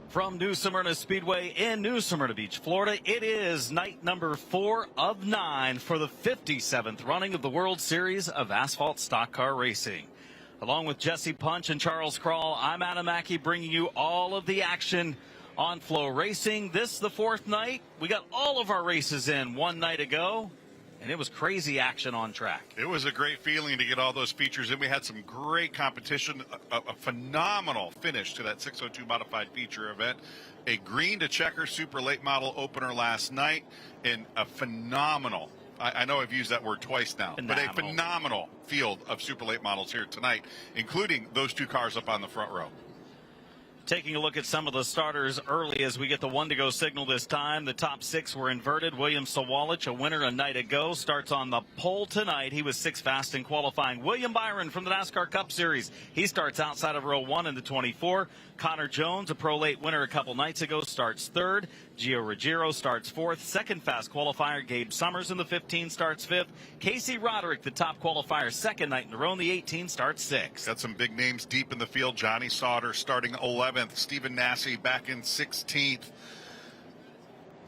From New Smyrna Speedway in New Smyrna Beach, Florida, it is night number 4 of 9 for the 57th running of the World Series of Asphalt Stock Car Racing. Along with Jesse Punch and Charles Crawl, I'm Adam Mackey bringing you all of the action on Flow Racing. This is the 4th night. We got all of our races in one night ago, and it was crazy action on track. It was a great feeling to get all those features in. We had some great competition, a phenomenal finish to that 602 modified feature event, a green to checker super late model opener last night, and a phenomenal, I know I've used that word twice now, but a phenomenal field of super late models here tonight, including those two cars up on the front row. Taking a look at some of the starters early as we get the one to go signal this time. The top 6 were inverted. William Sawalich, a winner a night ago, starts on the pole tonight. He was 6th fast in qualifying. William Byron from the NASCAR Cup Series. He starts outside of row 1 in the 24. Connor Jones, a pro late winner a couple nights ago, starts 3rd. Gio Ruggiero starts 4th. 2nd fast qualifier, Gabe Summers in the 15 starts 5th. Casey Roderick, the top qualifier, 2nd night in a row in the 18 starts 6th. Got some big names deep in the field. Johnny Sauter starting 11th. Stephen Nasse back in 16th.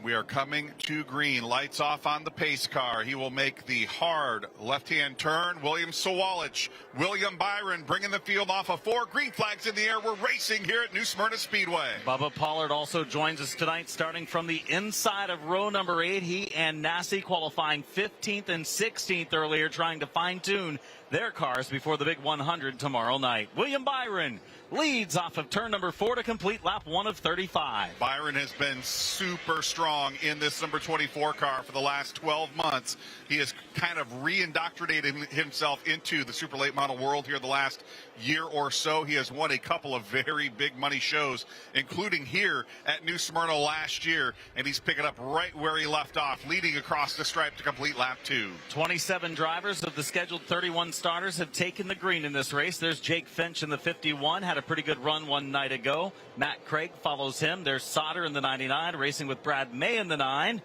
We are coming to green. Lights off on the pace car. He will make the hard left-hand turn. William Sawalich, William Byron bringing the field off of 4. Green flags in the air. We're racing here at New Smyrna Speedway. Bubba Pollard also joins us tonight, starting from the inside of row number 8. He and Nasse qualifying 15th and 16th earlier, trying to fine-tune their cars before the big 100 tomorrow night. William Byron leads off of turn number 4 to complete lap 1 of 35. Byron has been super strong in this number 24 car for the last 12 months. He has kind of re-indoctrinated himself into the super late model world here the last year or so. He has won a couple of very big money shows, including here at New Smyrna last year, and he's picking up right where he left off, leading across the stripe to complete lap 2. 27 drivers of the scheduled 31 starters have taken the green in this race. There's Jake Finch in the 51, had a pretty good run one night ago. Matt Craig follows him. There's Sauter in the 99, racing with Brad May in the 9.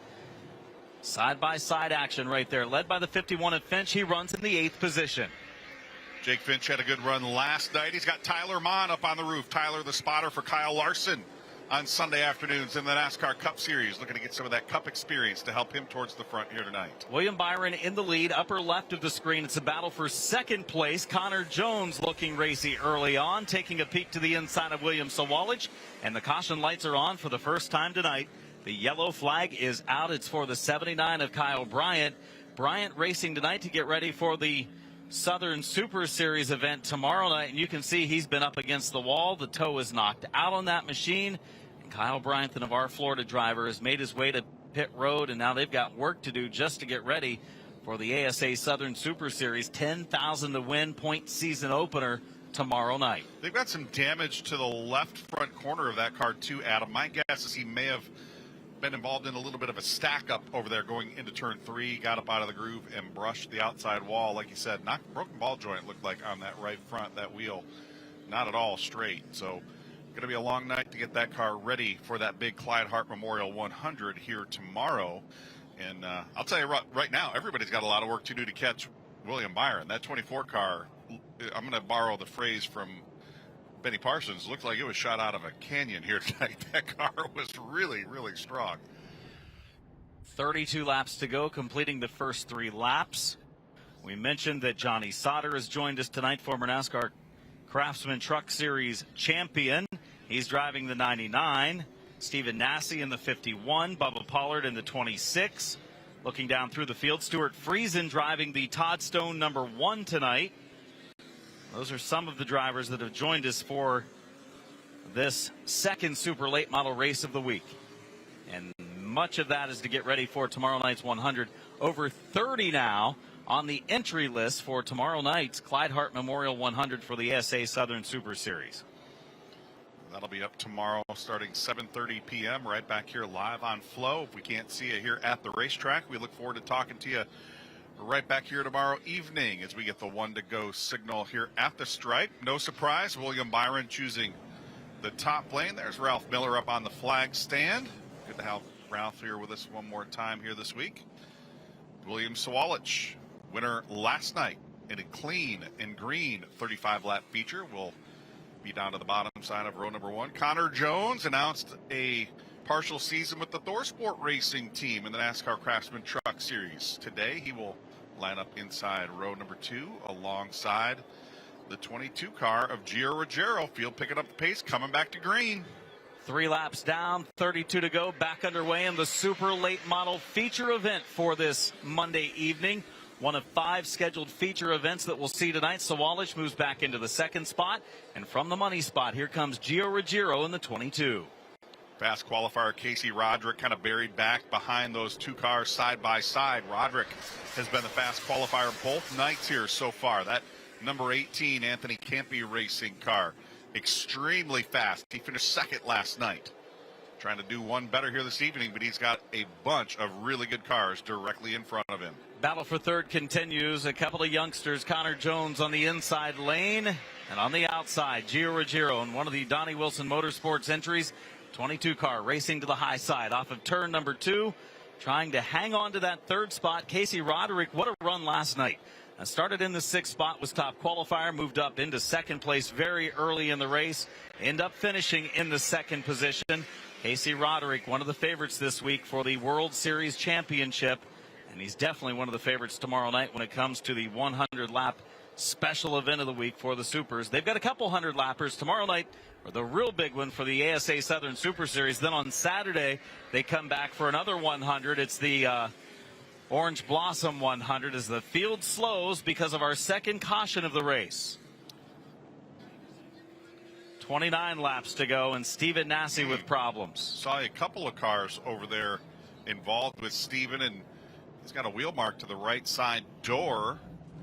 Side-by-side action right there, led by the 51 at Finch. He runs in the 8th position. Jake Finch had a good run last night. He's got Tyler Mon up on the roof. Tyler, the spotter for Kyle Larson on Sunday afternoons in the NASCAR Cup Series, looking to get some of that Cup experience to help him towards the front here tonight. William Byron in the lead, upper left of the screen. It's a battle for 2nd place. Connor Jones looking racy early on, taking a peek to the inside of William Sawalich, and the caution lights are on for the first time tonight. The yellow flag is out. It's for the 79 of Kyle Bryant. Bryant racing tonight to get ready for the Southern Super Series event tomorrow night, and you can see he's been up against the wall. The toe is knocked out on that machine. And Kyle Bryant, the Navarre, Florida driver, has made his way to pit road, and now they've got work to do just to get ready for the ASA Southern Super Series 10,000 to win point season opener tomorrow night. They've got some damage to the left front corner of that car too, Adam. My guess is he may have been involved in a little bit of a stack up over there going into turn 3, got up out of the groove and brushed the outside wall. Like you said, broken ball joint looked like on that right front, that wheel not at all straight. So going to be a long night to get that car ready for that big Clyde Hart Memorial 100 here tomorrow. And I'll tell you right now, everybody's got a lot of work to do to catch William Byron. That 24 car, I'm going to borrow the phrase from Benny Parsons, looked like it was shot out of a canyon here tonight. That car was really, really strong. 32 laps to go, completing the first 3 laps. We mentioned that Johnny Sauter has joined us tonight, former NASCAR Craftsman Truck Series champion. He's driving the 99. Stephen Nasse in the 51. Bubba Pollard in the 26. Looking down through the field, Stuart Friesen driving the Todd Stone number 1 tonight. Those are some of the drivers that have joined us for this second super late model race of the week. And much of that is to get ready for tomorrow night's 100. Over 30 now on the entry list for tomorrow night's Clyde Hart Memorial 100 for the ASA Southern Super Series. That'll be up tomorrow starting 7:30 p.m. right back here live on Flow. If we can't see you here at the racetrack, we look forward to talking to you right back here tomorrow evening as we get the one to go signal here at the stripe. No surprise, William Byron choosing the top lane. There's Ralph Miller up on the flag stand. Good to have Ralph here with us one more time here this week. William Sawalich, winner last night in a clean and green 35 lap feature, will Be down to the bottom side of row number 1. Connor Jones announced a partial season with the ThorSport Racing team in the NASCAR Craftsman Truck Series. Today he will line up inside row number 2 alongside the 22 car of Gio Ruggiero. Field picking up the pace, coming back to green. 3 laps down, 32 to go, back underway in the super late model feature event for this Monday evening. One of 5 scheduled feature events that we'll see tonight. Sawalich moves back into the 2nd spot, and from the money spot, here comes Gio Ruggiero in the 22. Fast qualifier Casey Roderick kind of buried back behind those 2 cars side by side. Roderick has been the fast qualifier both nights here so far. That number 18 Anthony Campy Racing car, extremely fast. He finished 2nd last night. Trying to do one better here this evening, but he's got a bunch of really good cars directly in front of him. Battle for 3rd continues. A couple of youngsters, Connor Jones on the inside lane, and on the outside, Gio Ruggiero in one of the Donnie Wilson Motorsports entries. 22 car racing to the high side off of turn number 2, trying to hang on to that 3rd spot. Casey Roderick, what a run last night. Started in the 6th spot, was top qualifier, moved up into 2nd place very early in the race, end up finishing in the 2nd position. Casey Roderick, one of the favorites this week for the World Series Championship, and he's definitely one of the favorites tomorrow night when it comes to the 100-lap special event of the week for the Supers. They've got a couple 100-lappers tomorrow night, or the real big one for the ASA Southern Super Series. Then on Saturday, they come back for another 100. It's the Orange Blossom 100 as the field slows because of our 2nd caution of the race. 29 laps to go, and Stephen Nasse with problems. Saw a couple of cars over there involved with Stephen, and he's got a wheel mark to the right side door.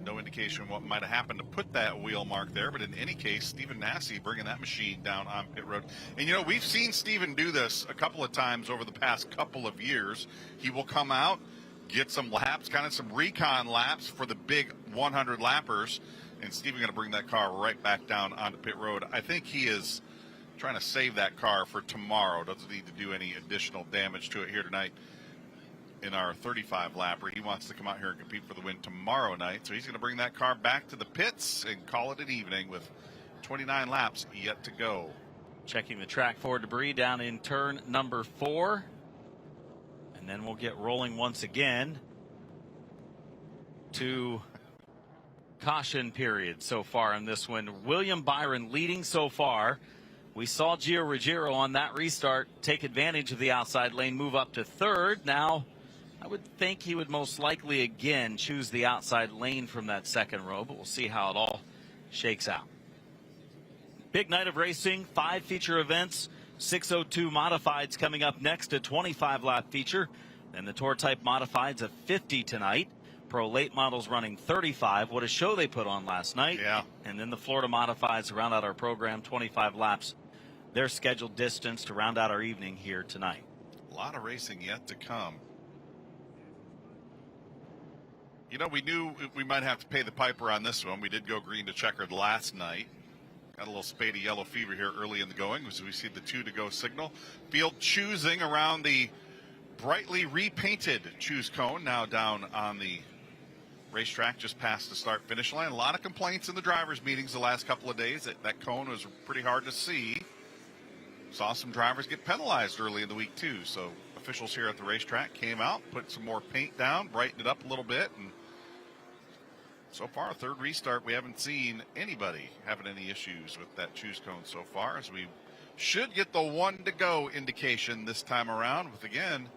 No indication what might have happened to put that wheel mark there, but in any case, Stephen Nasse bringing that machine down on pit road. And, you know, we've seen Stephen do this a couple of times over the past couple of years. He will come out, get some laps, kind of some recon laps for the big 100 lappers, and Stephen going to bring that car right back down onto pit road. I think he is trying to save that car for tomorrow. Doesn't need to do any additional damage to it here tonight in our 35 lapper. He wants to come out here and compete for the win tomorrow night, so he's going to bring that car back to the pits and call it an evening with 29 laps yet to go. Checking the track for debris down in turn number 4. And then we'll get rolling once again to caution period so far in this one. William Byron leading so far. We saw Gio Ruggiero on that restart take advantage of the outside lane, move up to 3rd. Now, I would think he would most likely again choose the outside lane from that 2nd row, but we'll see how it all shakes out. Big night of racing, 5 feature events. 602 modifieds coming up next, a 25-lap feature. Then the Tour Type modifieds of 50 tonight. Pro late models running 35. What a show they put on last night. Yeah. And then the Florida modifieds to round out our program, 25 laps. Their scheduled distance to round out our evening here tonight. A lot of racing yet to come. You know, we knew we might have to pay the piper on this one. We did go green to checkered last night. Got a little spade of yellow fever here early in the going as we see the 2 to go signal. Field choosing around the brightly repainted choose cone, now down on the racetrack just past the start finish line. A lot of complaints in the drivers meetings the last couple of days that cone was pretty hard to see. Saw some drivers get penalized early in the week too, so officials here at the racetrack came out, put some more paint down, brightened it up a little bit, and so far, 3rd restart, we haven't seen anybody having any issues with that choose cone so far, as we should get the 1 to go indication this time around with, again,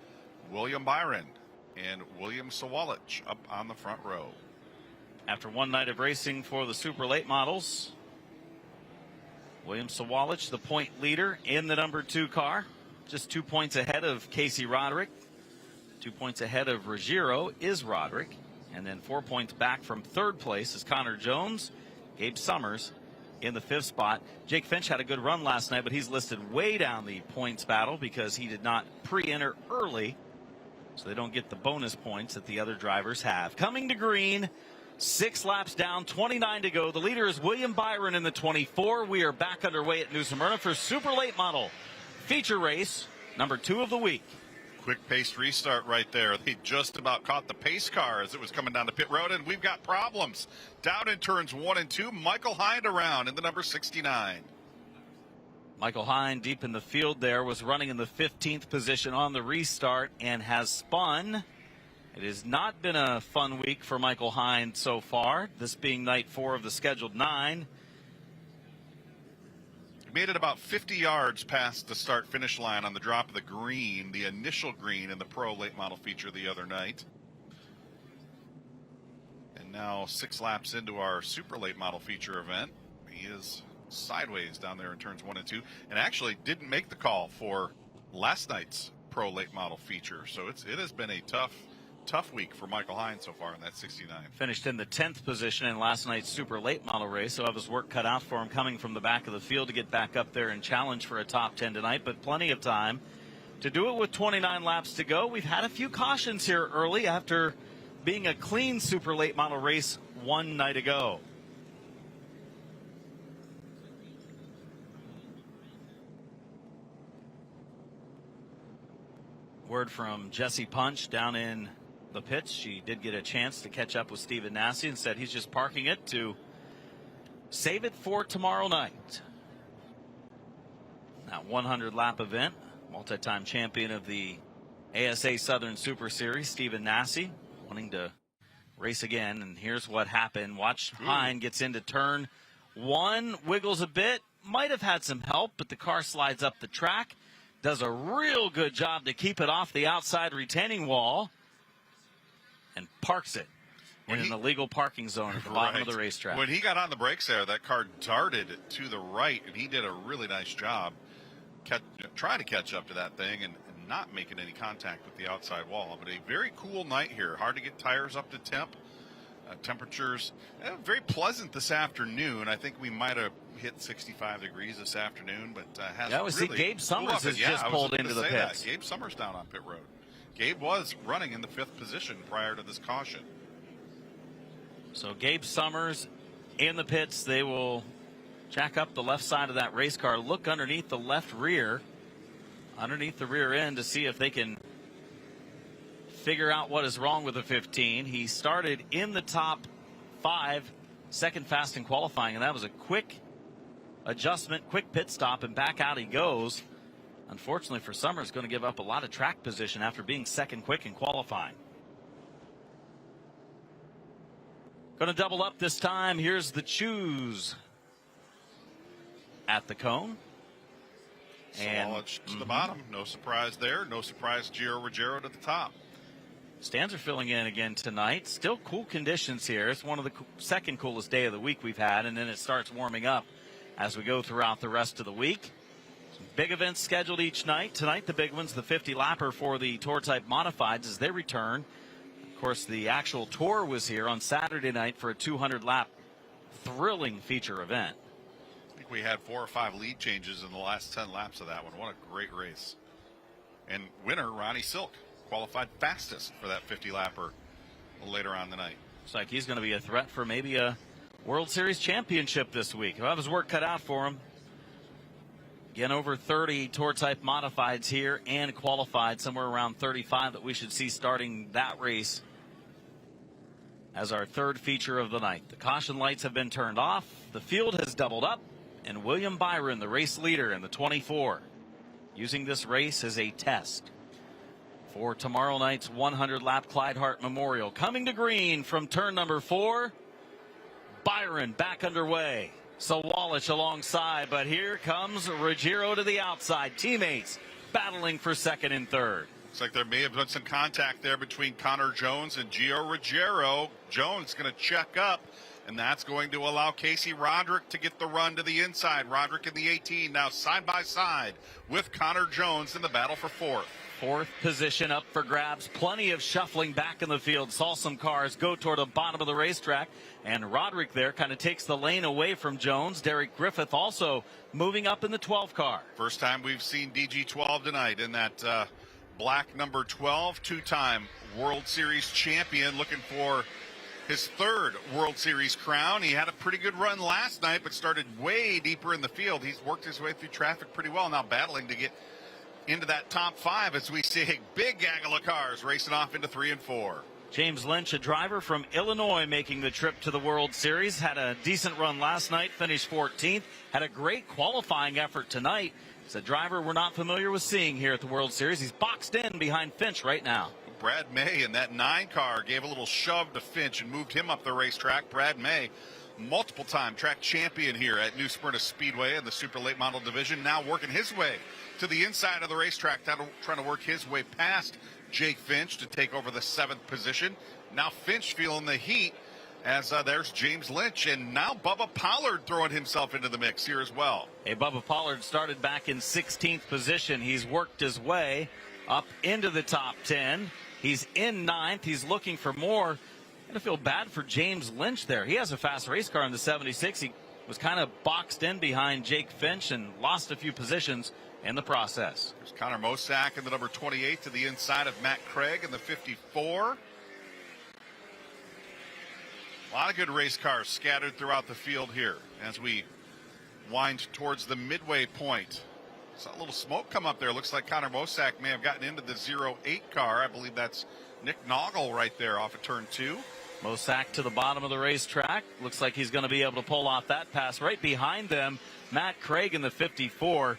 William Byron and William Sawalich up on the front row. After one night of racing for the super late models, William Sawalich, the point leader in the number 2 car, just 2 points ahead of Casey Roderick. 2 points ahead of Ruggiero is Roderick. And then 4 points back from 3rd place is Connor Jones. Gabe Summers in the 5th spot. Jake Finch had a good run last night, but he's listed way down the points battle because he did not pre-enter early, so they don't get the bonus points that the other drivers have. Coming to green, 6 laps down, 29 to go. The leader is William Byron in the 24. We are back underway at New Smyrna for super late model feature race number 2 of the week. Quick paced restart right there. They just about caught the pace car as it was coming down the pit road, and we've got problems. Down in turns 1 and 2, Michael Hyde around in the number 69. Michael Hine deep in the field there, was running in the 15th position on the restart and has spun. It has not been a fun week for Michael Hine so far, this being night 4 of the scheduled 9. He made it about 50 yards past the start-finish line on the drop of the green, the initial green in the Pro late model feature the other night. And now 6 laps into our Super late model feature event, he is sideways down there in turns 1 and 2, and actually didn't make the call for last night's Pro late model feature. So it has been a tough week for Michael Hine so far in that 69. Finished in the 10th position in last night's Super late model race, so have his work cut out for him coming from the back of the field to get back up there and challenge for a top 10 tonight, but plenty of time to do it with 29 laps to go. We've had a few cautions here early after being a clean Super late model race one night ago. Word from Jesse Punch down in the pits. She did get a chance to catch up with Stephen Nasse and said he's just parking it to save it for tomorrow night. That 100 lap event, multi-time champion of the ASA Southern Super Series, Stephen Nasse, wanting to race again. And here's what happened. Watch Hine gets into turn 1, wiggles a bit, might have had some help, but the car slides up the track. Does a real good job to keep it off the outside retaining wall and parks it in an illegal parking zone at the bottom of the racetrack. When he got on the brakes there, that car darted to the right, and he did a really nice job trying to catch up to that thing and not making any contact with the outside wall. But a very cool night here. Hard to get tires up to temp. Temperatures very pleasant this afternoon. I think we might have hit 65 degrees this afternoon, but has see Gabe Summers has just pulled into the pits. Gabe Summers down on pit road. Gabe was running in the 5th position prior to this caution. So Gabe Summers in the pits. They will jack up the left side of that race car, look underneath the left rear, underneath the rear end to see if they can figure out what is wrong with the 15. He started in the top 5, second fast in qualifying, and that was a quick adjustment, quick pit stop, and back out he goes. Unfortunately for Summers, going to give up a lot of track position after being second quick in qualifying. Going to double up this time. Here's the choose at the cone. And to the bottom. No surprise there. No surprise Gio Ruggiero to the top. Stands are filling in again tonight. Still cool conditions here. It's one of the second coolest day of the week we've had, and then it starts warming up as we go throughout the rest of the week. Some big events scheduled each night. Tonight, the big one's the 50-lapper for the Tour-Type Modifieds as they return. Of course, the actual Tour was here on Saturday night for a 200-lap thrilling feature event. I think we had 4 or 5 lead changes in the last 10 laps of that one. What a great race. And winner, Ronnie Silk, qualified fastest for that 50-lapper later on the night. Looks like he's going to be a threat for maybe a World Series championship this week. He'll have his work cut out for him. Again, over 30 Tour-Type Modifieds here and qualified, somewhere around 35 that we should see starting that race as our third feature of the night. The caution lights have been turned off. The field has doubled up, and William Byron, the race leader in the 24, using this race as a test for tomorrow night's 100-lap Clyde Hart Memorial. Coming to green from turn number 4, Byron back underway. Sawalich alongside, but here comes Ruggiero to the outside. Teammates battling for second and third. Looks like there may have been some contact there between Connor Jones and Gio Ruggiero. Jones going to check up, and that's going to allow Casey Roderick to get the run to the inside. Roderick in the 18 now side by side with Connor Jones in the battle for 4th. 4th position up for grabs. Plenty of shuffling back in the field. Saw some cars go toward the bottom of the racetrack. And Roderick there kind of takes the lane away from Jones. Derek Griffith also moving up in the 12 car. First time we've seen DG12 tonight in that black number 12. 2-time World Series champion, looking for his 3rd World Series crown. He had a pretty good run last night, but started way deeper in the field. He's worked his way through traffic pretty well, now battling to get into that top 5 as we see a big gaggle of cars racing off into 3 and 4. James Lynch, a driver from Illinois, making the trip to the World Series. Had a decent run last night, finished 14th. Had a great qualifying effort tonight. It's a driver we're not familiar with seeing here at the World Series. He's boxed in behind Finch right now. Brad May in that 9 car gave a little shove to Finch and moved him up the racetrack. Brad May, multiple-time track champion here at New Smyrna Speedway in the super late model division, now working his way to the inside of the racetrack, trying to work his way past Jake Finch to take over the 7th position. Now Finch feeling the heat as there's James Lynch, and now Bubba Pollard throwing himself into the mix here as well. Hey, Bubba Pollard started back in 16th position. He's worked his way up into the top 10. He's in 9th. He's looking for more. I feel bad for James Lynch there. He has a fast race car in the 76. He was kind of boxed in behind Jake Finch and lost a few positions in the process. There's Connor Mosack in the number 28 to the inside of Matt Craig in the 54. A lot of good race cars scattered throughout the field here as we wind towards the midway point. Saw a little smoke come up there. Looks like Connor Mosack may have gotten into the 08 car. I believe that's Nick Noggle right there off of turn 2. Mosack to the bottom of the racetrack. Looks like he's going to be able to pull off that pass. Right behind them, Matt Craig in the 54.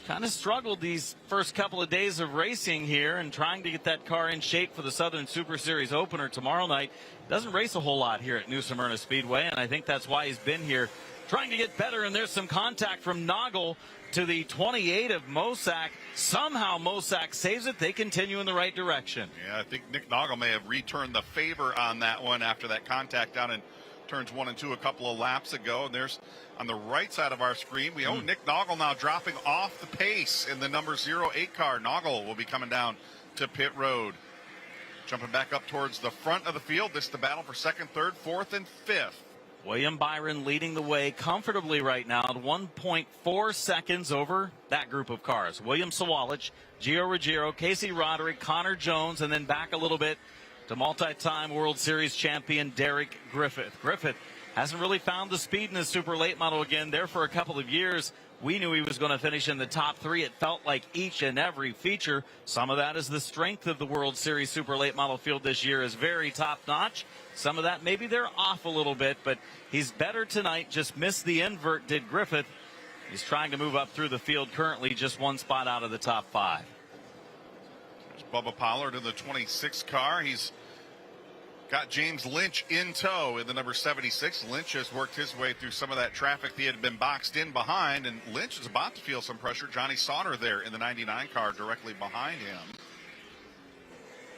Kind of struggled these first couple of days of racing here and trying to get that car in shape for the Southern Super Series opener tomorrow night. Doesn't race a whole lot here at New Smyrna Speedway, and I think that's why he's been here trying to get better. And there's some contact from Noggle to the 28 of Mosack. Somehow Mosack saves it. They continue in the right direction. Yeah, I think Nick Noggle may have returned the favor on that one after that contact down in turns 1 and 2 a couple of laps ago. And there's on the right side of our screen, we own Nick Noggle now dropping off the pace in the number 08 car. Noggle will be coming down to pit road. Jumping back up towards the front of the field. This is the battle for 2nd, 3rd, 4th, and 5th. William Byron leading the way comfortably right now at 1.4 seconds over that group of cars. William Sawalich, Gio Ruggiero, Casey Roderick, Connor Jones, and then back a little bit to multi-time World Series champion Derek Griffith. Griffith hasn't really found the speed in his super late model again. There for a couple of years, we knew he was going to finish in the top 3. It felt like each and every feature. Some of that is the strength of the World Series super late model field this year is very top-notch. Some of that, maybe they're off a little bit, but he's better tonight. Just missed the invert, did Griffith. He's trying to move up through the field currently, just one spot out of the top 5. There's Bubba Pollard in the 26 car. He's got James Lynch in tow in the number 76. Lynch has worked his way through some of that traffic he had been boxed in behind, and Lynch is about to feel some pressure. Johnny Sauter there in the 99 car directly behind him.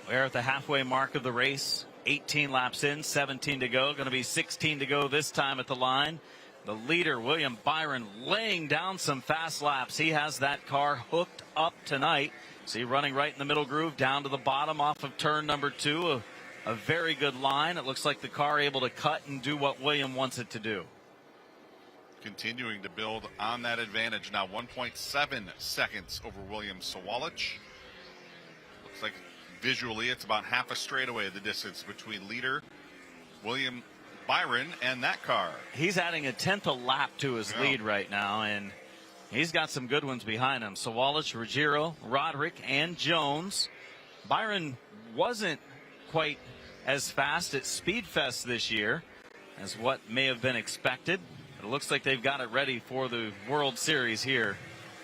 We're at the halfway mark of the race. 18 laps in, 17 to go. Going to be 16 to go this time at the line. The leader, William Byron, laying down some fast laps. He has that car hooked up tonight. See, running right in the middle groove down to the bottom off of turn number 2. A very good line. It looks like the car able to cut and do what William wants it to do. Continuing to build on that advantage now. 1.7 seconds over William Sawalich. Looks like visually it's about half a straightaway the distance between leader William Byron and that car. He's adding a 10th a lap to his lead right now, and he's got some good ones behind him. Sawalich, Ruggiero, Roderick, and Jones. Byron wasn't quite as fast at Speedfest this year as what may have been expected. But it looks like they've got it ready for the World Series here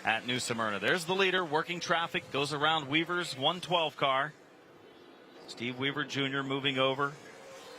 at New Smyrna. There's the leader working traffic, goes around Weaver's 112 car. Steve Weaver Jr. moving over.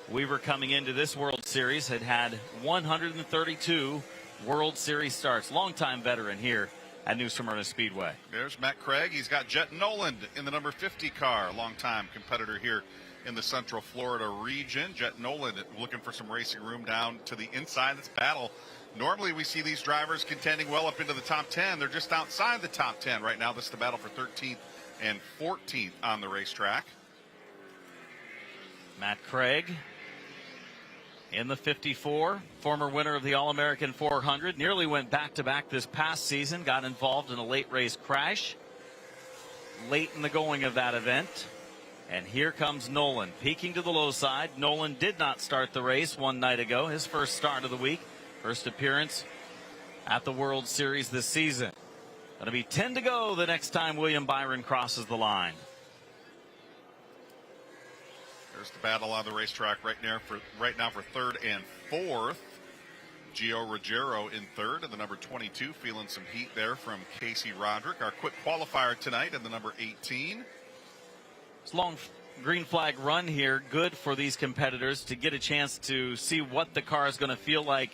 Weaver coming into this World Series had 132 World Series starts. Longtime veteran here at New Smyrna Speedway. There's Matt Craig. He's got Jet Noland in the number 50 car. Longtime competitor here in the Central Florida region. Jet Noland looking for some racing room down to the inside of this battle. Normally we see these drivers contending well up into the top 10. They're just outside the top 10 right now. This is the battle for 13th and 14th on the racetrack. Matt Craig in the 54, former winner of the All-American 400, nearly went back-to-back this past season, got involved in a late race crash late in the going of that event. And here comes Nolan, peeking to the low side. Nolan did not start the race one night ago, his first start of the week, first appearance at the World Series this season. Going to be 10 to go the next time William Byron crosses the line. There's the battle on the racetrack right now for third and fourth. Gio Ruggiero in third, and the number 22 feeling some heat there from Casey Roderick. Our quick qualifier tonight, and the number 18. It's a long green flag run here. Good for these competitors to get a chance to see what the car is going to feel like.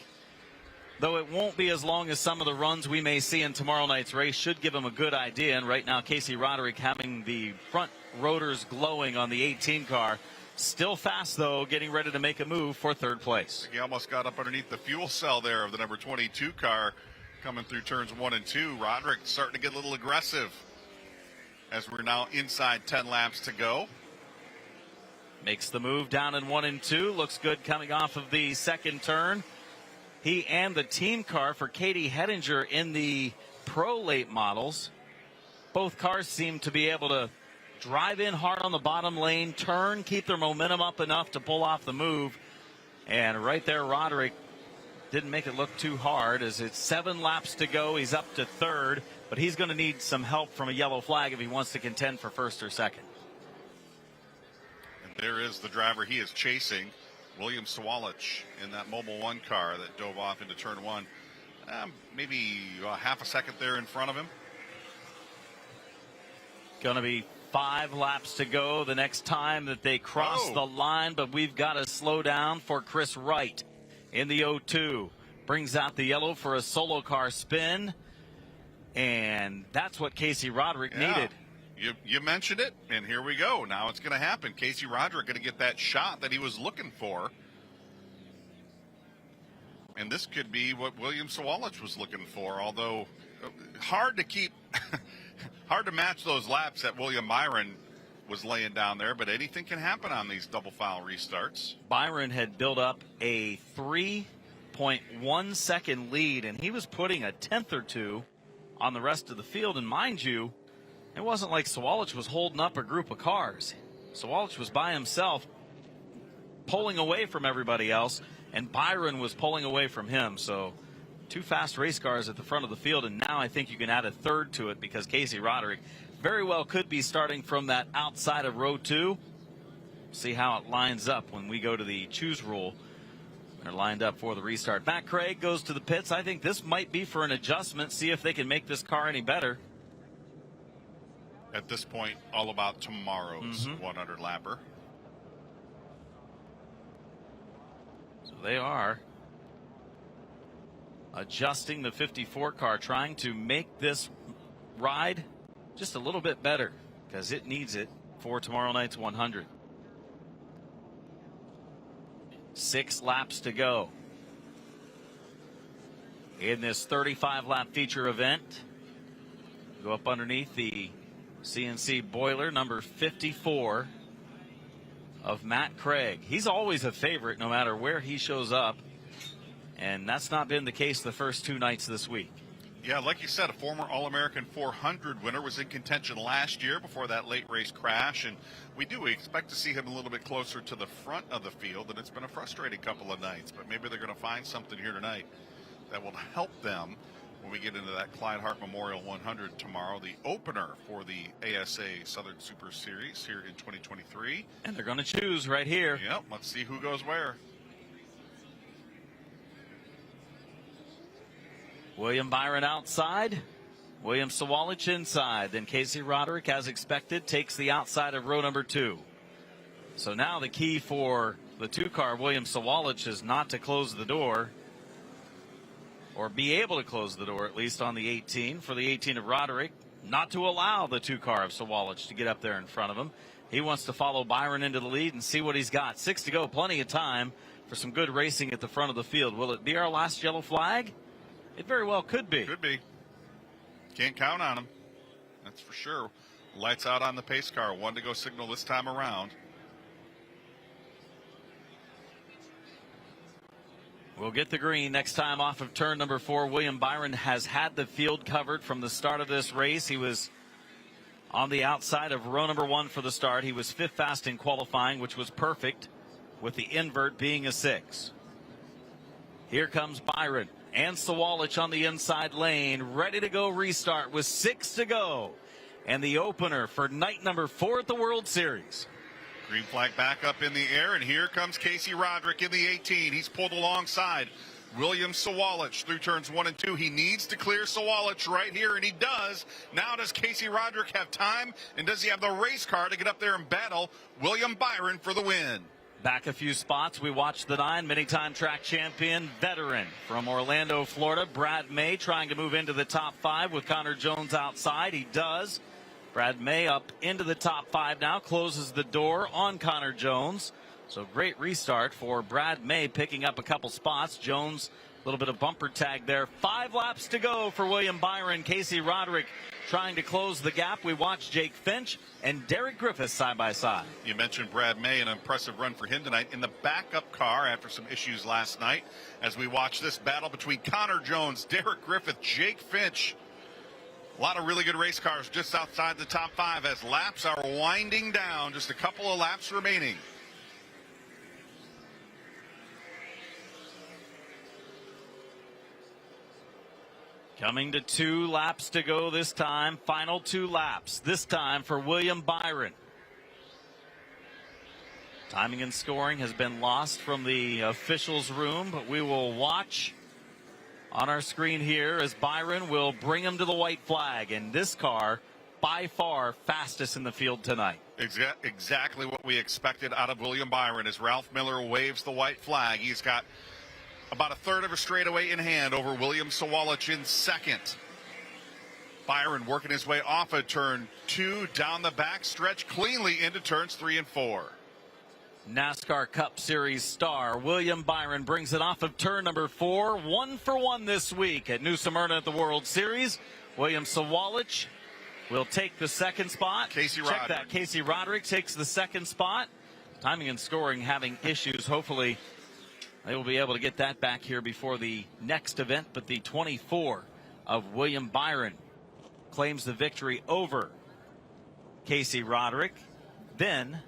Though it won't be as long as some of the runs we may see in tomorrow night's race, should give them a good idea. And right now, Casey Roderick having the front rotors glowing on the 18 car. Still fast, though, getting ready to make a move for third place. He almost got up underneath the fuel cell there of the number 22 car coming through turns 1 and 2. Roderick starting to get a little aggressive as we're now inside 10 laps to go. Makes the move down in 1 and 2. Looks good coming off of the second turn. He and the team car for Katie Hettinger in the Pro Late models. Both cars seem to be able to drive in hard on the bottom lane, turn, keep their momentum up enough to pull off the move. And right there, Roderick didn't make it look too hard as it's 7 laps to go. He's up to third, but he's going to need some help from a yellow flag if he wants to contend for first or second. And there is the driver he is chasing, William Sawalich, in that Mobil 1 car that dove off into turn 1. Maybe half a second there in front of him. Going to be 5 laps to go the next time that they cross the line, but we've got to slow down for Chris Wright in the 0-2. Brings out the yellow for a solo car spin, and that's what Casey Roderick needed. You mentioned it, and here we go. Now it's going to happen. Casey Roderick going to get that shot that he was looking for. And this could be what William Sawalich was looking for, although hard to keep... Hard to match those laps that William Byron was laying down there, but anything can happen on these double foul restarts. Byron had built up a 3.1 second lead, and he was putting a tenth or two on the rest of the field. And mind you, it wasn't like Sawalich was holding up a group of cars. Sawalich was by himself, pulling away from everybody else, and Byron was pulling away from him. So 2 fast race cars at the front of the field, and now I think you can add a third to it because Casey Roderick very well could be starting from that outside of row 2. See how it lines up when we go to the choose rule. They're lined up for the restart. Matt Craig goes to the pits. I think this might be for an adjustment, see if they can make this car any better. At this point, all about tomorrow's 100 lapper. So they are adjusting the 54 car, trying to make this ride just a little bit better because it needs it for tomorrow night's 100. 6 laps to go in this 35-lap feature event. Go up underneath the CNC boiler, number 54 of Matt Craig. He's always a favorite no matter where he shows up. And that's not been the case the first 2 nights this week. Yeah, like you said, a former All-American 400 winner was in contention last year before that late race crash. And we expect to see him a little bit closer to the front of the field. And it's been a frustrating couple of nights. But maybe they're going to find something here tonight that will help them when we get into that Clyde Hart Memorial 100 tomorrow, the opener for the ASA Southern Super Series here in 2023. And they're going to choose right here. Yep, let's see who goes where. William Byron outside, William Sawalich inside. Then Casey Roderick, as expected, takes the outside of row number 2. So now the key for the 2 car, William Sawalich, is not to close the door, or be able to close the door at least on the 18. For the 18 of Roderick, not to allow the 2 car of Sawalich to get up there in front of him. He wants to follow Byron into the lead and see what he's got. 6 to go, plenty of time for some good racing at the front of the field. Will it be our last yellow flag? It very well could be. Could be. Can't count on him. That's for sure. Lights out on the pace car. 1 to go signal this time around. We'll get the green next time off of turn number 4. William Byron has had the field covered from the start of this race. He was on the outside of row number 1 for the start. He was 5th fast in qualifying, which was perfect, with the invert being a 6. Here comes Byron and Sawalich on the inside lane, ready to go restart with 6 to go. And the opener for night number 4 at the World Series. Green flag back up in the air, and here comes Casey Roderick in the 18. He's pulled alongside William Sawalich through turns 1 and 2. He needs to clear Sawalich right here, and he does. Now does Casey Roderick have time, and does he have the race car to get up there and battle William Byron for the win? Back a few spots, we watched the 9, many-time track champion, veteran from Orlando, Florida, Brad May, trying to move into the top 5 with Connor Jones outside. He does. Brad May up into the top 5 now, closes the door on Connor Jones. So great restart for Brad May, picking up a couple spots. Jones, a little bit of bumper tag there. 5 laps to go for William Byron. Casey Roderick trying to close the gap. We watched Jake Finch and Derek Griffith side by side. You mentioned Brad May, an impressive run for him tonight in the backup car after some issues last night. As we watch this battle between Connor Jones, Derek Griffith, Jake Finch. A lot of really good race cars just outside the top 5 as laps are winding down. Just a couple of laps remaining. Coming to 2 laps to go this time. Final 2 laps. This time for William Byron. Timing and scoring has been lost from the officials' room, but we will watch on our screen here as Byron will bring him to the white flag. And this car, by far, fastest in the field tonight. Exactly what we expected out of William Byron as Ralph Miller waves the white flag. He's got about a third of a straightaway in hand over William Sawalich in second. Byron working his way off of turn 2 down the back stretch cleanly into turns 3 and 4. NASCAR Cup Series star William Byron brings it off of turn number 4. 1 for 1 this week at New Smyrna at the World Series. William Sawalich will take the second spot. Casey Check that. Casey Roderick takes the second spot. Timing and scoring having issues. Hopefully they will be able to get that back here before the next event. But the 24 of William Byron claims the victory over Casey Roderick. Then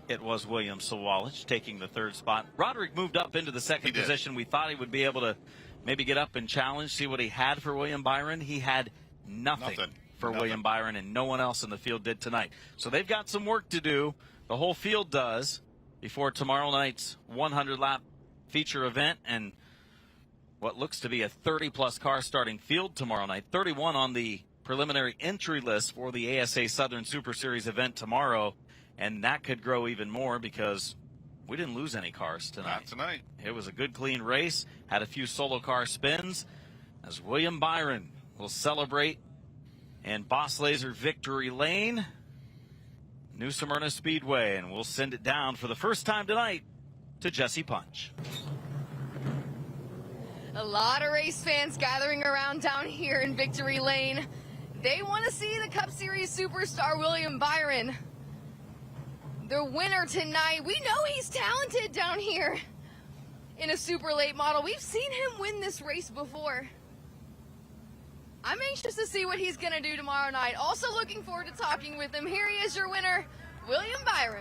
it was William Sawalich taking the third spot. Roderick moved up into the second position. We thought he would be able to maybe get up and challenge, see what he had for William Byron. He had nothing for William Byron, and no one else in the field did tonight. So they've got some work to do. The whole field does before tomorrow night's 100-lap feature event and what looks to be a 30-plus car starting field tomorrow night. 31 on the preliminary entry list for the ASA Southern Super Series event tomorrow, and that could grow even more because we didn't lose any cars tonight. Not tonight. It was a good, clean race. Had a few solo car spins as William Byron will celebrate in Boss Laser Victory Lane, New Smyrna Speedway, and we'll send it down for the first time tonight to Jesse Punch. A lot of race fans gathering around down here in Victory Lane. They want to see the Cup Series superstar William Byron, the winner tonight. We know he's talented down here in a super late model. We've seen him win this race before. I'm anxious to see what he's going to do tomorrow night. Also looking forward to talking with him. Here he is, your winner, William Byron.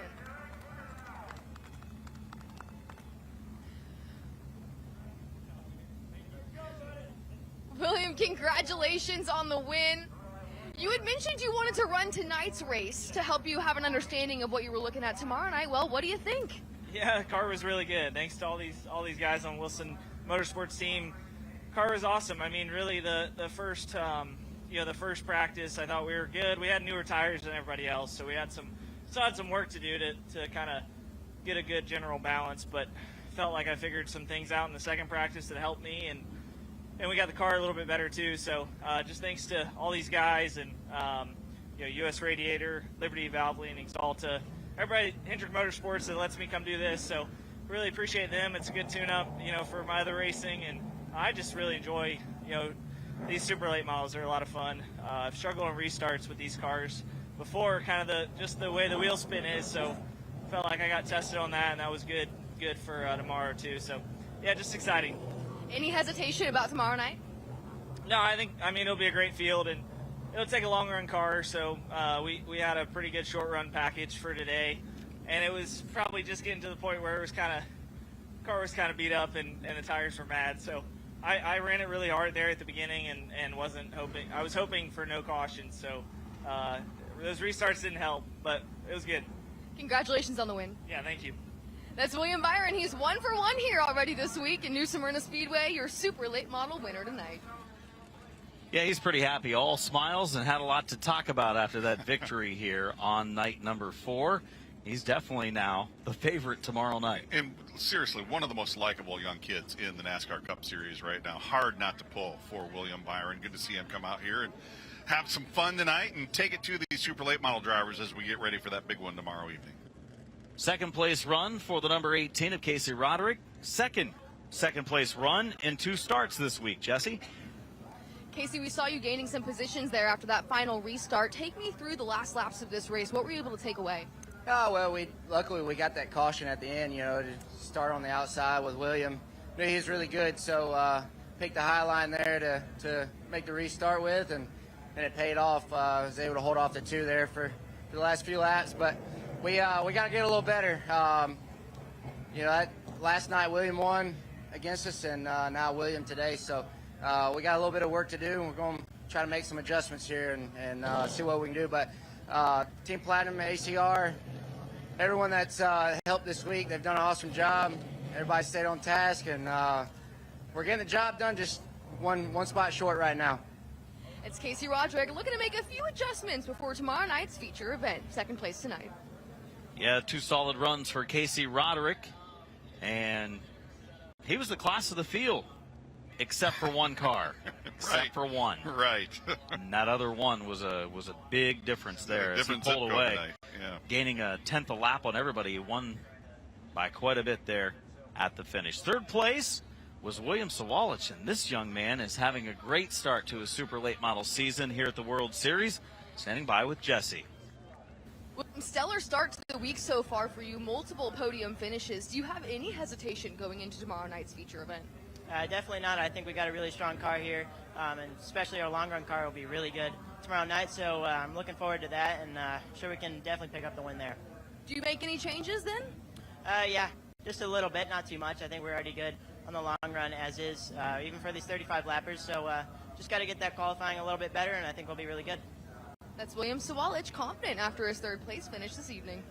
William, congratulations on the win. You had mentioned you wanted to run tonight's race to help you have an understanding of what you were looking at tomorrow night. Well, what do you think? Yeah, the car was really good. Thanks to all these guys on Wilson Motorsports team. Car was awesome. I mean, really the first the first practice, I thought we were good. We had newer tires than everybody else, so we still had some work to do to kind of get a good general balance. But felt like I figured some things out in the second practice that helped me, and we got the car a little bit better too. So just thanks to all these guys and US Radiator, Liberty Valve Lean, Exalta, everybody, Hendrick Motorsports that lets me come do this. So really appreciate them. It's a good tune-up, for my other racing, and I just really enjoy, these super late models. They're a lot of fun. I've struggled on restarts with these cars before, kind of just the way the wheel spin is. So felt like I got tested on that, and that was good for tomorrow too. So yeah, just exciting. Any hesitation about tomorrow night? No, I mean it'll be a great field, and it'll take a long run car. So we had a pretty good short run package for today, and it was probably just getting to the point where car was kind of beat up and the tires were mad. So I ran it really hard there at the beginning and wasn't hoping. I was hoping for no caution. So those restarts didn't help, but it was good. Congratulations on the win. Yeah, thank you. That's William Byron. He's 1 for 1 here already this week in New Smyrna Speedway, your super late model winner tonight. Yeah, he's pretty happy. All smiles and had a lot to talk about after that victory here on night number 4. He's definitely now the favorite tomorrow night. And seriously, one of the most likable young kids in the NASCAR Cup Series right now. Hard not to pull for William Byron. Good to see him come out here and have some fun tonight and take it to these super late model drivers as we get ready for that big one tomorrow evening. Second place run for the number 18 of Casey Roderick. Second place run in 2 starts this week. Jesse? Casey, we saw you gaining some positions there after that final restart. Take me through the last laps of this race. What were you able to take away? Oh, well, luckily we got that caution at the end, to start on the outside with William. He's really good, so picked the high line there to make the restart with, and it paid off. I was able to hold off the 2 there for the last few laps, but we got to get a little better. Last night William won against us, and now William today, so we got a little bit of work to do, and we're going to try to make some adjustments here and see what we can do. But Team Platinum, ACR, everyone that's helped this week, they've done an awesome job. Everybody stayed on task, and we're getting the job done, just one spot short right now. It's Casey Roderick looking to make a few adjustments before tomorrow night's feature event. Second place tonight. Yeah, 2 solid runs for Casey Roderick, and he was the class of the field, except for one car. Except for one. Right. And that other one was a big difference there as he pulled away, gaining a 10th a lap on everybody. He won by quite a bit there at the finish. Third place was William Sawalich, and this young man is having a great start to his super late model season here at the World Series. Standing by with Jesse. Stellar start to the week so far for you, multiple podium finishes. Do you have any hesitation going into tomorrow night's feature event? Definitely not. I think we got a really strong car here, and especially our long run car will be really good tomorrow night, so I'm looking forward to that, and sure we can definitely pick up the win there. Do you make any changes then? Yeah, just a little bit, not too much. I think we're already good on the long run as is, even for these 35 lappers, so just got to get that qualifying a little bit better, and I think we'll be really good. That's William Sawalich, confident after his 3rd place finish this evening.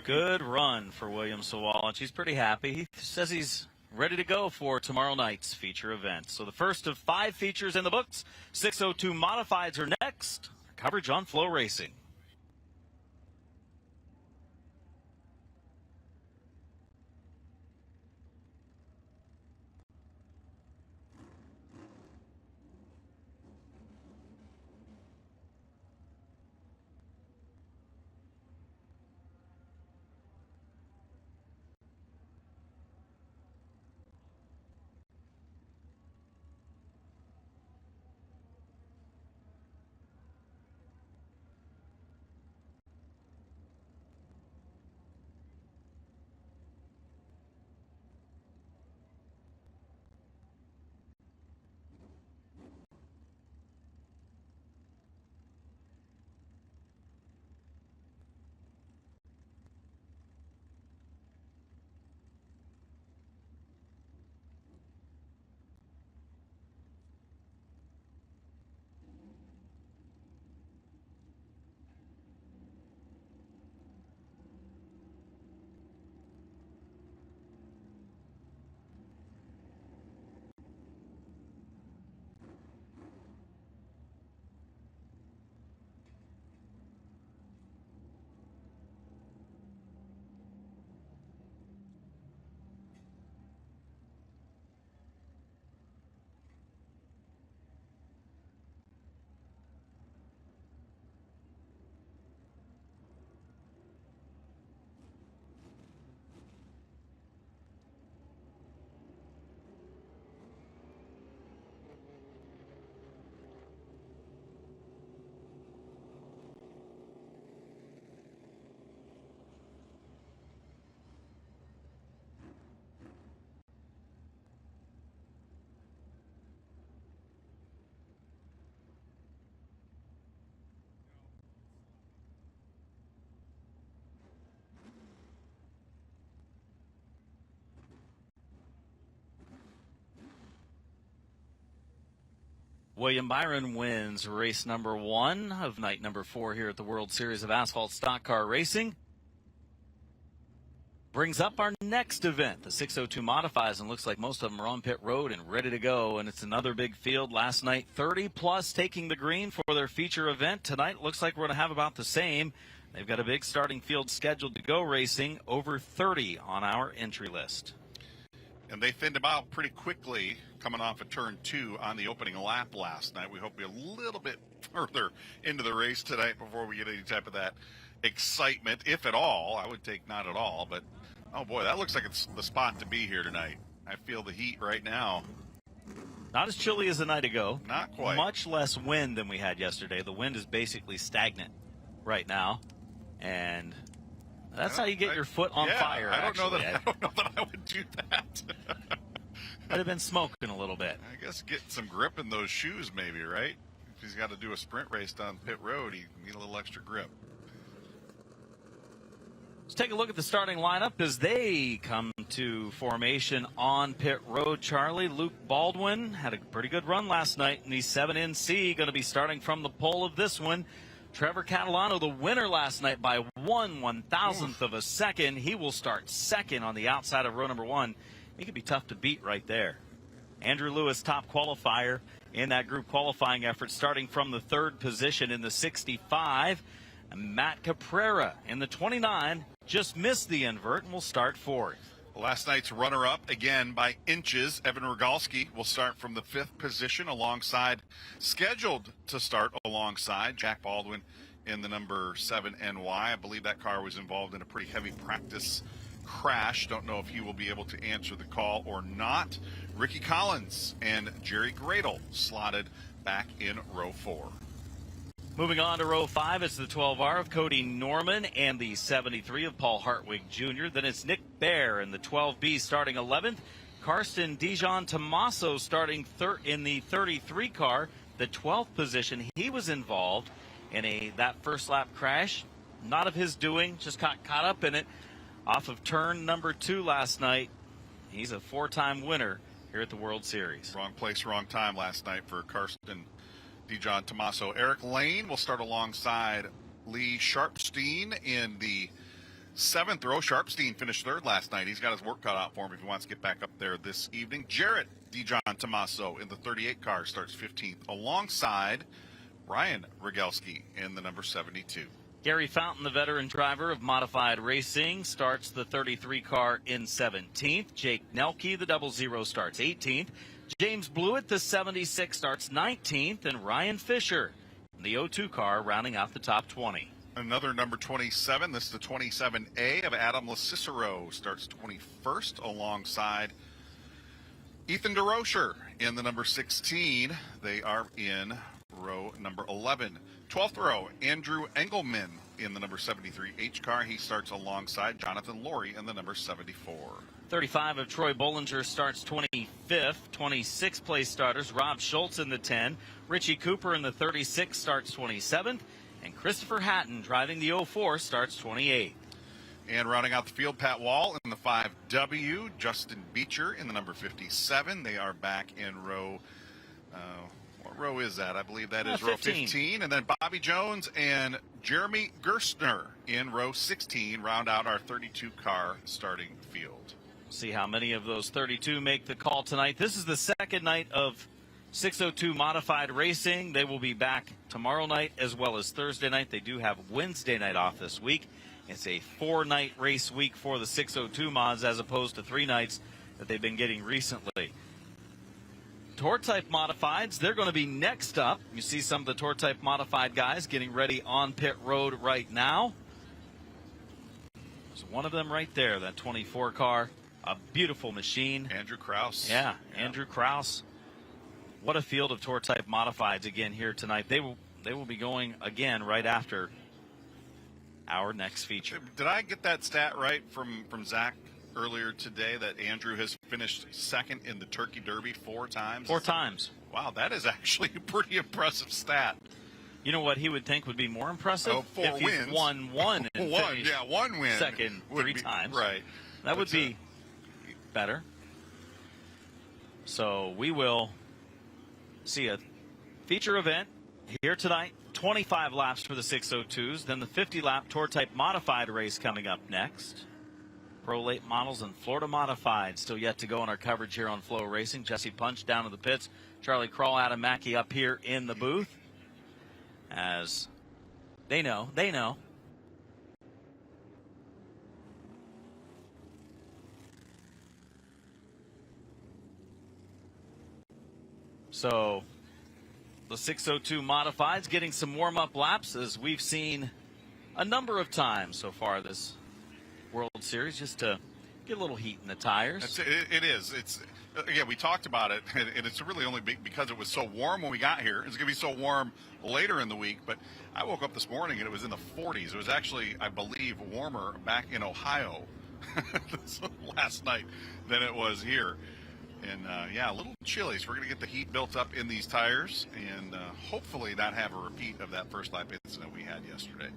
Good run for William Sawalich. He's pretty happy. He says he's ready to go for tomorrow night's feature event. So the first of 5 features in the books. 602 Modifieds are next. Coverage on Flow Racing. William Byron wins race number 1 of night number 4 here at the World Series of Asphalt Stock Car Racing. Brings up our next event, the 602 Modifies, and looks like most of them are on pit road and ready to go. And it's another big field. Last night, 30 plus taking the green for their feature event. Tonight, looks like we're going to have about the same. They've got a big starting field scheduled to go racing, over 30 on our entry list. And they thinned them out pretty quickly coming off of turn 2 on the opening lap last night. We hope we're a little bit further into the race tonight before we get any type of that excitement, if at all. I would take not at all, but oh boy, that looks like it's the spot to be here tonight. I feel the heat right now. Not as chilly as the night ago. Not quite. Much less wind than we had yesterday. The wind is basically stagnant right now, and that's how you get your foot on fire. I don't know that I would do that. I'd have been smoking a little bit. I guess get some grip in those shoes, maybe, right? If he's got to do a sprint race down pit road, he need a little extra grip. Let's take a look at the starting lineup as they come to formation on pit road. Charlie, Luke Baldwin had a pretty good run last night in the 7NC. Going to be starting from the pole of this one. Trevor Catalano, the winner last night by 1/1000th of a second. He will start second on the outside of row number 1. He could be tough to beat right there. Andrew Lewis, top qualifier in that group qualifying effort, starting from the 3rd position in the 65. And Matt Caprera in the 29 just missed the invert and will start 4th. Last night's runner-up, again by inches, Evan Rogalski will start from the 5th position scheduled to start alongside Jack Baldwin in the number 7 NY. I believe that car was involved in a pretty heavy practice crash. Don't know if he will be able to answer the call or not. Ricky Collins and Jerry Gradle slotted back in row 4. Moving on to row 5, it's the 12R of Cody Norman and the 73 of Paul Hartwig Jr. Then it's Nick Bear in the 12B starting 11th. Karsten Dijon Tomaso starting in the 33 car, the 12th position. He was involved in that first lap crash. Not of his doing, just got caught up in it off of turn number 2 last night. He's a 4-time winner here at the World Series. Wrong place, wrong time last night for Karsten Dijon Tomaso. Eric Lane will start alongside Lee Sharpstein in the 7th row. Sharpstein finished 3rd last night. He's got his work cut out for him if he wants to get back up there this evening. Jarrett Dijon Tomaso in the 38 car starts 15th alongside Brian Rogalski in the number 72. Gary Fountain, the veteran driver of Modified Racing, starts the 33 car in 17th. Jake Nelke, the 00, starts 18th. James Blewett, the 76, starts 19th, and Ryan Fisher, the 02 car, rounding out the top 20. Another number 27, this is the 27A of Adam LaCicero, starts 21st alongside Ethan DeRocher in the number 16. They are in row number 11. 12th row, Andrew Engelman in the number 73 H car. He starts alongside Jonathan Laurie in the number 74. 35 of Troy Bollinger starts 25th. 26th place starters, Rob Schultz in the 10. Richie Cooper in the 36 starts 27th. And Christopher Hatton driving the 04 starts 28th. And rounding out the field, Pat Wall in the 5W. Justin Beecher in the number 57. They are back in row, what row is that? I believe that is row 15. And then Bobby Jones and Jeremy Gerstner in row 16 round out our 32 car starting field. See how many of those 32 make the call tonight. This is the second night of 602 Modified Racing. They will be back tomorrow night as well as Thursday night. They do have Wednesday night off this week. It's a 4-night race week for the 602 mods as opposed to 3 nights that they've been getting recently. Tour Type Modifieds, they're going to be next up. You see some of the Tour Type Modified guys getting ready on pit road right now. There's one of them right there, that 24 car. A beautiful machine. Andrew Krause. Yeah, Andrew Krause. What a field of Tour Type Modifieds again here tonight. They will be going again right after our next feature. Did I get that stat right from Zach earlier today that Andrew has finished second in the Turkey Derby 4 times? 4 times. Wow, that is actually a pretty impressive stat. You know what he would think would be more impressive? Oh, 4 if wins. He won one and finished one win. Second 3 times. Right. That would be better. So we will see a feature event here tonight. 25 laps for the 602s. Then the 50-lap Tour Type Modified race coming up next. Pro Late Models and Florida Modified still yet to go in our coverage here on Flow Racing. Jesse Punch down to the pits. Charlie Kroll, Adam Mackey up here in the booth. As they know. So the 602 Modifieds getting some warm-up laps, as we've seen a number of times so far this World Series, just to get a little heat in the tires. It is. It's again, we talked about it, and it's really only because it was so warm when we got here. It's going to be so warm later in the week, but I woke up this morning and it was in the 40s. It was actually, I believe, warmer back in Ohio last night than it was here. And, a little chilly, so we're going to get the heat built up in these tires and hopefully not have a repeat of that first lap incident we had yesterday.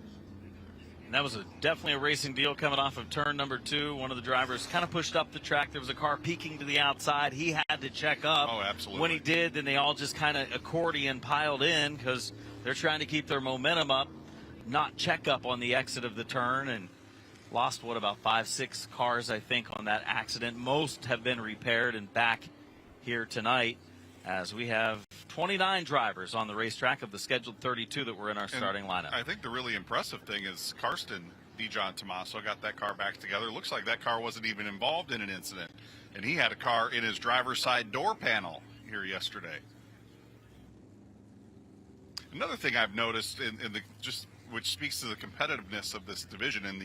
And that was definitely a racing deal coming off of turn number 2. One of the drivers kind of pushed up the track. There was a car peeking to the outside. He had to check up. Oh, absolutely. When he did, then they all just kind of accordion piled in because they're trying to keep their momentum up, not check up on the exit of the turn, and lost, about 5-6 cars, I think, on that accident. Most have been repaired and back here tonight, as we have 29 drivers on the racetrack of the scheduled 32 that were in our starting lineup. I think the really impressive thing is Karsten Dijon Tomaso got that car back together. Looks like that car wasn't even involved in an incident, and he had a car in his driver's side door panel here yesterday. Another thing I've noticed which speaks to the competitiveness of this division and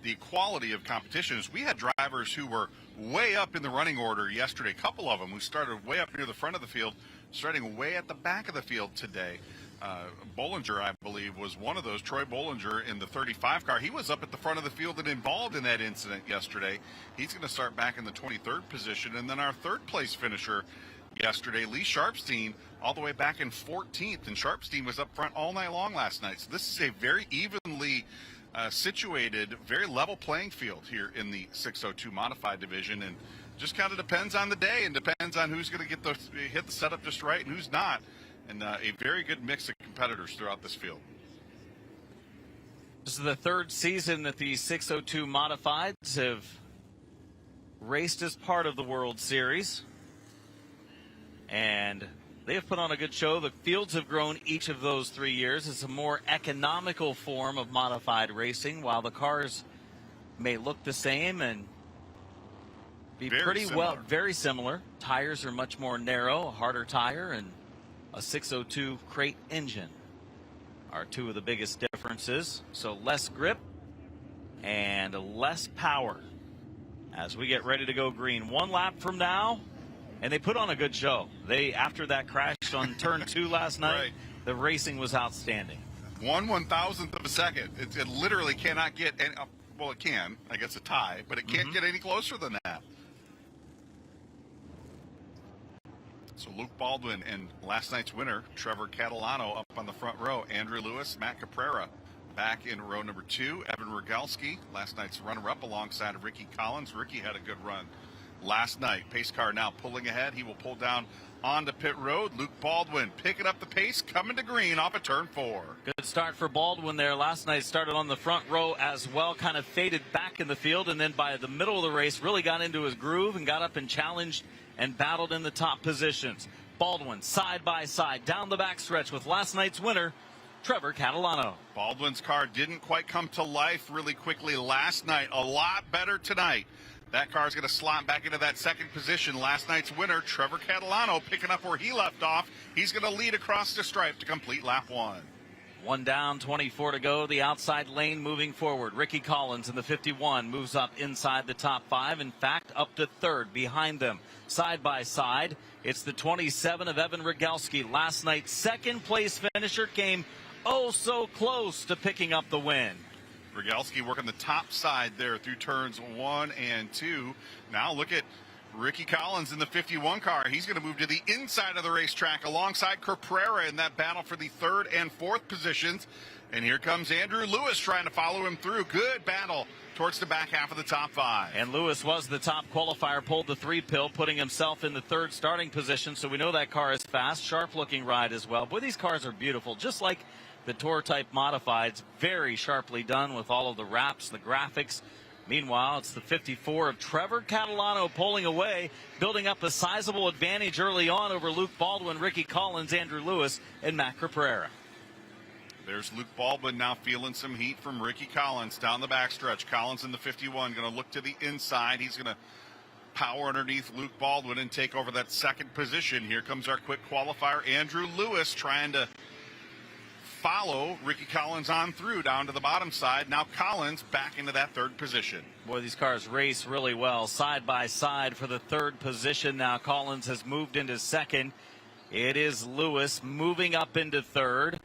the quality of competition is we had drivers who were way up in the running order yesterday. A couple of them who started way up near the front of the field, starting way at the back of the field today. Bollinger, I believe, was one of those. Troy Bollinger in the 35 car. He was up at the front of the field and involved in that incident yesterday. He's going to start back in the 23rd position. And then our third place finisher yesterday, Lee Sharpstein, all the way back in 14th. And Sharpstein was up front all night long last night. So this is a very evenly situated, very level playing field here in the 602 Modified division, and just kind of depends on the day and depends on who's going to hit the setup just right and who's not, and a very good mix of competitors throughout this field. This is the third season that the 602 Modifieds have raced as part of the World Series, and they have put on a good show. The fields have grown each of those 3 years. It's a more economical form of modified racing, while the cars may look the same and be very similar. Tires are much more narrow, a harder tire, and a 602 crate engine are two of the biggest differences. So less grip and less power as we get ready to go green. One lap from now, and they put on a good show. After that crash on turn 2 last night, right. The racing was outstanding. 1/1000th of a second. It literally cannot get any, well, it can, I guess, a tie, but it can't get any closer than that. So Luke Baldwin and last night's winner, Trevor Catalano, up on the front row. Andrew Lewis, Matt Caprera back in row number 2. Evan Rogalski, last night's runner-up alongside of Ricky Collins. Ricky had a good run last night. Pace car now pulling ahead. He will pull down onto pit road. Luke Baldwin picking up the pace, coming to green off of turn 4. Good start for Baldwin there. Last night started on the front row as well, kind of faded back in the field, and then by the middle of the race really got into his groove and got up and challenged and battled in the top positions. Baldwin side by side down the backstretch with last night's winner, Trevor Catalano. Baldwin's car didn't quite come to life really quickly last night. A lot better tonight. That car is going to slot back into that second position. Last night's winner, Trevor Catalano, picking up where he left off. He's going to lead across the stripe to complete lap 1. 1 down, 24 to go. The outside lane moving forward. Ricky Collins in the 51 moves up inside the top 5. In fact, up to third behind them. Side by side, it's the 27 of Evan Rogalski. Last night's second place finisher came oh so close to picking up the win. Rogalski working the top side there through turns 1 and 2. Now look at Ricky Collins in the 51 car. He's going to move to the inside of the racetrack alongside Caprera in that battle for the 3rd and 4th positions. And here comes Andrew Lewis trying to follow him through. Good battle towards the back half of the top 5. And Lewis was the top qualifier, pulled the 3-pill, putting himself in the 3rd starting position. So we know that car is fast. Sharp-looking ride as well. Boy, these cars are beautiful. Just like the Tour-type Modifieds, very sharply done with all of the wraps, the graphics. Meanwhile, it's the 54 of Trevor Catalano pulling away, building up a sizable advantage early on over Luke Baldwin, Ricky Collins, Andrew Lewis, and Matt Caprera. There's Luke Baldwin now feeling some heat from Ricky Collins down the backstretch. Collins in the 51 going to look to the inside. He's going to power underneath Luke Baldwin and take over that second position. Here comes our quick qualifier, Andrew Lewis, trying to follow Ricky Collins on through down to the bottom side. Now Collins back into that third position. Boy, these cars race really well side by side for the third position. Now Collins has moved into second. It is Lewis moving up into third.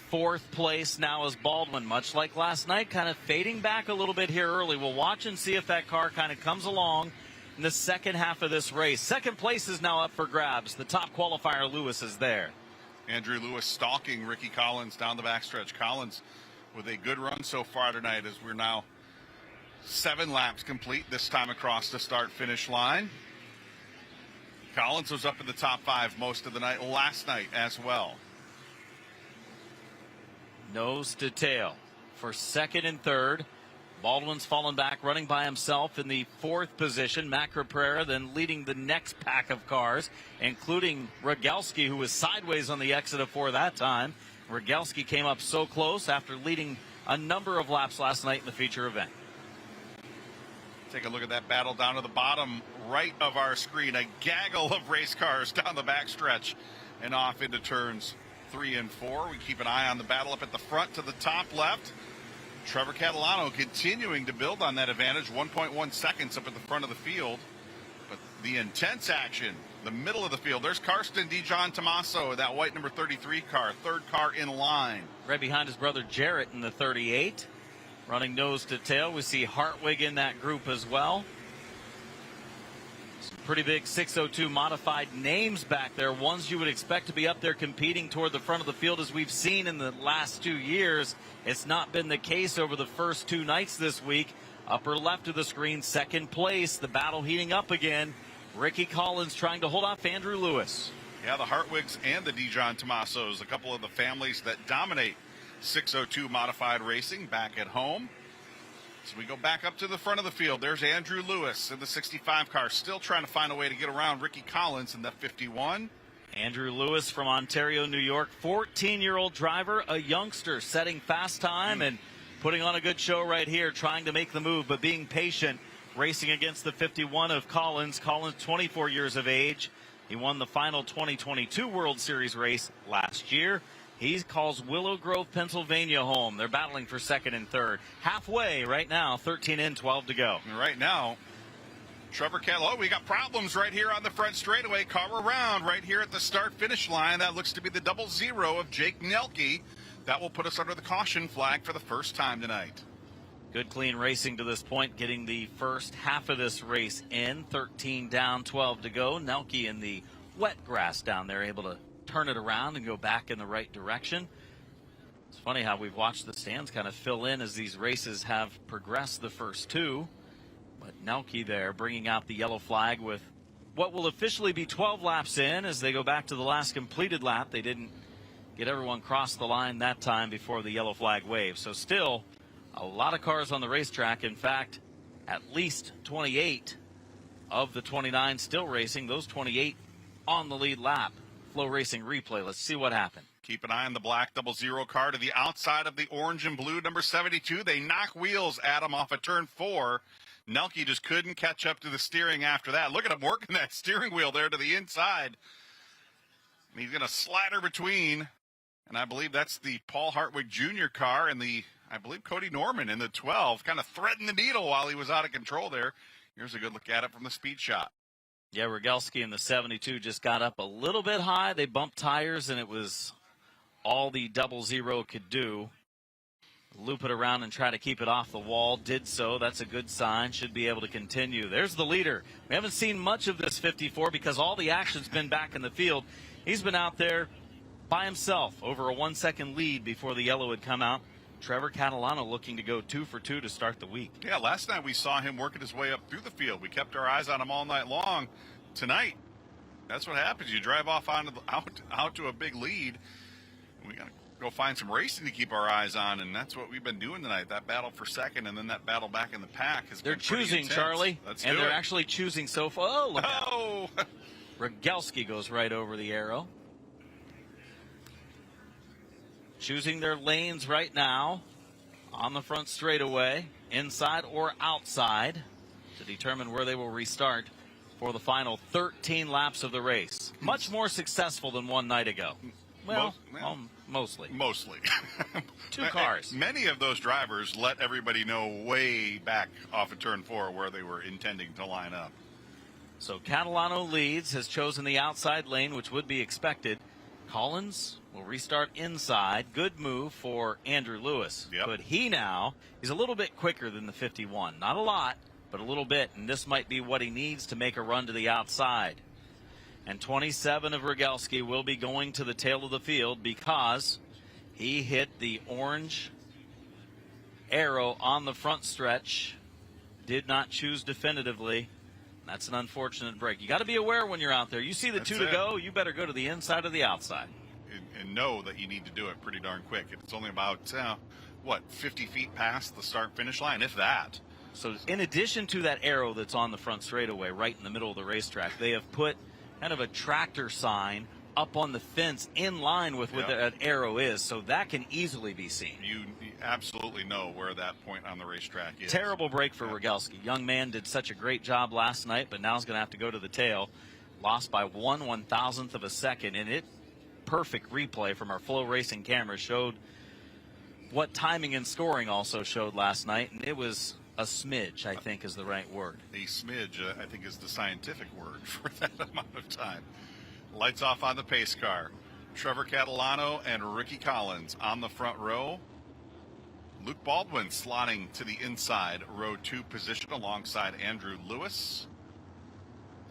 Fourth place now is Baldwin, much like last night, kind of fading back a little bit here early. We'll watch and see if that car kind of comes along in the second half of this race. Second place is now up for grabs. The top qualifier, Lewis, is there. Andrew Lewis stalking Ricky Collins down the backstretch. Collins with a good run so far tonight, as we're now 7 laps complete this time across the start-finish line. Collins was up in the top 5 most of the night last night as well. Nose to tail for second and third. Baldwin's fallen back, running by himself in the fourth position. Matt Caprera then leading the next pack of cars, including Rogalski, who was sideways on the exit of 4 that time. Rogalski came up so close after leading a number of laps last night in the feature event. Take a look at that battle down to the bottom right of our screen. A gaggle of race cars down the backstretch and off into turns 3 and 4. We keep an eye on the battle up at the front to the top left. Trevor Catalano continuing to build on that advantage, 1.1 seconds up at the front of the field. But the intense action, the middle of the field, there's Karsten DeJohn Tomaso, that white number 33 car, third car in line. Right behind his brother Jarrett in the 38. Running nose to tail. We see Hartwig in that group as well. Some pretty big 602 modified names back there, ones you would expect to be up there competing toward the front of the field, as we've seen in the last 2 years. It's not been the case over the first 2 nights this week. Upper left of the screen, second place, the battle heating up again. Ricky Collins trying to hold off Andrew Lewis. Yeah, the Hartwigs and the DeJohn Tomasos, a couple of the families that dominate 602 modified racing back at home. So we go back up to the front of the field. There's Andrew Lewis in the 65 car, still trying to find a way to get around Ricky Collins in the 51. Andrew Lewis from Ontario, New York, 14-year-old driver, a youngster, setting fast time and putting on a good show right here, trying to make the move, but being patient, racing against the 51 of Collins. Collins, 24 years of age. He won the final 2022 World Series race last year. He calls Willow Grove, Pennsylvania home. They're battling for second and third. Halfway right now, 13 in, 12 to go. And right now, Trevor Catalano, we got problems right here on the front straightaway. Car around right here at the start-finish line. That looks to be the 00 of Jake Nelke. That will put us under the caution flag for the first time tonight. Good clean racing to this point, getting the first half of this race in. 13 down, 12 to go. Nelke in the wet grass down there, able to turn it around and go back in the right direction. It's funny how we've watched the stands kind of fill in as these races have progressed the first 2. But Nelke there bringing out the yellow flag with what will officially be 12 laps in as they go back to the last completed lap. They didn't get everyone across the line that time before the yellow flag wave. So still a lot of cars on the racetrack. In fact, at least 28 of the 29 still racing. Those 28 on the lead lap. Flow Racing replay. Let's see what happened. Keep an eye on the black 00 car to the outside of the orange and blue number 72. They knock wheels at him off of turn 4. Nelke just couldn't catch up to the steering after that. Look at him working that steering wheel there to the inside. And he's going to slide her between. And I believe that's the Paul Hartwig Jr. car and I believe Cody Norman in the 12. Kind of threading the needle while he was out of control there. Here's a good look at it from the speed shot. Yeah, Rogalski in the 72 just got up a little bit high. They bumped tires, and it was all the 00 could do. Loop it around and try to keep it off the wall. Did so. That's a good sign. Should be able to continue. There's the leader. We haven't seen much of this 54 because all the action's been back in the field. He's been out there by himself, over a 1-second lead before the yellow had come out. Trevor Catalano looking to go 2 for 2 to start the week. Yeah, last night we saw him working his way up through the field. We kept our eyes on him all night long. Tonight, that's what happens. You drive off out to a big lead. We got to go find some racing to keep our eyes on, and that's what we've been doing tonight. That battle for second and then that battle back in the pack has They're been pretty choosing, intense. Charlie. Let's and do they're it. actually choosing so far. Oh, look out. Oh! Rogalski goes right over the arrow. Choosing their lanes right now on the front straightaway, inside or outside, to determine where they will restart for the final 13 laps of the race. Much more successful than one night ago. Well, mostly. Mostly. Two cars. Many of those drivers let everybody know way back off of turn 4 where they were intending to line up. So Catalano leads, has chosen the outside lane, which would be expected. Collins will restart inside. Good move for Andrew Lewis. Yep. But he now is a little bit quicker than the 51. Not a lot, but a little bit. And this might be what he needs to make a run to the outside. And 27 of Rogalski will be going to the tail of the field because he hit the orange arrow on the front stretch. Did not choose definitively. That's an unfortunate break. You got to be aware when you're out there. You see the two to go, you better go to the inside or the outside. And know that you need to do it pretty darn quick. It's only about, 50 feet past the start-finish line, if that. So in addition to that arrow that's on the front straightaway right in the middle of the racetrack, they have put kind of a tractor sign up on the fence in line with what that arrow is, so that can easily be seen. You absolutely know where that point on the racetrack is. Terrible break for Rogalski. Young man did such a great job last night, but now he's going to have to go to the tail. Lost by 1/1000th of a second, and it perfect replay from our Flow Racing camera showed what timing and scoring also showed last night, and it was a smidge, I think, is the right word. A smidge, I think, is the scientific word for that amount of time. Lights off on the pace car. Trevor Catalano and Ricky Collins on the front row. Luke Baldwin slotting to the inside row 2 position alongside Andrew Lewis.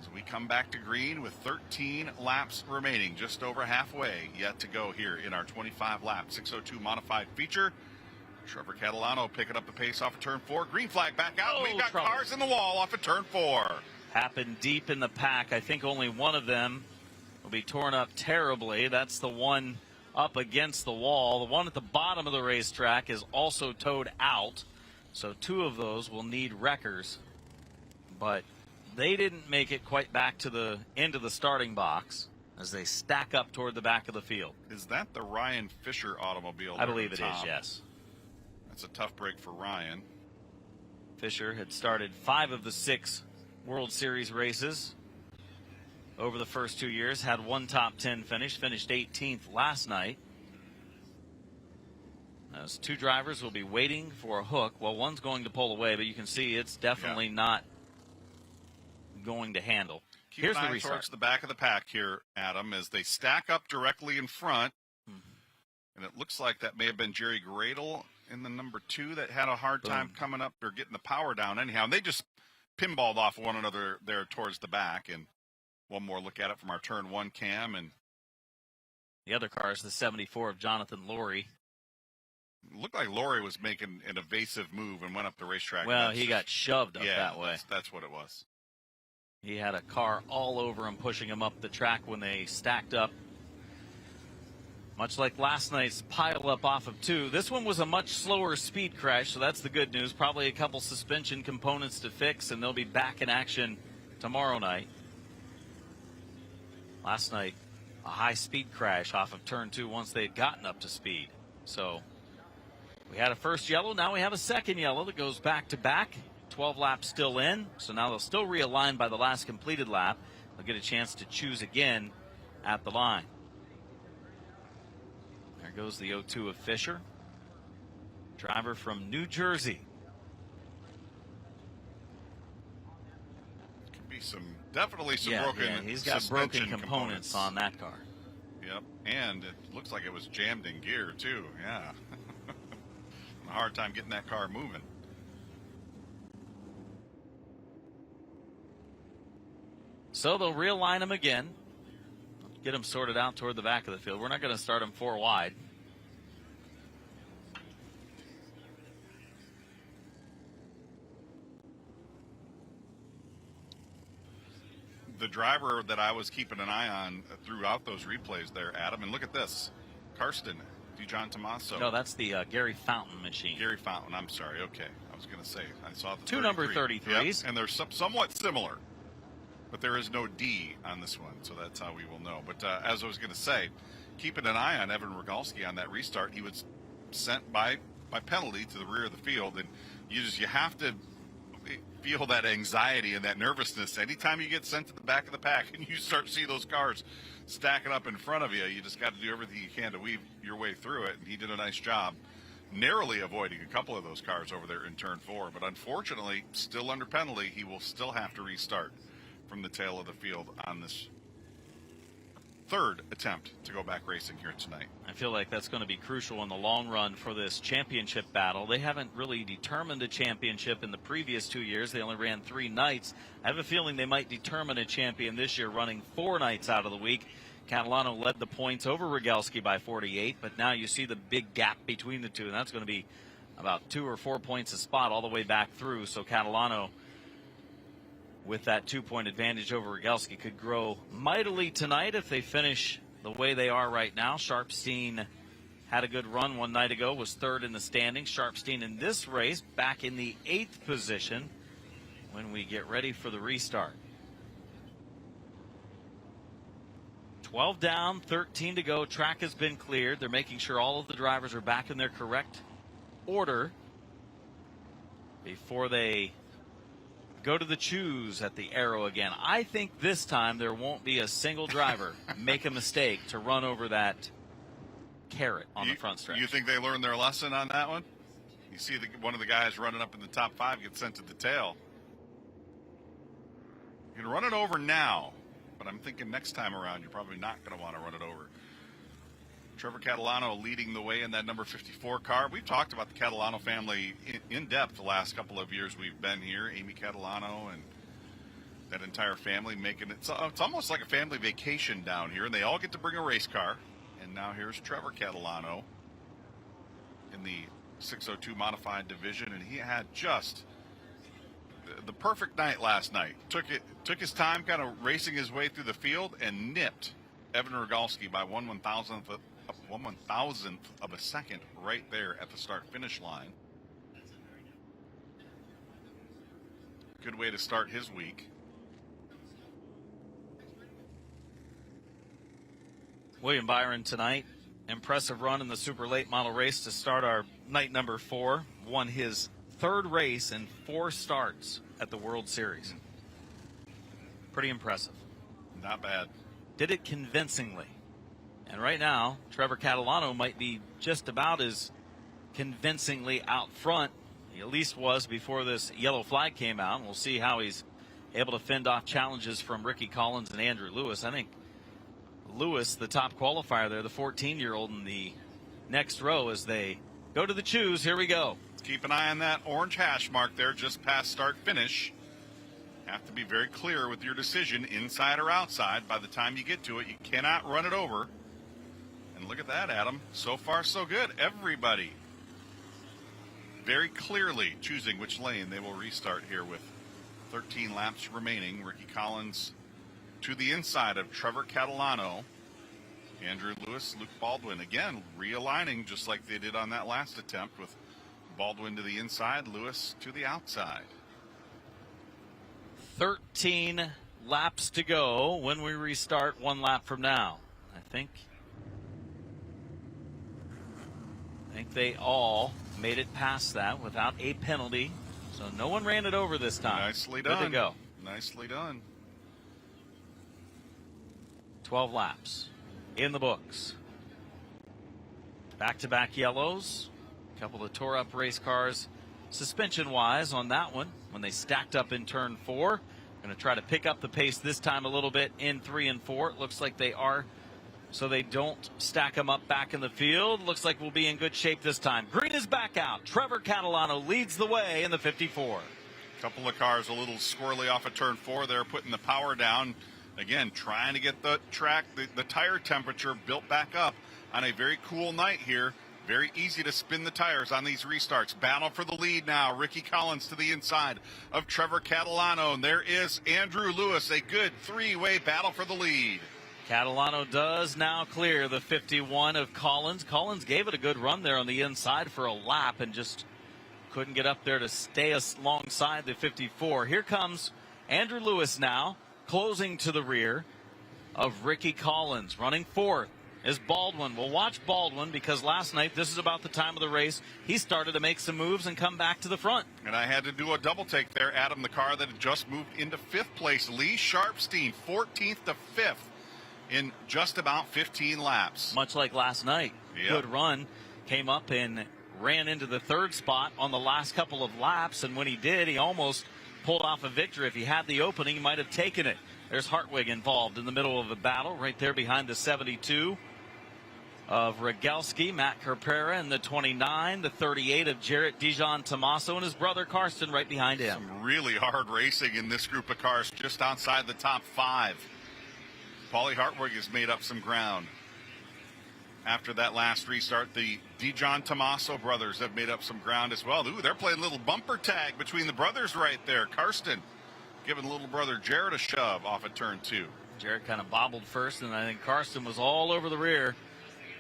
As we come back to green with 13 laps remaining, just over halfway yet to go here in our 25-lap 602 modified feature. Trevor Catalano picking up the pace off of turn 4. Green flag back out. We've got trouble. cars in the wall off of turn 4. Happened deep in the pack. I think only one of them will be torn up terribly. That's the one up against the wall. The one at the bottom of the racetrack is also towed out. So 2 of those will need wreckers. But they didn't make it quite back to the end of the starting box as they stack up toward the back of the field. Is that the Ryan Fisher automobile? I believe it is, yes. That's a tough break for Ryan. Fisher had started 5 of the 6 World Series races over the first 2 years, had 1 top 10 finish, finished 18th last night. Those 2 drivers will be waiting for a hook. Well, one's going to pull away, but you can see it's definitely not going to handle. Here's the restart. Towards the back of the pack here, Adam, as they stack up directly in front. And it looks like that may have been Jerry Gradle in the number 2 that had a hard time coming up or getting the power down anyhow. And they just pinballed off one another there towards the back. And one more look at it from our turn 1 cam. And the other car is the 74 of Jonathan Laurie. It looked like Laurie was making an evasive move and went up the racetrack. Well, he got shoved up that way. That's what it was. He had a car all over him, pushing him up the track when they stacked up. Much like last night's pile up off of 2. This one was a much slower speed crash, so that's the good news. Probably a couple suspension components to fix, and they'll be back in action tomorrow night. Last night, a high speed crash off of turn 2 once they had gotten up to speed. So we had a first yellow, now we have a second yellow that goes back to back. 12 laps still in, so now they'll still realign by the last completed lap. They'll get a chance to choose again at the line. There goes the 0-2 of Fisher. Driver from New Jersey. Could be definitely some broken Yeah, he's got broken components on that car. Yep, and it looks like it was jammed in gear too, yeah. A hard time getting that car moving. So they'll realign him again. Get him sorted out toward the back of the field. We're not going to start him 4 wide. The driver that I was keeping an eye on throughout those replays there, Adam, and look at this. Karsten John Tommaso. No, that's the Gary Fountain machine. Gary Fountain, I'm sorry. Okay. I was going to say, I saw the 2 number 33s. Yep, and they're somewhat similar, but there is no D on this one, so that's how we will know. But as I was going to say, keeping an eye on Evan Rogalski on that restart, he was sent by penalty to the rear of the field, and you have to feel that anxiety and that nervousness anytime you get sent to the back of the pack and you start to see those cars stacking up in front of you. You just got to do everything you can to weave your way through it, and he did a nice job narrowly avoiding a couple of those cars over there in turn 4. But unfortunately, still under penalty, he will still have to restart from the tail of the field on this third attempt to go back racing here tonight. I feel like that's going to be crucial in the long run for this championship battle. They haven't really determined a championship in the previous 2 years. They only ran 3 nights. I have a feeling they might determine a champion this year running 4 nights out of the week. Catalano led the points over Rogalski by 48, but now you see the big gap between the two, and that's going to be about 2 or 4 points a spot all the way back through. So Catalano, with that 2-point advantage over Rogalski, could grow mightily tonight if they finish the way they are right now. Sharpstein had a good run one night ago, was 3rd in the standings. Sharpstein in this race back in the 8th position when we get ready for the restart. 12 down, 13 to go. Track has been cleared. They're making sure all of the drivers are back in their correct order before they go to the choose at the arrow again. I think this time there won't be a single driver make a mistake to run over that carrot on the front stretch. You think they learned their lesson on that one? You see one of the guys running up in the top 5 get sent to the tail. You can run it over now, but I'm thinking next time around you're probably not going to want to run it over. Trevor Catalano leading the way in that number 54 car. We've talked about the Catalano family in depth the last couple of years we've been here. Amy Catalano and that entire family making it. It's almost like a family vacation down here, and they all get to bring a race car. And now here's Trevor Catalano in the 602 modified division, and he had just the perfect night last night. Took his time kind of racing his way through the field and nipped Evan Rogalski by 1/1000th of a second right there at the start-finish line. Good way to start his week. William Byron tonight, impressive run in the super late model race to start our night number 4. Won his 3rd race in 4 starts at the World Series. Pretty impressive. Not bad. Did it convincingly. And right now, Trevor Catalano might be just about as convincingly out front. He at least was before this yellow flag came out. And we'll see how he's able to fend off challenges from Ricky Collins and Andrew Lewis. I think Lewis, the top qualifier there, the 14-year-old in the next row as they go to the choose. Here we go. Keep an eye on that orange hash mark there just past start finish. Have to be very clear with your decision, inside or outside. By the time you get to it, you cannot run it over. And look at that, Adam. So far, so good. Everybody very clearly choosing which lane they will restart here with 13 laps remaining. Ricky Collins to the inside of Trevor Catalano. Andrew Lewis, Luke Baldwin, again, realigning just like they did on that last attempt with Baldwin to the inside, Lewis to the outside. 13 laps to go when we restart 1 lap from now. I think they all made it past that without a penalty. So no one ran it over this time. Nicely done. Good to go. Nicely done. 12 laps in the books. Back-to-back yellows. A couple of tore-up race cars suspension-wise on that one when they stacked up in turn 4. Going to try to pick up the pace this time a little bit in 3 and 4. It looks like they are, so they don't stack them up back in the field. Looks like we'll be in good shape this time. Green is back out. Trevor Catalano leads the way in the 54. Couple of cars a little squirrely off of turn 4 there, putting the power down. Again, trying to get the track, the tire temperature built back up on a very cool night here. Very easy to spin the tires on these restarts. Battle for the lead now. Ricky Collins to the inside of Trevor Catalano. And there is Andrew Lewis. A good 3-way battle for the lead. Catalano does now clear the 51 of Collins. Collins gave it a good run there on the inside for a lap and just couldn't get up there to stay alongside the 54. Here comes Andrew Lewis now, closing to the rear of Ricky Collins. Running fourth is Baldwin. We'll watch Baldwin because last night, this is about the time of the race, he started to make some moves and come back to the front. And I had to do a double take there. Adam, the car that had just moved into fifth place. Lee Sharpstein, 14th to 5th in just about 15 laps. Much like last night. Yep. Good run. Came up and ran into the third spot on the last couple of laps, and when he did, he almost pulled off a victory. If he had the opening, he might have taken it. There's Hartwig involved in the middle of the battle, right there behind the 72 of Rogalski, Matt Caprera, and the 29, the 38 of Jarrett Dijon Tomaso, and his brother Karsten right behind him. Some really hard racing in this group of cars, just outside the top 5. Paulie Hartwig has made up some ground. After that last restart, the Dijon Tomaso brothers have made up some ground as well. Ooh, they're playing a little bumper tag between the brothers right there. Karsten giving little brother Jarrett a shove off at turn 2. Jarrett kind of bobbled first, and I think Karsten was all over the rear.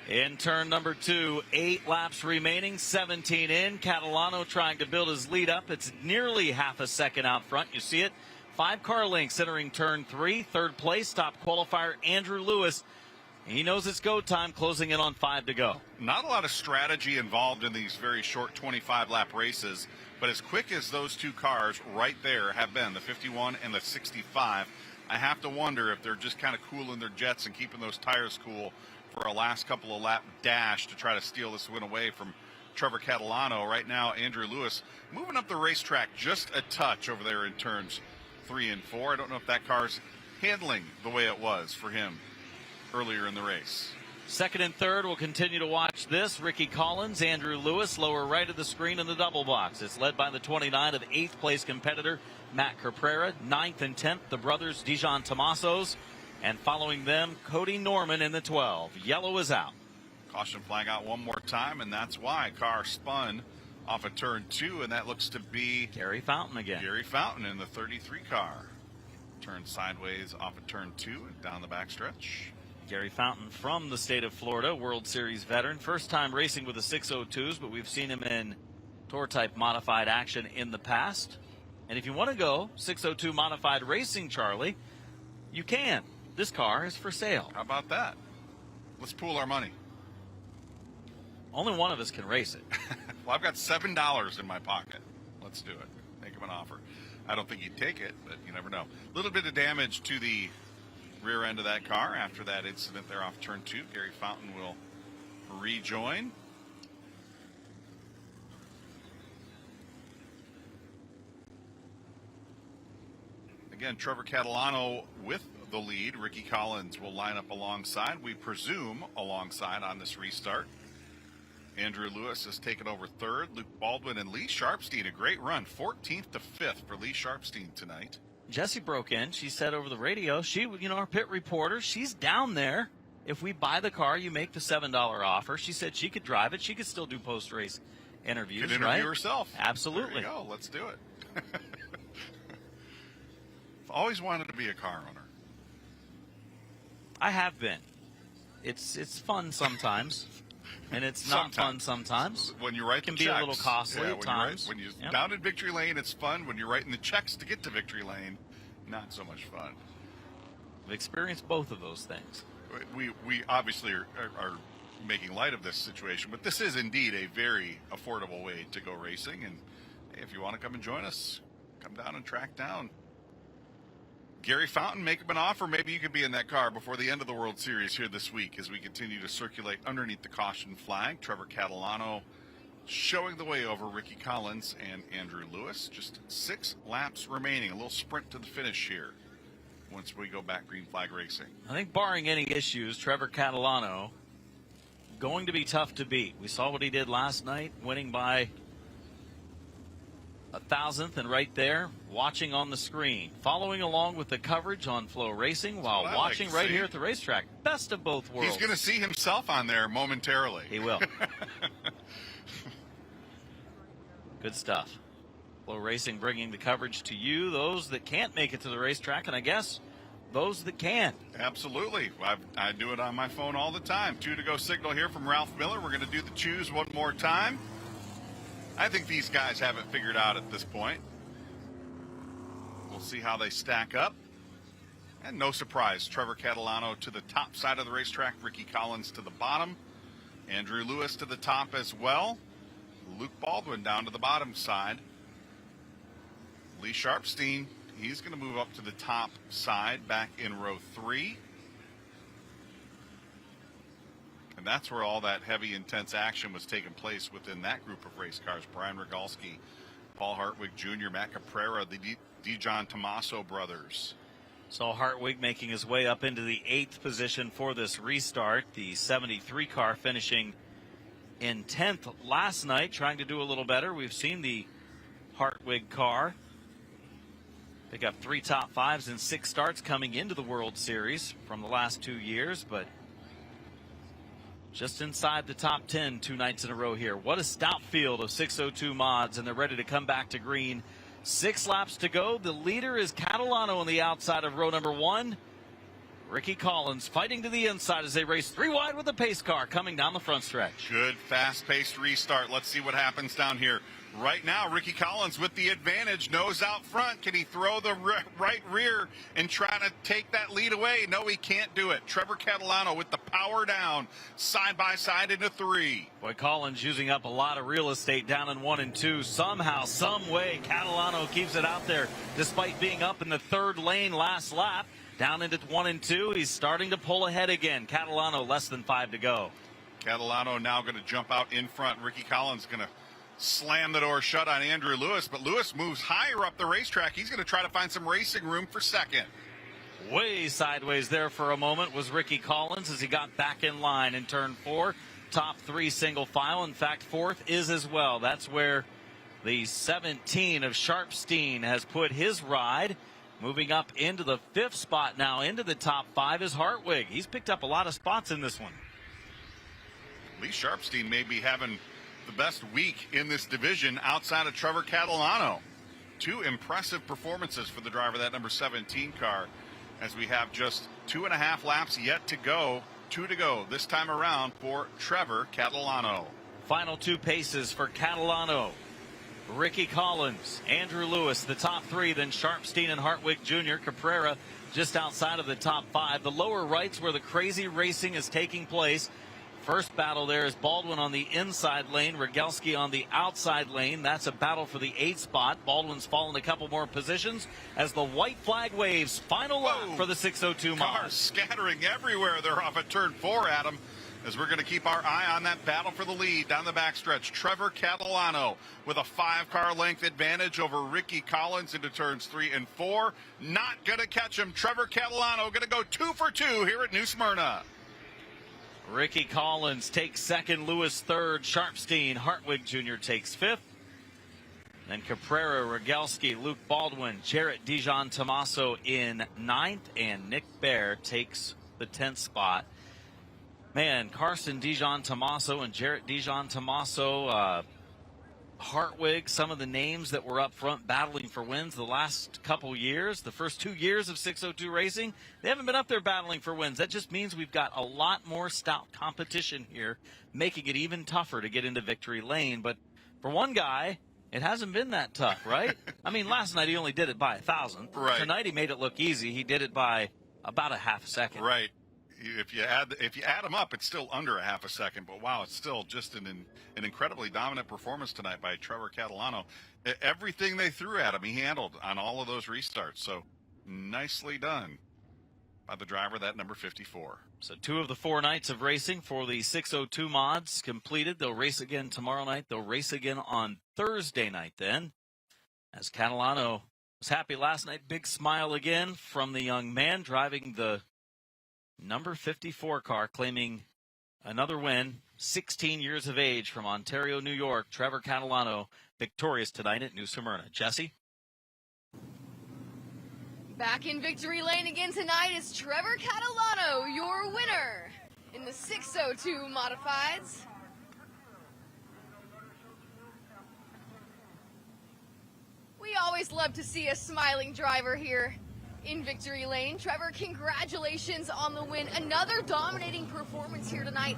In turn number 2, 8 laps remaining, 17 in. Catalano trying to build his lead up. It's nearly half a second out front. You see it. 5-car lengths entering turn 3. Third place, top qualifier Andrew Lewis. He knows it's go time, closing in on 5 to go. Not a lot of strategy involved in these very short 25-lap races, but as quick as those two cars right there have been, the 51 and the 65, I have to wonder if they're just kind of cooling their jets and keeping those tires cool for a last couple of lap dash to try to steal this win away from Trevor Catalano. Right now, Andrew Lewis moving up the racetrack just a touch over there in turns 3 and 4. I don't know if that car's handling the way it was for him earlier in the race. Second and third, we'll continue to watch this. Ricky Collins, Andrew Lewis, lower right of the screen in the double box. It's led by the 29 of 8th place competitor Matt Caprera. 9th and 10th, the brothers Dijon Tomasos. And following them, Cody Norman in the 12. Yellow is out. Caution flag out one more time, and that's why car spun off of turn 2, and that looks to be Gary Fountain again. Gary Fountain in the 33 car. Turned sideways off of turn 2 and down the backstretch. Gary Fountain from the state of Florida, World Series veteran. First time racing with the 602s, but we've seen him in tour-type modified action in the past. And if you want to go 602 modified racing, Charlie, you can. This car is for sale. How about that? Let's pool our money. Only one of us can race it. Well, I've got $7 in my pocket. Let's do it. Make him an offer. I don't think he'd take it, but you never know. A little bit of damage to the rear end of that car after that incident there off turn 2. Gary Fountain will rejoin. Again, Trevor Catalano with the lead. Ricky Collins will line up alongside, we presume alongside on this restart. Andrew Lewis has taken over third. Luke Baldwin and Lee Sharpstein, a great run. 14th to 5th for Lee Sharpstein tonight. Jessie broke in. She said over the radio, she, our pit reporter, she's down there. If we buy the car, you make the $7 offer. She said she could drive it. She could still do post-race interviews, could interview herself. Absolutely. There you go. Let's do it. I've always wanted to be a car owner. I have been. It's fun sometimes, and it's not fun sometimes. When you write it can the be checks, a little costly at times. When you're down in victory lane, it's fun. When you're writing the checks to get to victory lane, not so much fun. I've experienced both of those things. We obviously are making light of this situation, but this is indeed a very affordable way to go racing. And hey, if you want to come and join us, come down and track down Gary Fountain, make him an offer. Maybe you could be in that car before the end of the World Series here this week as we continue to circulate underneath the caution flag. Trevor Catalano showing the way over Ricky Collins and Andrew Lewis. Just 6 laps remaining. A little sprint to the finish here once we go back green flag racing. I think barring any issues, Trevor Catalano going to be tough to beat. We saw what he did last night, winning by 1,000th, and right there, watching on the screen, following along with the coverage on Flow Racing while watching right here at the racetrack. Best of both worlds. He's going to see himself on there momentarily. He will. Good stuff. Flow Racing bringing the coverage to you, those that can't make it to the racetrack, and I guess those that can. Absolutely. I do it on my phone all the time. 2 to go signal here from Ralph Miller. We're going to do the choose one more time. I think these guys have it figured out at this point. We'll see how they stack up. And no surprise, Trevor Catalano to the top side of the racetrack, Ricky Collins to the bottom, Andrew Lewis to the top as well, Luke Baldwin down to the bottom side. Lee Sharpstein, he's going to move up to the top side back in row 3. And that's where all that heavy, intense action was taking place within that group of race cars. Brian Rogalski, Paul Hartwig Jr., Matt Caprera, the Dijon Tomaso brothers. So Hartwig making his way up into the 8th position for this restart. The 73 car finishing in 10th last night, trying to do a little better. We've seen the Hartwig car pick up 3 top 5s and 6 starts coming into the World Series from the last 2 years, but just inside the top 10 2 nights in a row here. What a stout field of 602 mods, and they're ready to come back to green. 6 laps to go. The leader is Catalano on the outside of row number 1. Ricky Collins fighting to the inside as they race 3 wide with the pace car coming down the front stretch. Good, fast-paced restart. Let's see what happens down here. Right now, Ricky Collins with the advantage, nose out front. Can he throw the right rear and try to take that lead away? No, he can't do it. Trevor Catalano with the power down, side by side into 3. Boy, Collins using up a lot of real estate down in 1 and 2. Somehow, some way, Catalano keeps it out there despite being up in the 3rd lane last lap. Down into 1 and 2. He's starting to pull ahead again. Catalano less than 5 to go. Catalano now going to jump out in front. Ricky Collins going to slam the door shut on Andrew Lewis, but Lewis moves higher up the racetrack. He's going to try to find some racing room for second. Way sideways there for a moment was Ricky Collins as he got back in line in turn 4. Top 3 single file. In fact, 4th is as well. That's where the 17 of Sharpstein has put his ride. Moving up into the 5th spot now, into the top 5 is Hartwig. He's picked up a lot of spots in this one. Lee Sharpstein may be having the best week in this division outside of Trevor Catalano. 2 impressive performances for the driver of that number 17 car, as we have just 2.5 laps yet to go. 2 to go this time around for Trevor Catalano. Final 2 paces for Catalano. Ricky Collins, Andrew Lewis, the top 3, then Sharpstein and Hartwig Jr. Caprera just outside of the top 5. The lower right's where the crazy racing is taking place. First battle there is Baldwin on the inside lane, Rogalski on the outside lane. That's a battle for the 8th spot. Baldwin's fallen a couple more positions as the white flag waves. Final lap for the 602 Cars Mars. scattering everywhere. They're off at turn 4, Adam, as we're going to keep our eye on that battle for the lead down the backstretch. Trevor Catalano with a 5-car length advantage over Ricky Collins into turns 3 and 4. Not going to catch him. Trevor Catalano going to go 2 for 2 here at New Smyrna. Ricky Collins takes 2nd, Lewis 3rd, Sharpstein, Hartwig Jr. takes 5th. Then Caprera, Rogalski, Luke Baldwin, Jarrett Dijon Tomaso in 9th, and Nick Baer takes the 10th spot. Man, Carson Dijon Tomaso and Jarrett Dijon Tomaso, Hartwig, some of the names that were up front battling for wins the last couple years, the first 2 years of 602 racing, they haven't been up there battling for wins. That just means we've got a lot more stout competition here, making it even tougher to get into victory lane. But for one guy, it hasn't been that tough, right? I mean, last night he only did it by 1,000. Right. Tonight he made it look easy. He did it by about a half a second. Right. If you add them up, it's still under a half a second. But wow, it's still just an incredibly dominant performance tonight by Trevor Catalano. Everything they threw at him, he handled on all of those restarts. So nicely done by the driver, that number 54. So 2 of the 4 nights of racing for the 602 mods completed. They'll race again tomorrow night. They'll race again on Thursday night then. As Catalano was happy last night, big smile again from the young man driving the number 54 car, claiming another win, 16 years of age, from Ontario, New York. Trevor Catalano victorious tonight at New Smyrna. Jesse? Back in victory lane again tonight is Trevor Catalano, your winner in the 602 Modifieds. We always love to see a smiling driver here in victory lane. Trevor, congratulations on the win. Another dominating performance here tonight.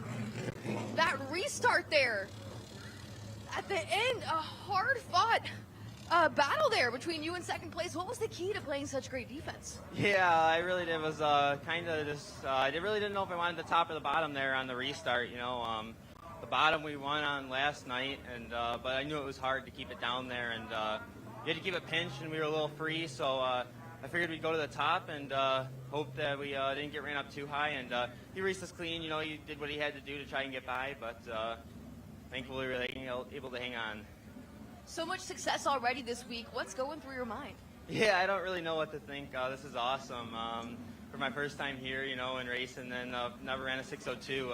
That restart there at the end, a hard-fought battle there between you and second place. What was the key to playing such great defense? Yeah, I really did. Was kind of just I really didn't know if I wanted the top or the bottom there on the restart. The bottom we won on last night, and but I knew it was hard to keep it down there, and you had to keep it pinched, and we were a little free, so I figured we'd go to the top and hope that we didn't get ran up too high. And he raced us clean. He did what he had to do to try and get by, but thankfully we were able to hang on. So much success already this week. What's going through your mind? Yeah, I don't really know what to think. This is awesome. For my first time here, in racing, and never ran a 602.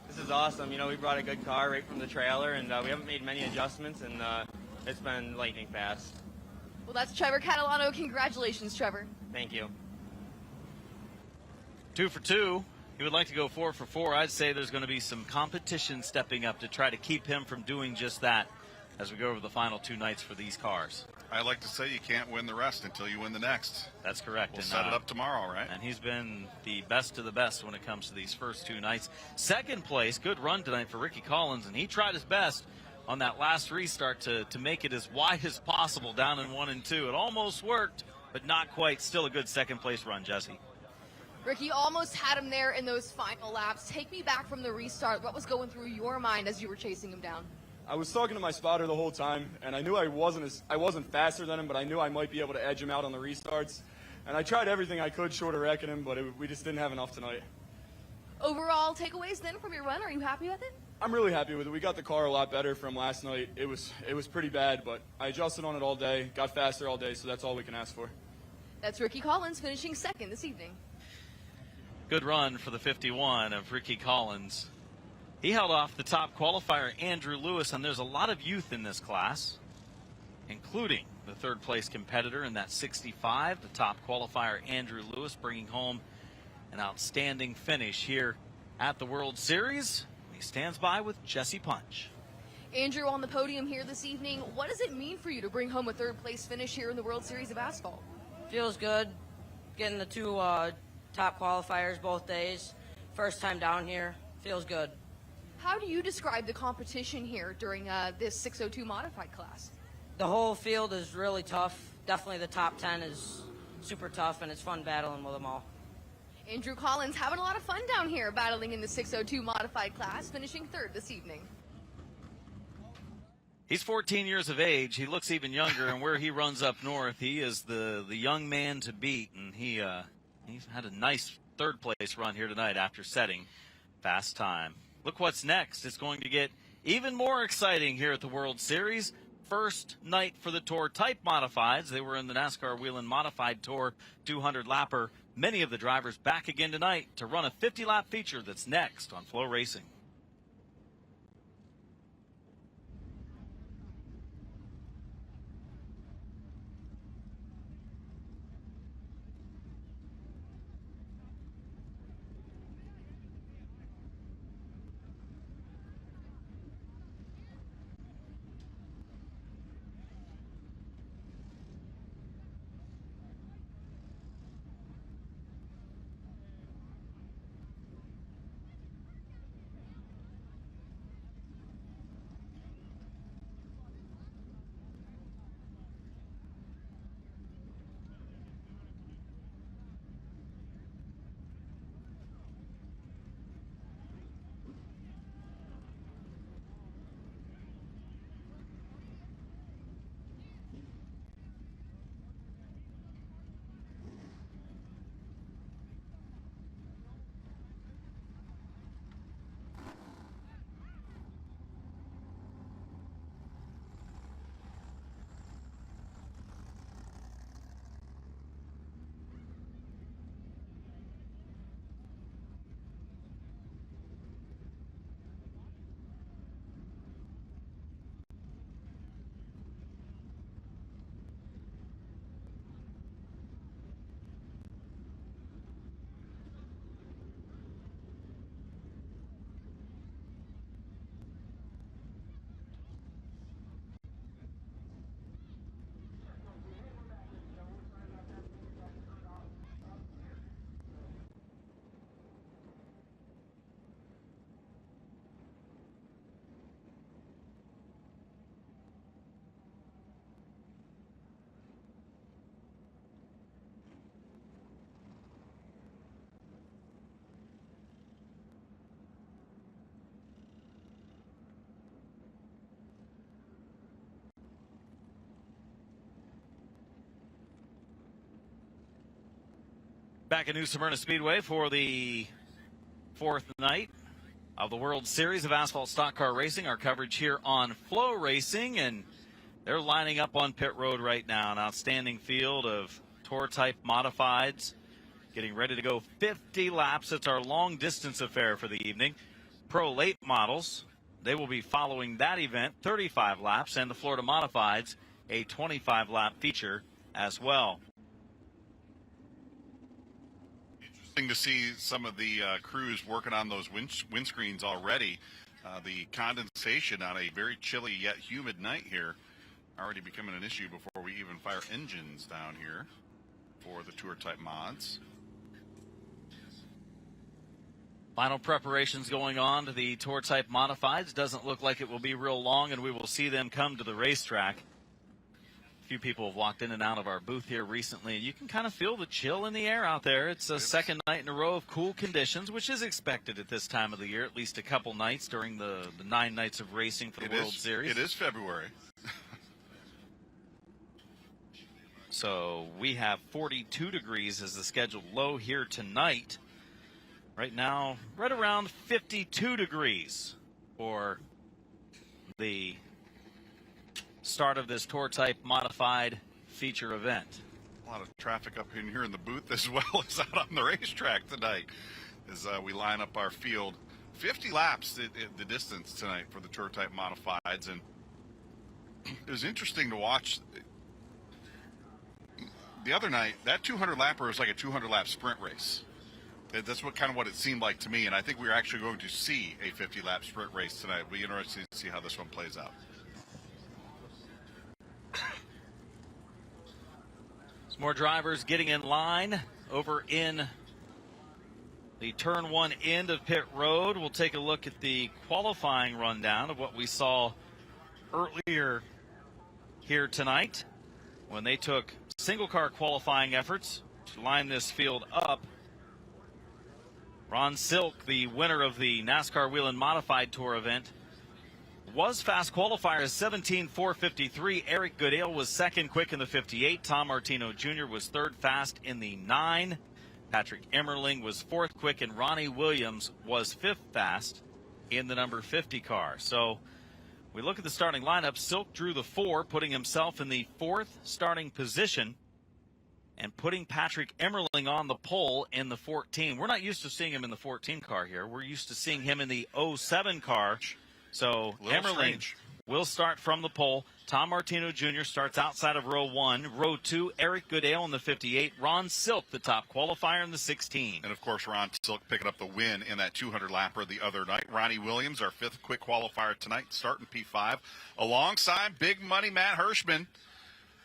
This is awesome. We brought a good car right from the trailer, and we haven't made many adjustments, and it's been lightning fast. Well, that's Trevor Catalano. Congratulations, Trevor. Thank you. 2 for 2. He would like to go 4 for 4. I'd say there's going to be some competition stepping up to try to keep him from doing just that as we go over the final 2 nights for these cars. I like to say you can't win the rest until you win the next. That's correct. We'll set it up tomorrow, right? And he's been the best of the best when it comes to these first 2 nights. Second place, good run tonight for Ricky Collins, and he tried his best on that last restart to make it as wide as possible down in 1 and 2. It almost worked, but not quite. Still a good second place run, Jesse. Ricky almost had him there in those final laps. Take me back from the restart. What was going through your mind as you were chasing him down? I was talking to my spotter the whole time, and I knew I wasn't faster than him, but I knew I might be able to edge him out on the restarts. And I tried everything I could short of wrecking him, but we just didn't have enough tonight. Overall takeaways then from your run, are you happy with it? I'm really happy with it. We got the car a lot better from last night. It was pretty bad, but I adjusted on it all day, got faster all day, so that's all we can ask for. That's Ricky Collins finishing second this evening. Good run for the 51 of Ricky Collins. He held off the top qualifier, Andrew Lewis, and there's a lot of youth in this class, including the third place competitor in that 65, the top qualifier, Andrew Lewis, bringing home an outstanding finish here at the World Series. He stands by with Jesse Punch. Andrew on the podium here this evening. What does it mean for you to bring home a third place finish here in the World Series of Asphalt? Feels good. Getting the 2 top qualifiers both days. First time down here. Feels good. How do you describe the competition here during this 602 modified class? The whole field is really tough. Definitely the top 10 is super tough, and it's fun battling with them all. Andrew Collins having a lot of fun down here battling in the 602 modified class, finishing third this evening. He's 14 years of age. He looks even younger, and where he runs up north, he is the young man to beat, and he's had a nice third place run here tonight after setting fast time. Look what's next. It's going to get even more exciting here at the World Series. First night for the Tour Type Modifieds. They were in the NASCAR Whelen Modified Tour 200 lapper. Many of the drivers back again tonight to run a 50-lap feature that's next on Flow Racing. Back at New Smyrna Speedway for the fourth night of the World Series of Asphalt Stock Car Racing. Our coverage here on Flow Racing, and they're lining up on pit road right now. An outstanding field of Tour-type modifieds getting ready to go 50 laps. It's our long-distance affair for the evening. Pro late models, they will be following that event, 35 laps, and the Florida Modifieds, a 25-lap feature as well. Interesting to see some of the crews working on those windscreens already. The condensation on a very chilly yet humid night here already becoming an issue before we even fire engines down here for the Tour-type mods. Final preparations going on to the Tour-type modifieds. Doesn't look like it will be real long, and we will see them come to the racetrack. A few people have walked in and out of our booth here recently. You can kind of feel the chill in the air out there. It's a second night in a row of cool conditions, which is expected at this time of the year, at least a couple nights during the 9 nights of racing for the World Series. It is February. So we have 42 degrees as the scheduled low here tonight. Right now, right around 52 degrees for the start of this Tour-type modified feature event. A lot of traffic up in here in the booth as well as out on the racetrack tonight as we line up our field. 50 laps the distance tonight for the Tour-type modifieds, and it was interesting to watch. The other night, that 200-lapper was like a 200-lap sprint race. That's what it seemed like to me, and I think we're actually going to see a 50-lap sprint race tonight. It'll be interesting to see how this one plays out. Some more drivers getting in line over in the turn 1 end of pit road. We'll take a look at the qualifying rundown of what we saw earlier here tonight when they took single car qualifying efforts to line this field up. Ron Silk, the winner of the NASCAR Wheel and Modified Tour event, was fast qualifier 17.453. Eric Goodale was second quick in the 58. Tom Martino Jr. was third fast in the 9. Patrick Emmerling was fourth quick, and Ronnie Williams was fifth fast in the number 50 car. So we look at the starting lineup. Silk drew the 4, putting himself in the 4th starting position and putting Patrick Emmerling on the pole in the 14. We're not used to seeing him in the 14 car here. We're used to seeing him in the 07 car. So Emmerling will start from the pole. Tom Martino Jr. starts outside of row 1. Row 2, Eric Goodale in the 58. Ron Silk, the top qualifier, in the 16. And, of course, Ron Silk picking up the win in that 200-lapper the other night. Ronnie Williams, our 5th quick qualifier tonight, starting P5. Alongside Big Money Matt Hirschman.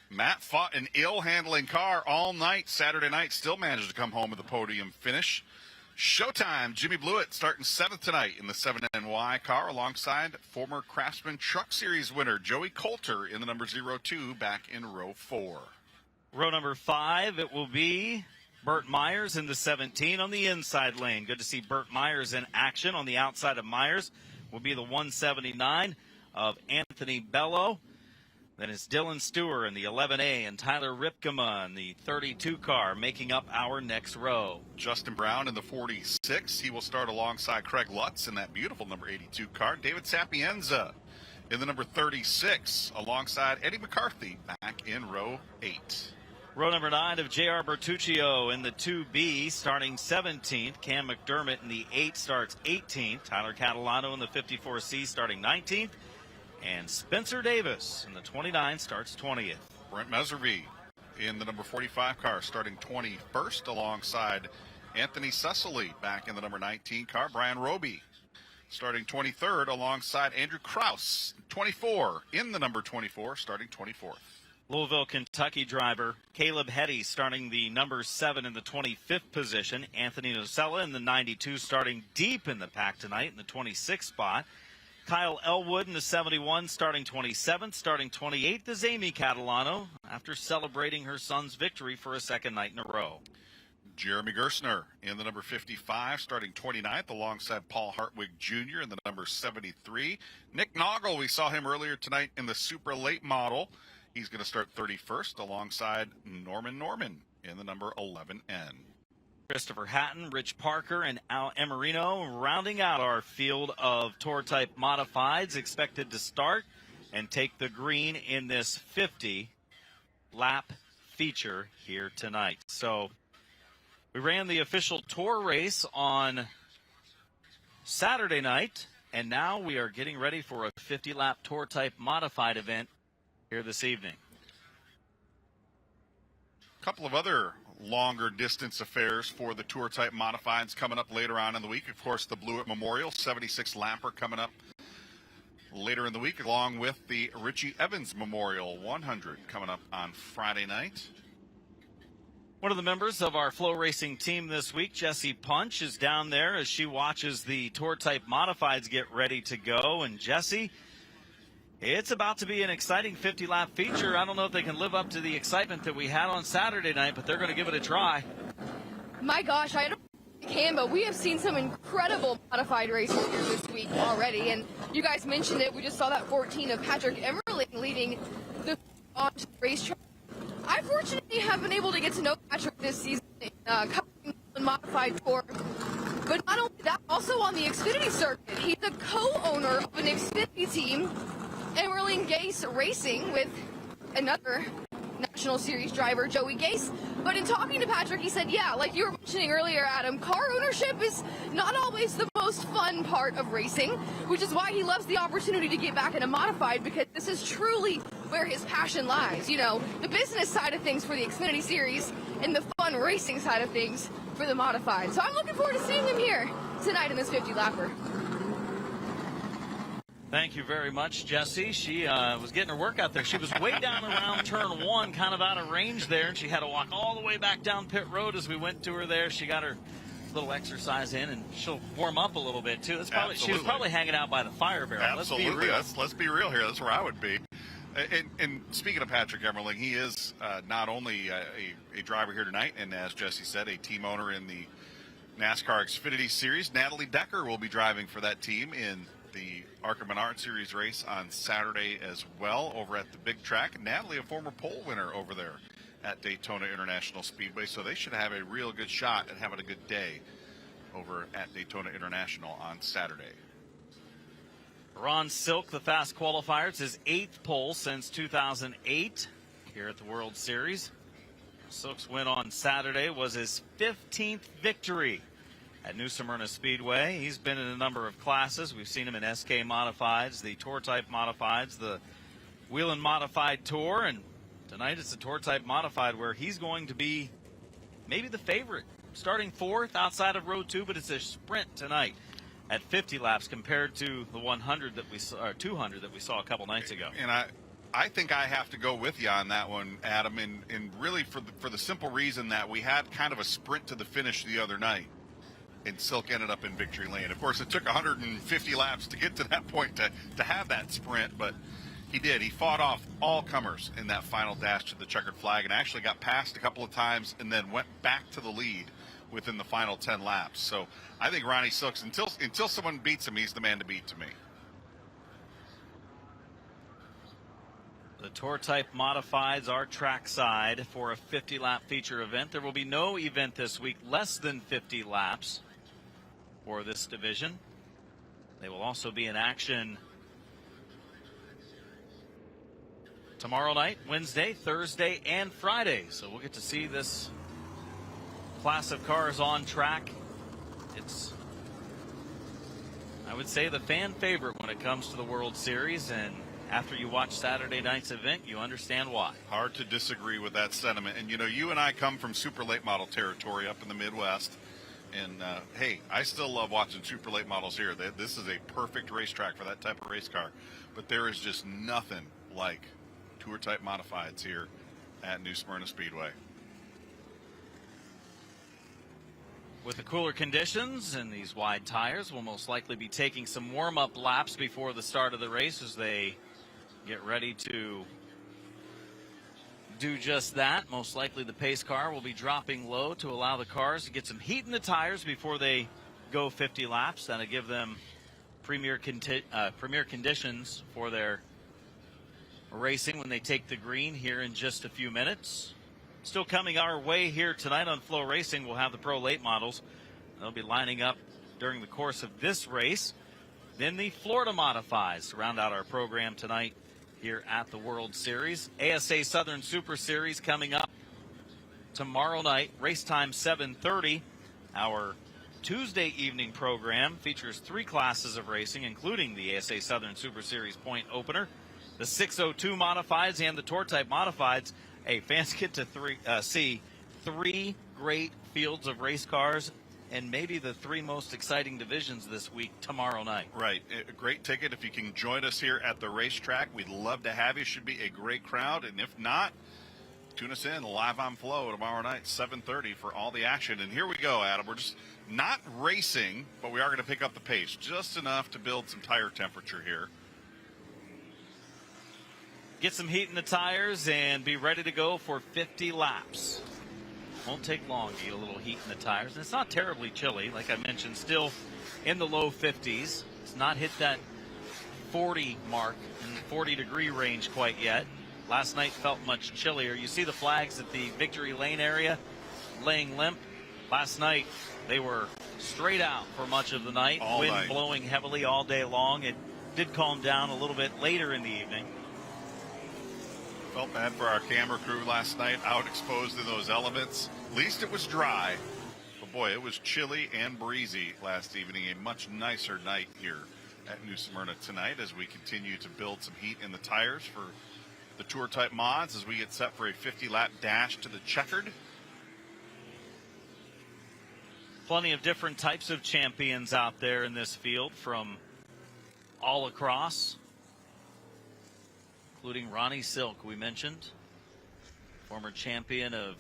Matt fought an ill-handling car all night Saturday night, still managed to come home with a podium finish. Showtime, Jimmy Blewett starting 7th tonight in the 7NY car alongside former Craftsman Truck Series winner Joey Coulter in the number 02 back in row 4. Row number 5, it will be Burt Myers in the 17 on the inside lane. Good to see Burt Myers in action. On the outside of Myers will be the 179 of Anthony Bello. Then it's Dylan Stewart in the 11A and Tyler Ripkema in the 32 car making up our next row. Justin Brown in the 46. He will start alongside Craig Lutz in that beautiful number 82 car. David Sapienza in the number 36 alongside Eddie McCarthy back in row 8. Row number 9 of J.R. Bertuccio in the 2B starting 17th. Cam McDermott in the 8 starts 18th. Tyler Catalano in the 54C starting 19th. And Spencer Davis in the 29 starts 20th. Brent Meservey in the number 45 car starting 21st alongside Anthony Cecily back in the number 19 car. Brian Roby starting 23rd alongside Andrew Kraus, 24 in the number 24 starting 24th. Louisville, Kentucky driver Caleb Hetty starting the number 7 in the 25th position. Anthony Nocella in the 92 starting deep in the pack tonight in the 26th spot. Kyle Elwood in the 71 starting 27th. Starting 28th is Amy Catalano after celebrating her son's victory for a second night in a row. Jeremy Gersner in the number 55 starting 29th alongside Paul Hartwig Jr. in the number 73. Nick Noggle, we saw him earlier tonight in the super late model. He's going to start 31st alongside Norman in the number 11N. Christopher Hatton, Rich Parker, and Al Emarino rounding out our field of Tour-type modifieds, expected to start and take the green in this 50-lap feature here tonight. So we ran the official Tour race on Saturday night, and now we are getting ready for a 50-lap Tour-type modified event here this evening. A couple of other longer distance affairs for the Tour type modifieds coming up later on in the week. Of course, the Blewett Memorial 76 lapper coming up later in the week, along with the Richie Evans Memorial 100 coming up on Friday night. One of the members of our Flow Racing team this week, Jessie Punch, is down there as she watches the Tour type modifieds get ready to go. And Jessie, it's about to be an exciting 50-lap feature. I don't know if they can live up to the excitement that we had on Saturday night, but they're going to give it a try. My gosh, I don't think they can, but we have seen some incredible modified races here this week already. And you guys mentioned it. We just saw that 14 of Patrick Emmerling leading the onto the racetrack. I fortunately have been able to get to know Patrick this season, covering the modified tour. But not only that, also on the Xfinity circuit. He's a co-owner of an Xfinity team, Emmerling Gase Racing, with another National Series driver, Joey Gase. But in talking to Patrick, he said, yeah, like you were mentioning earlier, Adam, car ownership is not always the most fun part of racing, which is why he loves the opportunity to get back into modified, because this is truly where his passion lies. You know, the business side of things for the Xfinity Series and the fun racing side of things for the modified. So I'm looking forward to seeing him here tonight in this 50-lapper. Thank you very much, Jessie. She was getting her workout there. She was way down around turn one, kind of out of range there, and she had to walk all the way back down pit road as we went to her there. She got her little exercise in, and she'll warm up a little bit, too. That's probably, she was probably hanging out by the fire barrel. Absolutely. Let's be real. Let's be real here. That's where I would be. And speaking of Patrick Emmerling, he is not only a driver here tonight, and as Jessie said, a team owner in the NASCAR Xfinity Series. Natalie Decker will be driving for that team in the ARCA Menard Series race on Saturday as well over at the big track. Natalie, a former pole winner over there at Daytona International Speedway, so they should have a real good shot at having a good day over at Daytona International on Saturday. Ron Silk, the fast qualifiers, his 8th pole since 2008 here at the World Series. Silk's win on Saturday was his 15th victory at New Smyrna Speedway. He's been in a number of classes. We've seen him in SK Modifieds, the Tour-type Modifieds, the Whelen Modified Tour, and tonight it's the Tour-type Modified where he's going to be maybe the favorite, starting 4th outside of Row 2, but it's a sprint tonight at 50 laps compared to the 100 that we saw, or 200 that we saw a couple nights ago. And I think I have to go with you on that one, Adam, and really for the simple reason that we had kind of a sprint to the finish the other night, and Silk ended up in victory lane. Of course, it took 150 laps to get to that point to have that sprint, but he did. He fought off all comers in that final dash to the checkered flag and actually got past a couple of times and then went back to the lead within the final 10 laps. So I think Ronnie Silks, until someone beats him, he's the man to beat to me. The Tour-type Modifieds are trackside for a 50-lap feature event. There will be no event this week less than 50 laps for this division. They will also be in action tomorrow night, Wednesday, Thursday, and Friday. So we'll get to see this class of cars on track. It's, I would say, the fan favorite when it comes to the World Series, and after you watch Saturday night's event, you understand why. Hard to disagree with that sentiment. And, you know, you and I come from super late model territory up in the Midwest. And, hey, I still love watching super late models here. This is a perfect racetrack for that type of race car. But there is just nothing like Tour-type modifieds here at New Smyrna Speedway. With the cooler conditions and these wide tires, we'll most likely be taking some warm-up laps before the start of the race as they get ready to do just that. Most likely the pace car will be dropping low to allow the cars to get some heat in the tires before they go 50 laps. That'll give them premier conditions for their racing when they take the green here in just a few minutes. still coming our way here tonight on Flow Racing. We'll have the Pro Late models. They'll be lining up during the course of this race. Then the Florida Modifies to round out our program tonight here at the World Series. ASA Southern Super Series coming up tomorrow night. Race time 7:30. Our Tuesday evening program features 3 classes of racing, including the ASA Southern Super Series point opener, the 602 Modifieds, and the Tour Type Modifieds. Hey, fans get to see 3 great fields of race cars and maybe the 3 most exciting divisions this week tomorrow night. Right. A great ticket. If you can join us here at the racetrack, we'd love to have you. Should be a great crowd. And if not, tune us in live on Flow tomorrow night, 7:30 for all the action. And here we go, Adam. We're just not racing, but we are going to pick up the pace just enough to build some tire temperature here. Get some heat in the tires and be ready to go for 50 laps. Won't take long to get a little heat in the tires. And it's not terribly chilly. Like I mentioned, still in the low 50s. It's not hit that 40 mark in the 40-degree range quite yet. Last night felt much chillier. You see the flags at the Victory Lane area laying limp. Last night they were straight out for much of the night. Wind blowing heavily all day long. It did calm down a little bit later in the evening. Felt bad for our camera crew last night, out exposed in those elements. At least it was dry. But boy, it was chilly and breezy last evening. A much nicer night here at New Smyrna tonight as we continue to build some heat in the tires for the Tour Type mods as we get set for a 50-lap dash to the checkered. Plenty of different types of champions out there in this field from all across, including Ronnie Silk, we mentioned, former champion of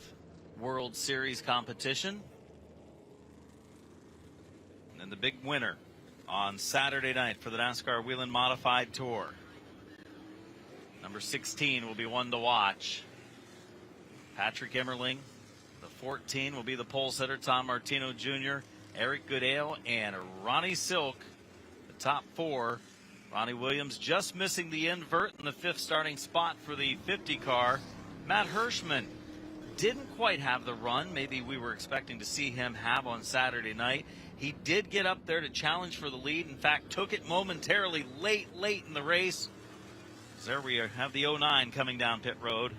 World Series competition. And then the big winner on Saturday night for the NASCAR Whelen Modified Tour. Number 16 will be one to watch. Patrick Emmerling. The 14 will be the pole sitter, Tom Martino Jr., Eric Goodale, and Ronnie Silk. The top 4. Ronnie Williams just missing the invert in the 5th starting spot for the 50 car. Matt Hirschman didn't quite have the run maybe we were expecting to see him have on Saturday night. He did get up there to challenge for the lead. In fact, took it momentarily late in the race. There we have the 09 coming down pit road.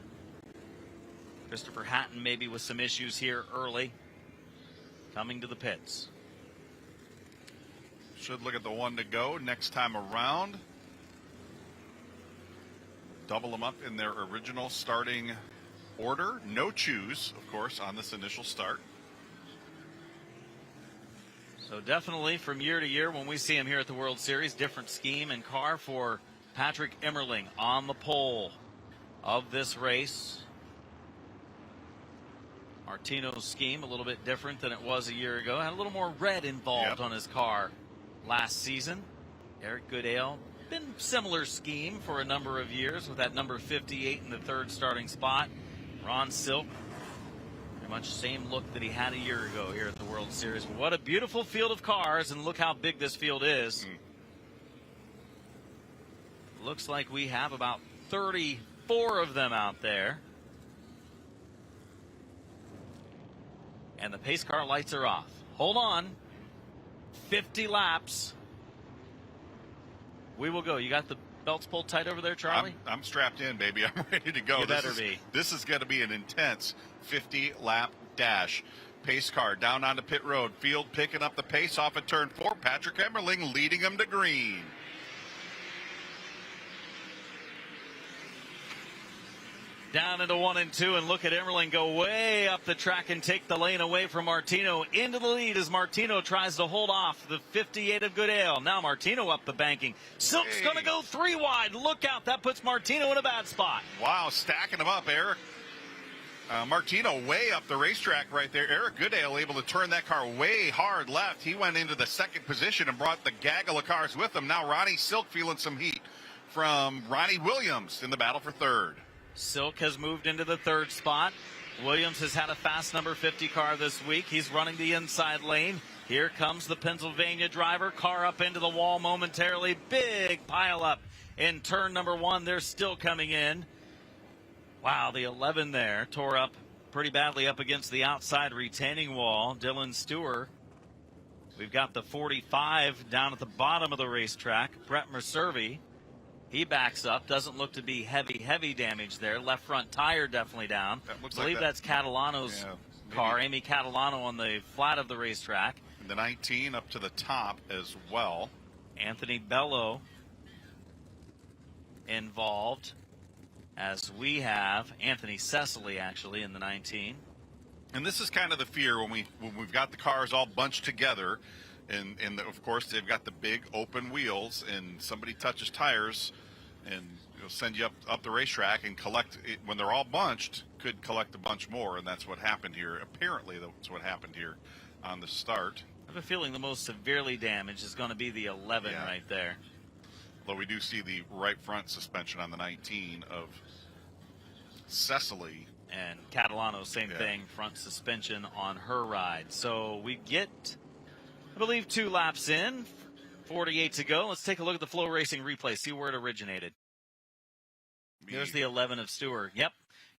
Christopher Hatton maybe with some issues here early, coming to the pits. Should look at the 1 to go next time around. Double them up in their original starting order. No choose, of course, on this initial start. So definitely from year to year when we see him here at the World Series, different scheme and car for Patrick Emmerling on the pole of this race. Martino's scheme a little bit different than it was a year ago. Had a little more red involved on his car last season. Eric Goodale, been similar scheme for a number of years with that number 58 in the 3rd starting spot. Ron Silk, pretty much same look that he had a year ago here at the World Series. What a beautiful field of cars, and look how big this field is. Looks like we have about 34 of them out there. And the pace car lights are off. Hold on. 50 laps. We will go. You got the belts pulled tight over there, Charlie? I'm strapped in, baby. I'm ready to go. You better be. This is going to be an intense 50-lap dash. Pace car down onto pit road. Field picking up the pace off at turn 4. Patrick Emmerling leading him to green. Down into 1 and 2, and look at Emmerling go way up the track and take the lane away from Martino. Into the lead as Martino tries to hold off the 58 of Goodale. Now Martino up the banking. Silk's going to go 3 wide. Look out. That puts Martino in a bad spot. Wow, stacking them up, Eric. Martino way up the racetrack right there. Eric Goodale able to turn that car way hard left. He went into the 2nd position and brought the gaggle of cars with him. Now Ronnie Silk feeling some heat from Ronnie Williams in the battle for 3rd. Silk has moved into the 3rd spot. Williams has had a fast number 50 car this week. He's running the inside lane. Here comes the Pennsylvania driver. Car up into the wall momentarily. Big pile up in turn number 1. They're still coming in. Wow, the 11 there tore up pretty badly up against the outside retaining wall. Dylan Stewart. We've got the 45 down at the bottom of the racetrack. Brett Mercervi, he backs up. Doesn't look to be heavy damage there. Left front tire definitely down. I believe that's Catalano's car. Amy Catalano on the flat of the racetrack. The 19 up to the top as well. Anthony Bello involved, as we have Anthony Cecily actually in the 19. And this is kind of the fear when we've got the cars all bunched together, and of course they've got the big open wheels, and somebody touches tires, and it'll send you up the racetrack and collect it. When they're all bunched, could collect a bunch more, and that's what happened here. Apparently, that's what happened here on the start. I have a feeling the most severely damaged is going to be the 11 right there. Although we do see the right front suspension on the 19 of Cecily. And Catalano, same thing, front suspension on her ride. So we get, I believe, 2 laps in, 48 to go. Let's take a look at the Flow Racing replay, see where it originated. There's the 11 of Stewart. Yep,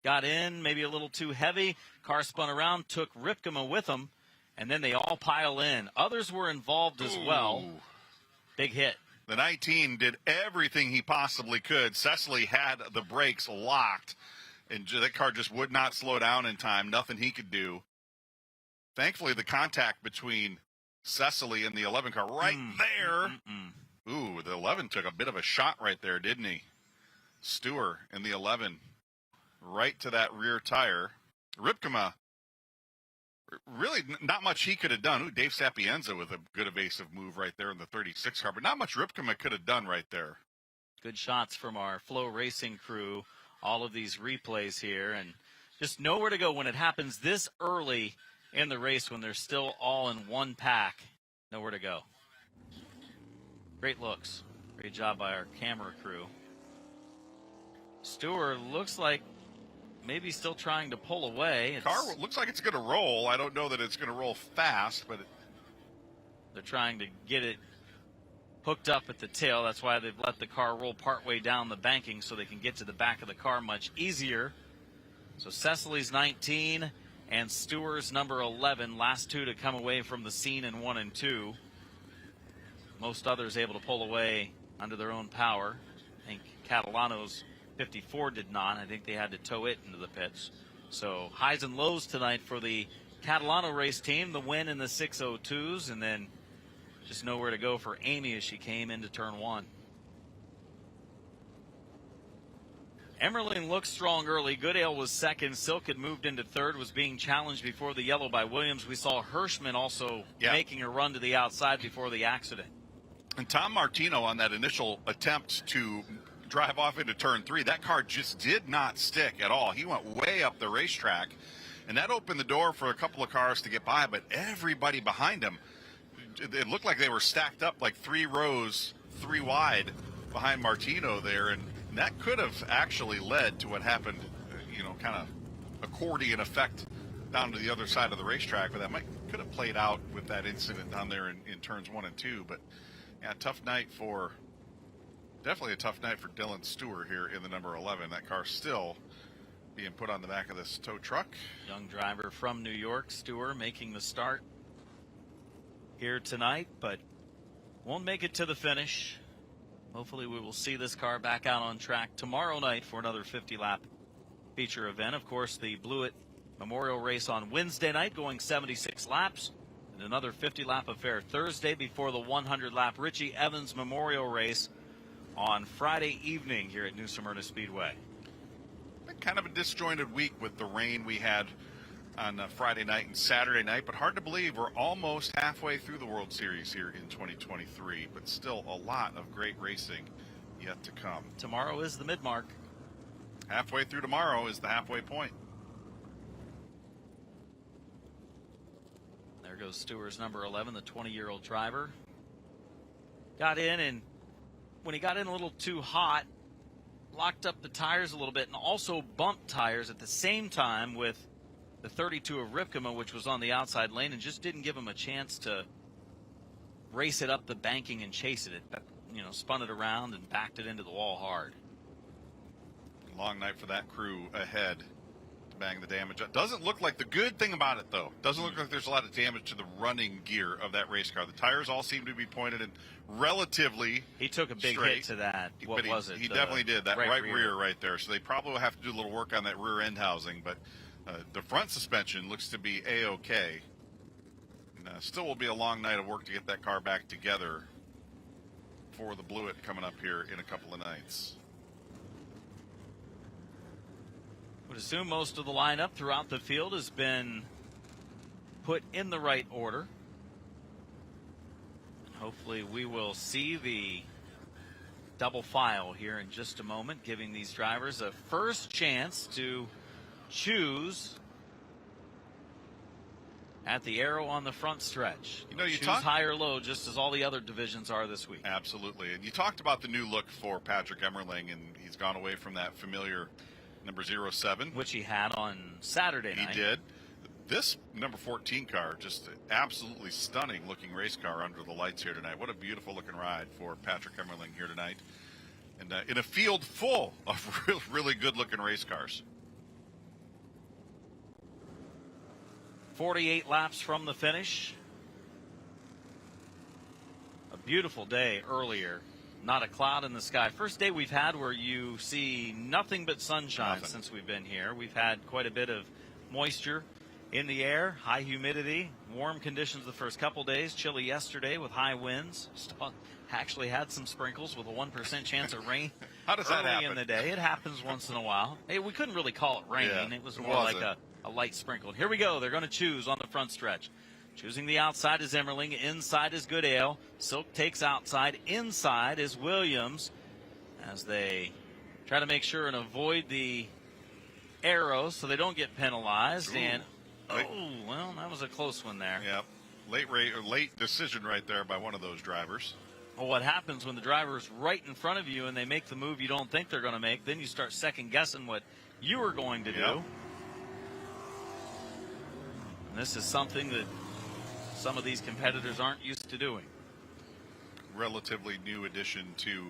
got in, maybe a little too heavy. Car spun around, took Ripkema with them, and then they all pile in. Others were involved as well. Big hit. The 19 did everything he possibly could. Cecily had the brakes locked, and that car just would not slow down in time. Nothing he could do. Thankfully, the contact between Cecily and the 11 car right there. Ooh, the 11 took a bit of a shot right there, didn't he? Stewart and the 11 right to that rear tire. Ripkema, really not much he could have done. Ooh, Dave Sapienza with a good evasive move right there in the 36 car, but not much Ripkema could have done right there. Good shots from our Flow Racing crew. All of these replays here, and just nowhere to go when it happens this early in the race when they're still all in one pack. Nowhere to go. Great looks. Great job by our camera crew. Stewart looks like maybe still trying to pull away. Car looks like it's going to roll. I don't know that it's going to roll fast, but they're trying to get it hooked up at the tail. That's why they've let the car roll partway down the banking so they can get to the back of the car much easier. So Cecily's 19 and Stewart's number 11, last two to come away from the scene in 1 and 2. Most others able to pull away under their own power. I think Catalano's 54 did not. I think they had to tow it into the pits. So highs and lows tonight for the Catalano race team. The win in the 602s, and then just nowhere to go for Amy as she came into turn 1. Emerling looked strong early. Goodale was second. Silk had moved into third, was being challenged before the yellow by Williams. We saw Hirschman also making a run to the outside before the accident. And Tom Martino on that initial attempt to drive off into turn 3, that car just did not stick at all. He went way up the racetrack, and that opened the door for a couple of cars to get by, but everybody behind him, it looked like they were stacked up like 3 rows, 3 wide behind Martino there, and that could have actually led to what happened, kind of accordion effect down to the other side of the racetrack, but that could have played out with that incident down there in turns 1 and 2. But yeah, definitely a tough night for Dylan Stewart here in the number 11. That car still being put on the back of this tow truck. Young driver from New York, Stewart, making the start here tonight, but won't make it to the finish. Hopefully we will see this car back out on track tomorrow night for another 50-lap feature event. Of course, the Blewett Memorial Race on Wednesday night going 76 laps, and another 50-lap affair Thursday before the 100-lap Richie Evans Memorial Race on Friday evening here at New Smyrna Speedway. Kind of a disjointed week with the rain we had on Friday night and Saturday night, but hard to believe we're almost halfway through the World Series here in 2023, but still a lot of great racing yet to come. Tomorrow is the mid-mark. Halfway through tomorrow is the halfway point. There goes Stewart's number 11, the 20-year-old driver. Got in, and when he got in a little too hot, locked up the tires a little bit and also bumped tires at the same time with the 32 of Ripkema, which was on the outside lane, and just didn't give him a chance to race it up the banking and chase it. It spun it around and backed it into the wall hard. Long night for that crew ahead to bang the damage. It doesn't look like, the good thing about it, though, doesn't look like there's a lot of damage to the running gear of that race car. The tires all seem to be pointed in relatively He took a big straight. hit to that. What But was it? He definitely did. That right rear. rear right there. So they probably will have to do a little work on that rear end housing. But the front suspension looks to be A-OK. And, still will be a long night of work to get that car back together for the Blewett coming up here in a couple of nights. Would assume most of the lineup throughout the field has been put in the right order. And hopefully we will see the double file here in just a moment, giving these drivers a first chance to choose at the arrow on the front stretch. You know, you choose high or low, just as all the other divisions are this week. Absolutely. And you talked about the new look for Patrick Emmerling, and he's gone away from that familiar number 07. Which he had on Saturday night. He did. This number 14 car, just absolutely stunning looking race car under the lights here tonight. What a beautiful looking ride for Patrick Emmerling here tonight. And in a field full of really good looking race cars. 48 laps from the finish. A beautiful day earlier. Not a cloud in the sky. First day we've had where you see nothing but sunshine since we've been here. We've had quite a bit of moisture in the air, high humidity, warm conditions the first couple days, chilly yesterday with high winds. Actually had some sprinkles with a 1% chance of rain. How does that early happen? in the day. It happens once in a while. Hey, we couldn't really call it rain. Yeah, it was more like a light sprinkle. Here we go. They're going to choose on the front stretch. Choosing the outside is Emmerling. Inside is Goodale. Silk takes outside. Inside is Williams as they try to make sure and avoid the arrows so they don't get penalized. Ooh. And, well, that was a close one there. Yep. Late decision right there by one of those drivers. Well, what happens when the driver's right in front of you and they make the move you don't think they're going to make, then you start second guessing what you were going to do. And this is something that some of these competitors aren't used to doing. Relatively new addition to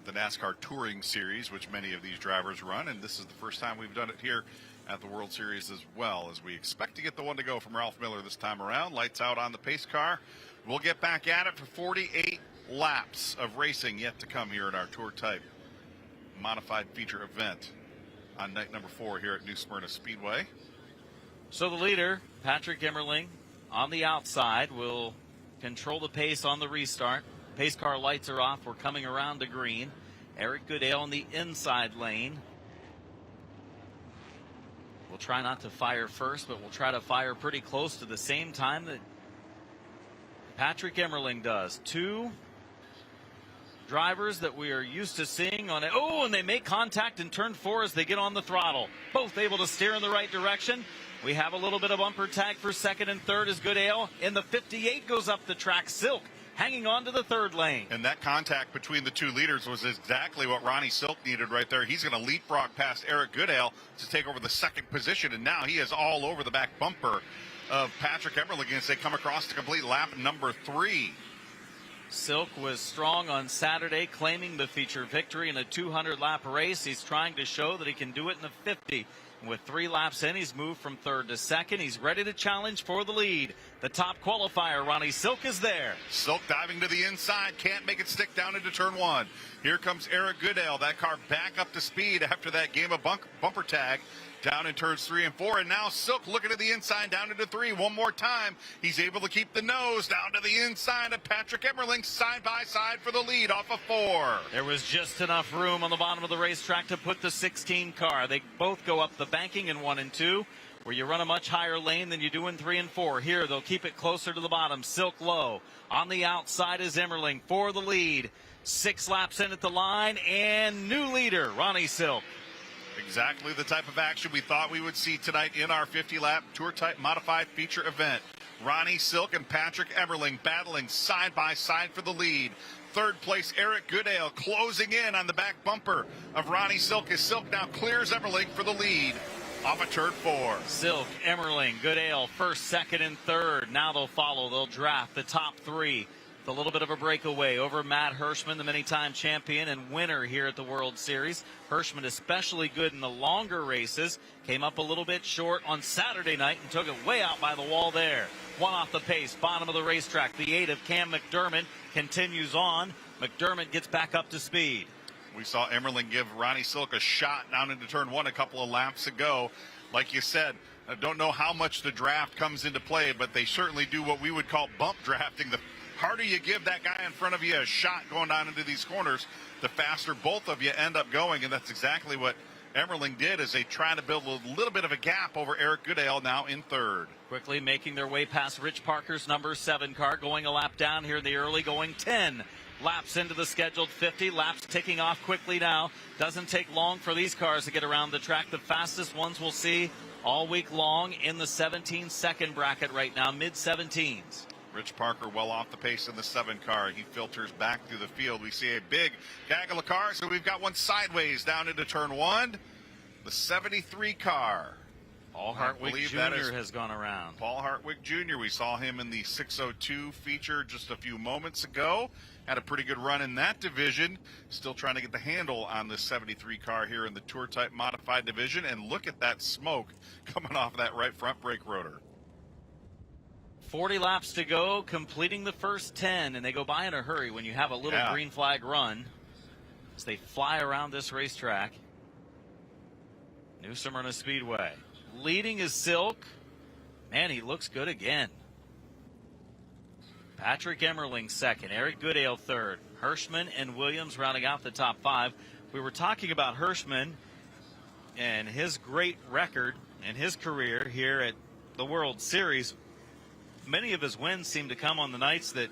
the NASCAR Touring Series, which many of these drivers run, and this is the first time we've done it here at the World Series as well, as we expect to get the one to go from Ralph Miller this time around. Lights out on the pace car. We'll get back at it for 48 laps of racing yet to come here in our Tour Type modified feature event on night number 4 here at New Smyrna Speedway. So the leader, Patrick Emmerling, on the outside, will control the pace on the restart. Pace car lights are off. We're coming around to green. Eric Goodale in the inside lane. We'll try not to fire first, but we'll try to fire pretty close to the same time that Patrick Emmerling does. Two drivers that we are used to seeing on it. Oh, and they make contact in turn 4 as they get on the throttle. Both able to steer in the right direction. We have a little bit of bumper tag for second and third as Goodale in the 58 goes up the track. Silk hanging on to the third lane. And that contact between the two leaders was exactly what Ronnie Silk needed right there. He's going to leapfrog past Eric Goodale to take over the second position, and now he is all over the back bumper of Patrick Emmerling as they come across to complete lap number 3. Silk was strong on Saturday, claiming the feature victory in a 200-lap race. He's trying to show that he can do it in the 50. With 3 laps in, he's moved from third to second. He's ready to challenge for the lead. The top qualifier, Ronnie Silk, is there. Silk diving to the inside, can't make it stick down into turn 1. Here comes Eric Goodale. That car back up to speed after that game of bumper tag down in turns 3 and 4. And now Silk looking to the inside down into 3. One more time. He's able to keep the nose down to the inside of Patrick Emmerling side by side for the lead off of 4. There was just enough room on the bottom of the racetrack to put the 16 car. They both go up the banking in 1 and 2, where you run a much higher lane than you do in 3 and 4. Here, they'll keep it closer to the bottom. Silk low. On the outside is Emmerling for the lead. 6 laps in at the line, and new leader, Ronnie Silk. Exactly the type of action we thought we would see tonight in our 50-lap Tour Type modified feature event. Ronnie Silk and Patrick Emmerling battling side by side for the lead. Third place, Eric Goodale closing in on the back bumper of Ronnie Silk as Silk now clears Emmerling for the lead off of turn 4. Silk, Emmerling, Goodale, first, second, and third. Now they'll follow. They'll draft the top 3. with a little bit of a breakaway over Matt Hirschman, the many-time champion and winner here at the World Series. Hirschman especially good in the longer races. Came up a little bit short on Saturday night and took it way out by the wall there. One off the pace, bottom of the racetrack. The 8 of Cam McDermott continues on. McDermott gets back up to speed. We saw Emmerling give Ronnie Silk a shot down into turn 1 a couple of laps ago. Like you said, I don't know how much the draft comes into play, but they certainly do what we would call bump drafting. The harder you give that guy in front of you a shot going down into these corners, the faster both of you end up going, and that's exactly what Emmerling did as they try to build a little bit of a gap over Eric Goodale now in third. Quickly making their way past Rich Parker's number 7 car, going a lap down here in the early, going 10 laps into the scheduled 50. Laps ticking off quickly now. Doesn't take long for these cars to get around the track. The fastest ones we'll see all week long in the 17-second bracket right now, mid-17s. Rich Parker well off the pace in the 7 car. He filters back through the field. We see a big gaggle of cars, so we've got one sideways down into turn 1. The 73 car. Paul Hartwig Jr. has gone around. Paul Hartwig Jr. We saw him in the 602 feature just a few moments ago. Had a pretty good run in that division. Still trying to get the handle on the 73 car here in the Tour Type Modified division. And look at that smoke coming off that right front brake rotor. 40 laps to go, completing the first 10, and they go by in a hurry when you have a little green flag run as they fly around this racetrack. New Smyrna Speedway. Leading is Silk. Man, he looks good again. Patrick Emmerling second, Eric Goodale third, Hirschman and Williams rounding out the top 5. We were talking about Hirschman and his great record and his career here at the World Series. Many of his wins seem to come on the nights that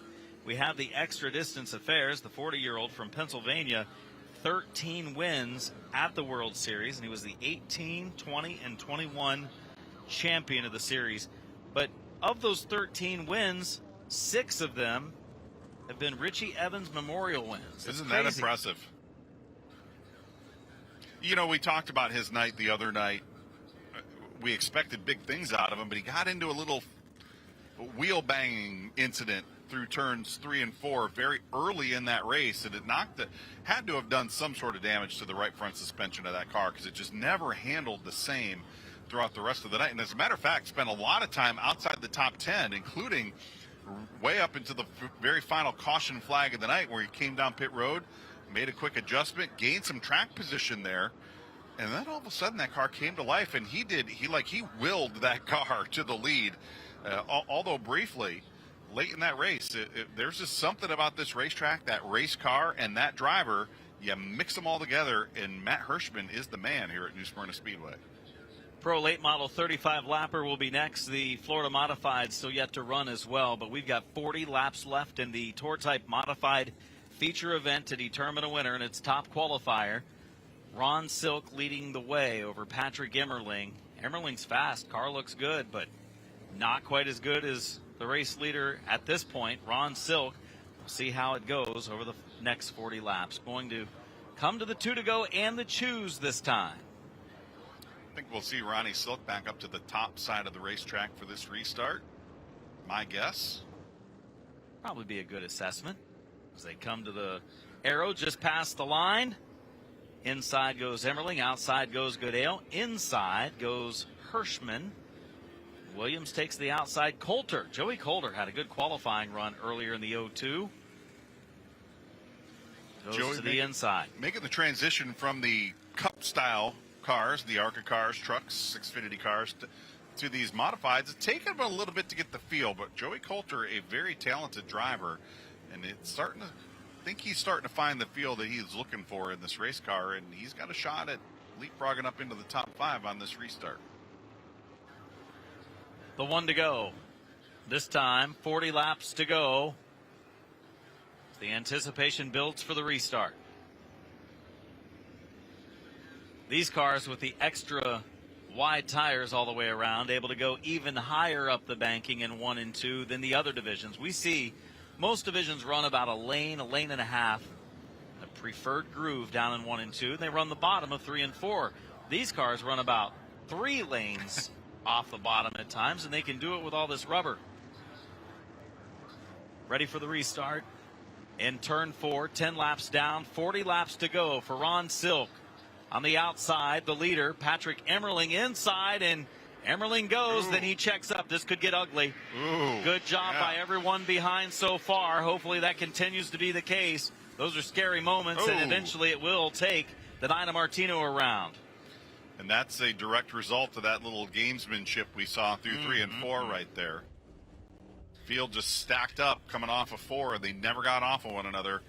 we have the extra distance affairs. The 40-year-old from Pennsylvania, 13 wins at the World Series, and he was the 18, 20, and 21 champion of the series. But of those 13 wins, 6 of them have been Richie Evans Memorial wins. Isn't that impressive? You know, we talked about his night the other night. We expected big things out of him, but he got into a little wheel banging incident through turns 3 and 4 very early in that race, and it had to have done some sort of damage to the right front suspension of that car because it just never handled the same throughout the rest of the night. And as a matter of fact, spent a lot of time outside the top 10, including way up into the very final caution flag of the night where he came down pit road, made a quick adjustment, gained some track position there, and then all of a sudden that car came to life, and he willed that car to the lead. Although briefly, late in that race, there's just something about this racetrack, that race car, and that driver. You mix them all together, and Matt Hirschman is the man here at New Smyrna Speedway. Pro late model 35 lapper will be next. The Florida Modified still yet to run as well, but we've got 40 laps left in the Tour Type Modified feature event to determine a winner, and its top qualifier. Ron Silk leading the way over Patrick Emmerling. Emmerling's fast. Car looks good, but not quite as good as the race leader at this point, Ron Silk. We'll see how it goes over the next 40 laps. Going to come to the 2 to go and the choose this time. I think we'll see Ronnie Silk back up to the top side of the racetrack for this restart. My guess. Probably be a good assessment as they come to the arrow just past the line. Inside goes Emmerling, outside goes Goodale, inside goes Hirschman. Williams takes the outside. Coulter, Joey Coulter had a good qualifying run earlier in the 0-2. Goes to the inside. Making the transition from the Cup style cars, the ARCA cars, trucks, Xfinity cars, to these modifieds. It's taken him a little bit to get the feel, but Joey Coulter, a very talented driver, and it's I think he's starting to find the feel that he's looking for in this race car, and he's got a shot at leapfrogging up into the top 5 on this restart. The 1 to go. This time, 40 laps to go. The anticipation builds for the restart. These cars with the extra wide tires all the way around, able to go even higher up the banking in 1 and 2 than the other divisions. We see most divisions run about a lane and a half, a preferred groove down in 1 and 2. They run the bottom of 3 and 4. These cars run about 3 lanes off the bottom at times, and they can do it with all this rubber. ready for the restart. In turn 4, 10 laps down, 40 laps to go for Ron Silk. On the outside, the leader, Patrick Emmerling, inside, and Emmerling goes. Ooh. Then he checks up. This could get ugly. Ooh. Good job by everyone behind so far. Hopefully that continues to be the case. Those are scary moments, and eventually it will take the Nina Martino around. And that's a direct result of that little gamesmanship we saw through 3 and 4 right there. Field just stacked up coming off of 4, and they never got off of one another.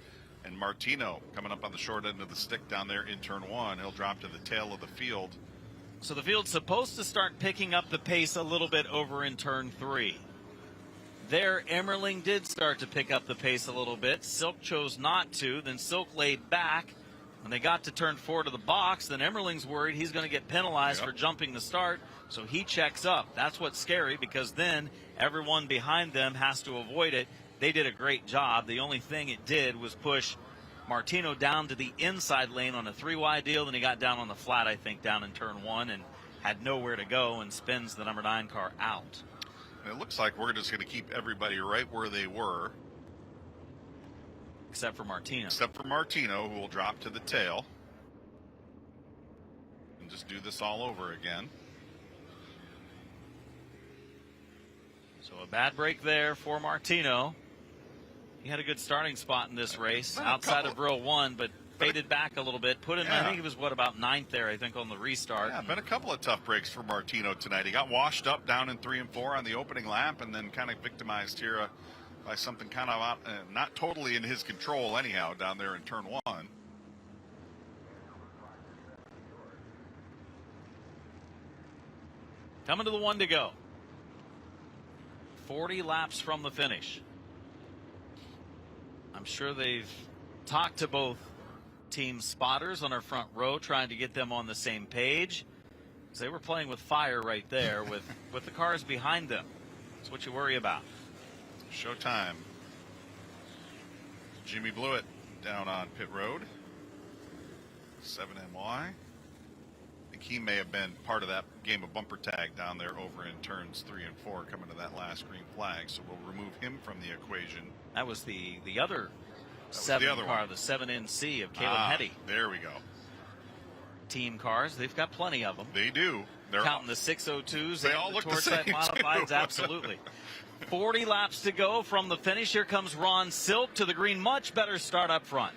And Martino coming up on the short end of the stick down there in turn 1. He'll drop to the tail of the field. So the field's supposed to start picking up the pace a little bit over in turn 3. There, Emmerling did start to pick up the pace a little bit. Silk chose not to. Then Silk laid back. When they got to turn 4 to the box, then Emmerling's worried he's going to get penalized for jumping the start, so he checks up. That's what's scary, because then everyone behind them has to avoid it. They did a great job. The only thing it did was push Martino down to the inside lane on a 3-wide deal. Then he got down on the flat, I think, down in turn 1 and had nowhere to go and spins the number 9 car out. And it looks like we're just going to keep everybody right where they were. Except for Martino. Except for Martino, who will drop to the tail. And just do this all over again. So a bad break there for Martino. He had a good starting spot in this race, outside of row 1, but faded back a little bit. Put in, I think it was, about 9th there, I think, on the restart. Yeah, been a couple of tough breaks for Martino tonight. He got washed up down in 3 and 4 on the opening lap, and then kind of victimized here by something kind of out, not totally in his control anyhow down there in turn 1. Coming to the 1 to go. 40 laps from the finish. I'm sure they've talked to both team spotters on our front row, trying to get them on the same page. They were playing with fire right there with the cars behind them. That's what you worry about. Showtime. Jimmy Blewett down on pit road. 7NY. I think he may have been part of that game of bumper tag down there over in turns 3 and 4 coming to that last green flag. So we'll remove him from the equation. That was the other 7 car, the 7NC of Caleb Hetty. There we go. Team cars, they've got plenty of them. They do. They're counting the 602s they and all the look Torset the same modifieds, too. absolutely. 40 laps to go from the finish. Here comes Ron Silk to the green. Much better start up front.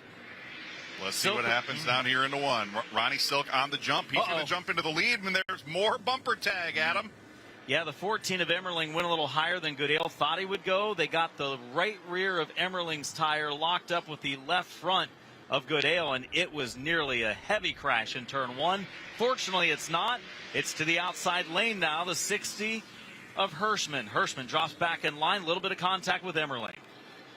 Let's see what happens down here in the 1. Ronnie Silk on the jump. He's going to jump into the lead, and there's more bumper tag, Adam. Yeah, the 14 of Emmerling went a little higher than Goodale thought he would go. They got the right rear of Emmerling's tire locked up with the left front of Goodale, and it was nearly a heavy crash in turn 1. Fortunately, it's not. It's to the outside lane now, the 60 of Hirschman. Hirschman drops back in line, a little bit of contact with Emmerling.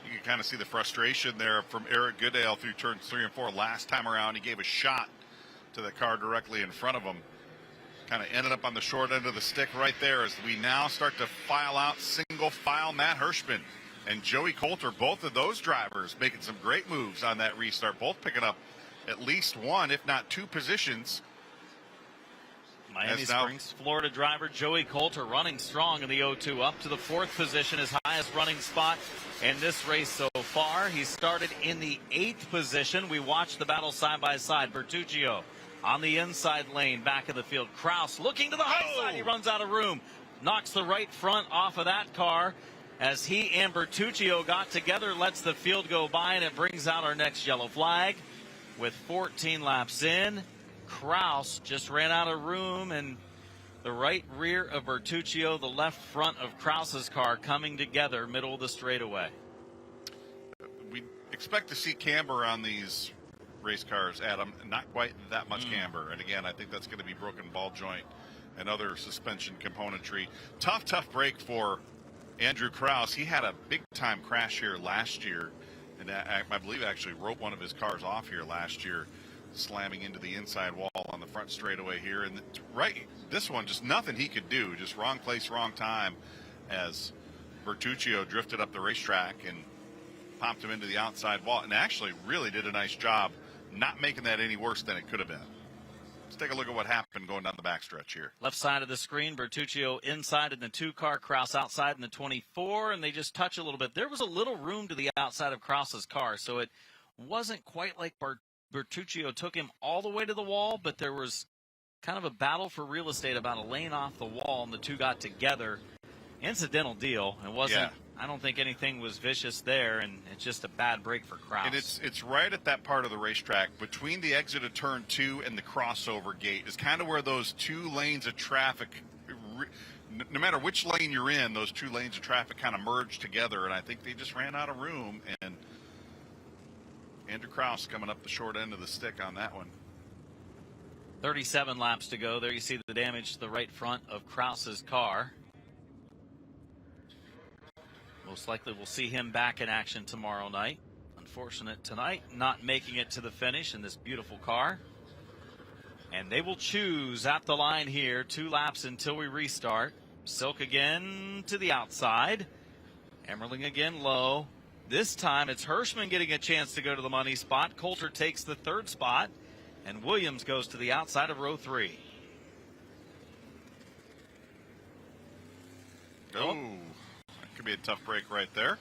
You can kind of see the frustration there from Eric Goodale through turns 3 and 4. Last time around, he gave a shot to the car directly in front of him. Kind of ended up on the short end of the stick right there as we now start to file out single file Matt Hirschman and Joey Coulter. Both of those drivers making some great moves on that restart, both picking up at least 1, if not 2 positions. Miami Springs, Florida driver Joey Coulter running strong in the 0-2, up to the 4th position, his highest running spot in this race so far. He started in the 8th position. We watched the battle side by side. Bertuccio on the inside lane, back of the field. Kraus looking to the high side. He runs out of room. Knocks the right front off of that car as he and Bertuccio got together. Lets the field go by, and it brings out our next yellow flag. With 14 laps in, Kraus just ran out of room, and the right rear of Bertuccio, the left front of Kraus's car coming together, middle of the straightaway. We expect to see camber on these race cars, Adam. Not quite that much camber. And again, I think that's going to be broken ball joint and other suspension componentry. Tough break for Andrew Kraus. He had a big-time crash here last year, and I believe actually wrote one of his cars off here last year, slamming into the inside wall on the front straightaway here. And this one, just nothing he could do. Just wrong place, wrong time, as Bertuccio drifted up the racetrack and popped him into the outside wall, and actually really did a nice job not making that any worse than it could have been. Let's take a look at what happened going down the backstretch here. Left side of the screen, Bertuccio inside in the 2-car, Kraus outside in the 24, and they just touch a little bit. There was a little room to the outside of Kraus's car, so it wasn't quite like Bertuccio took him all the way to the wall, but there was kind of a battle for real estate about a lane off the wall, and the two got together. Incidental deal. It wasn't. Yeah. I don't think anything was vicious there, and it's just a bad break for Kraus. And it's right at that part of the racetrack between the exit of turn 2 and the crossover gate is kind of where those two lanes of traffic, no matter which lane you're in, those two lanes of traffic kind of merge together, and I think they just ran out of room, and Andrew Kraus coming up the short end of the stick on that one. 37 laps to go. There you see the damage to the right front of Kraus's car. Most likely we'll see him back in action tomorrow night. Unfortunate tonight, not making it to the finish in this beautiful car. And they will choose at the line here, 2 laps until we restart. Silk again to the outside. Emmerling again low. This time it's Hirschman getting a chance to go to the money spot. Coulter takes the 3rd spot. And Williams goes to the outside of row 3. Oh. Could be a tough break right there.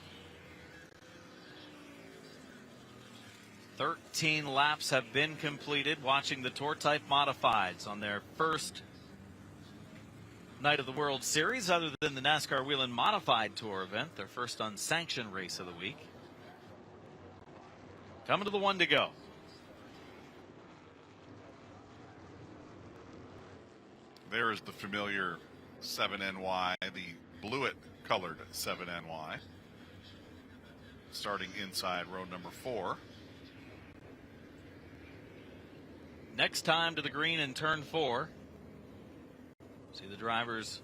13 laps have been completed watching the Tour Type Modifieds on their first night of the World Series, other than the NASCAR Whelen Modified Tour event, their first unsanctioned race of the week. Coming to the 1 to go. There is the familiar 7NY, the Blewett colored 7NY, starting inside row number 4. Next time to the green in turn 4. See the drivers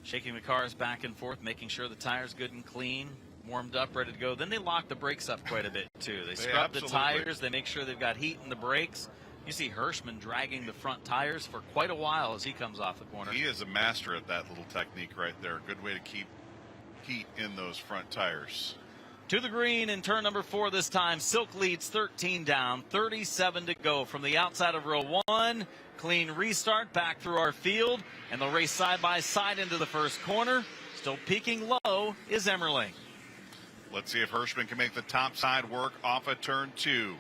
shaking the cars back and forth, making sure the tire's good and clean, warmed up, ready to go. Then they lock the brakes up quite a bit too. They scrub the tires, they make sure they've got heat in the brakes. You see Hirschman dragging the front tires for quite a while as he comes off the corner. He is a master at that little technique right there. Good way to keep heat in those front tires. To the green in turn number 4 this time. Silk leads 13 down, 37 to go from the outside of row 1. Clean restart back through our field, and they'll race side by side into the first corner. Still peaking low is Emmerling. Let's see if Hirschman can make the top side work off of turn 2.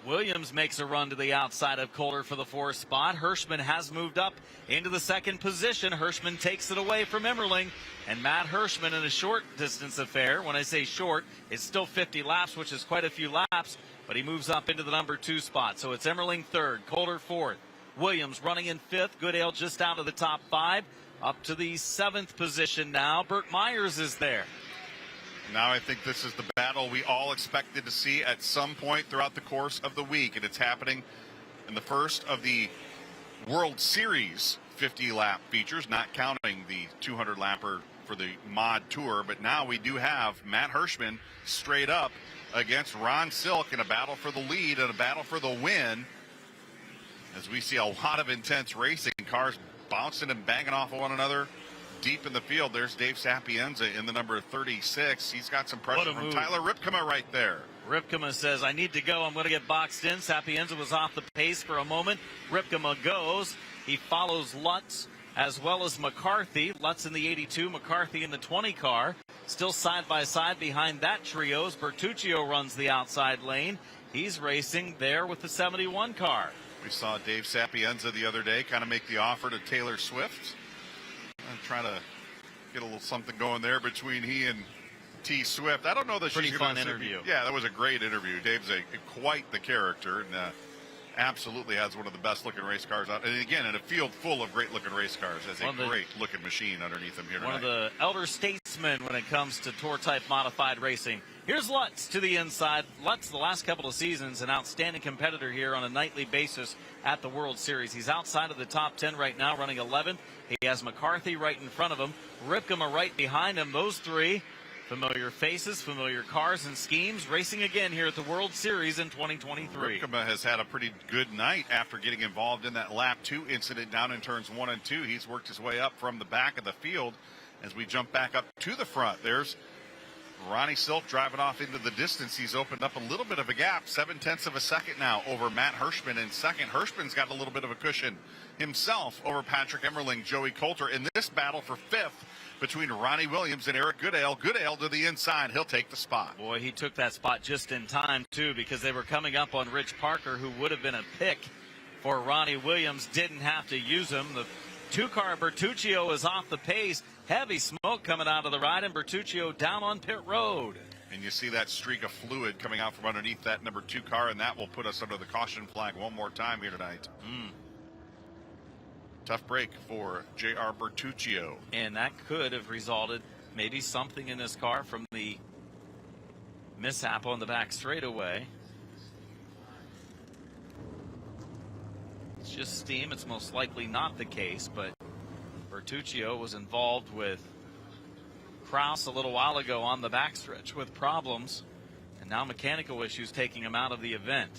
Williams makes a run to the outside of Coulter for the 4th spot. Hirschman has moved up into the 2nd position. Hirschman takes it away from Emmerling. And Matt Hirschman in a short distance affair. When I say short, it's still 50 laps, which is quite a few laps. But he moves up into the number 2 spot. So it's Emmerling 3rd, Coulter 4th. Williams running in 5th. Goodale just out of the top 5. Up to the 7th position now. Burt Myers is there. Now I think this is the battle we all expected to see at some point throughout the course of the week, and it's happening in the first of the World Series 50-lap features, not counting the 200-lapper for the Mod Tour. But now we do have Matt Hirschman straight up against Ron Silk in a battle for the lead and a battle for the win, as we see a lot of intense racing, cars bouncing and banging off of one another. Deep in the field, there's Dave Sapienza in the number 36. He's got some pressure from Tyler Ripkema right there. Ripkema says, I need to go. I'm going to get boxed in. Sapienza was off the pace for a moment. Ripkema goes. He follows Lutz as well as McCarthy. Lutz in the 82, McCarthy in the 20 car. Still side by side behind that trio. Bertuccio runs the outside lane. He's racing there with the 71 car. We saw Dave Sapienza the other day kind of make the offer to Taylor Swift. I'm trying to get a little something going there between he and T. Swift. I don't know that pretty fun interview. Yeah, that was a great interview. Dave's quite the character, and absolutely has one of the best looking race cars out. And again, in a field full of great looking race cars, has a great looking machine underneath him here tonight. One of the elder statesmen when it comes to tour type modified racing. Here's Lutz to the inside. Lutz, the last couple of seasons, an outstanding competitor here on a nightly basis at the World Series. He's outside of the top 10 right now, running 11th. He has McCarthy right in front of him, Ripkema right behind him. Those three familiar faces, familiar cars and schemes, racing again here at the World Series in 2023. Ripkema has had a pretty good night after getting involved in that lap 2 incident down in turns 1 and 2. He's worked his way up from the back of the field as we jump back up to the front. There's Ronnie Silk driving off into the distance. He's opened up a little bit of a gap, 0.7 of a second now over Matt Hirschman in second. Hirschman's got a little bit of a cushion himself over Patrick Emmerling, Joey Coulter in this battle for fifth between Ronnie Williams and Eric Goodale. Goodale to the inside. He'll take the spot. Boy, he took that spot just in time, too, because they were coming up on Rich Parker, who would have been a pick for Ronnie Williams. Didn't have to use him. The two-car Bertuccio is off the pace. Heavy smoke coming out of the ride, and Bertuccio down on pit road. And you see that streak of fluid coming out from underneath that number 2 car, and that will put us under the caution flag one more time here tonight. Tough break for J.R. Bertuccio. And that could have resulted maybe something in this car from the mishap on the back straightaway. It's just steam. It's most likely not the case, but Bertuccio was involved with Kraus a little while ago on the backstretch with problems, and now mechanical issues taking him out of the event.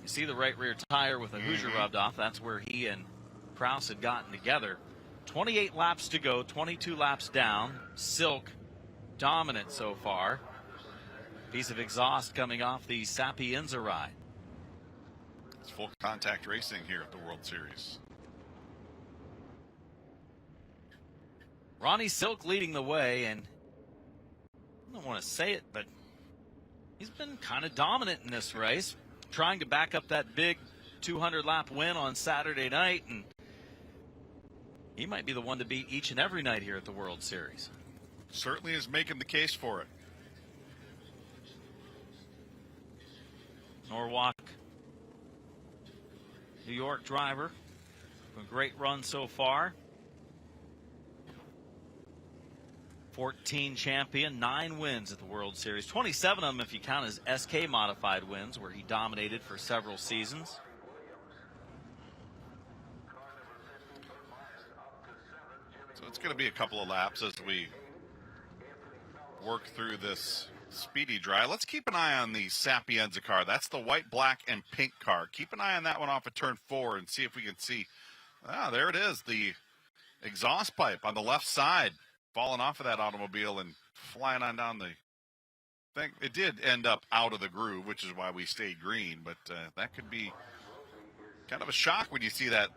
You see the right rear tire with a Hoosier rubbed off. That's where he and Kraus had gotten together. 28 laps to go, 22 laps down. Silk dominant so far. Piece of exhaust coming off the Sapienza ride. It's full contact racing here at the World Series. Ronnie Silk leading the way, and I don't want to say it, but he's been kind of dominant in this race, trying to back up that big 200-lap win on Saturday night, and he might be the one to beat each and every night here at the World Series. Certainly is making the case for it. Norwalk, New York driver, a great run so far. 14 champion, 9 wins at the World Series. 27 of them if you count as SK modified wins, where he dominated for several seasons. So it's going to be a couple of laps as we work through this speedy dry. Let's keep an eye on the Sapienza car. That's the white, black, and pink car. Keep an eye on that one off of turn 4 and see if we can see. Ah, there it is. The exhaust pipe on the left side falling off of that automobile and flying on down the thing. It did end up out of the groove, which is why we stayed green, but that could be kind of a shock when you see that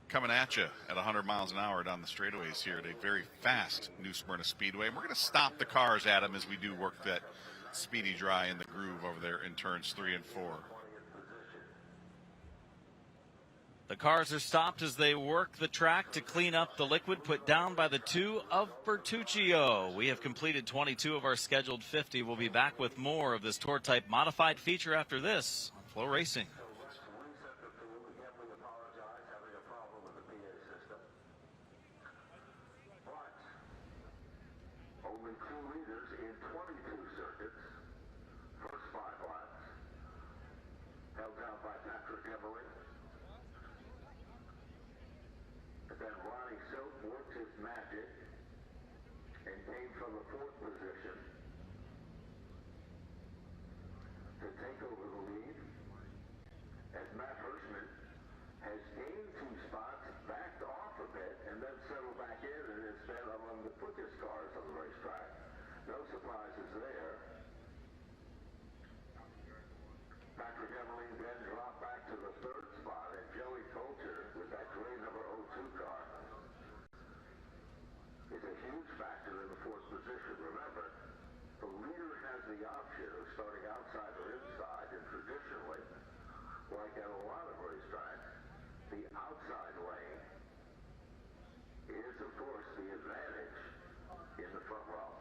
coming at you at 100 miles an hour down the straightaways here at a very fast New Smyrna Speedway. And we're going to stop the cars, Adam, as we do work that speedy dry in the groove over there in turns 3 and 4. The cars are stopped as they work the track to clean up the liquid put down by the 2 of Bertuccio. We have completed 22 of our scheduled 50. We'll be back with more of this tour type modified feature after this on Flow Racing. Only 2 leaders in 22 circuits. First 5 laps. Held down by Patrick Emmerling. And then Ronnie Silk worked his magic and came from the 4th position to take over the lead. As Matt Hirschman has gained 2 spots, backed off a bit, and then settled back in, and has been among the quickest cars on the racetrack. No surprises there. Patrick Emmerling then dropped back to the 3rd spot, and Joey Coulter with that gray number 02 car is a huge factor in the 4th position. Remember, the leader has the option of starting outside or inside, and traditionally, like at a lot of racetracks, the outside lane is, of course, the advantage in the front row.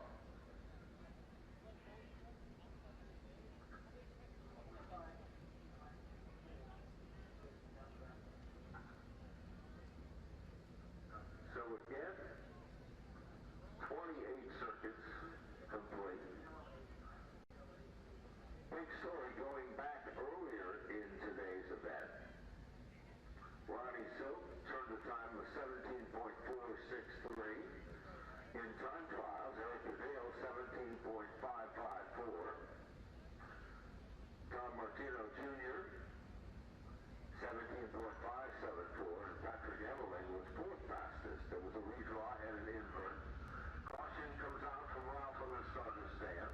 So again, 28 circuits complete. Big story going back earlier in today's event. Ronnie Silk turned the time of 17.463. In time trials, Eric Goodale 17.554. Tom Martino Jr. 17.574. And Patrick Emmerling was 4th fastest. There was a redraw and an invert. Caution comes out from Ralph on the starting stand.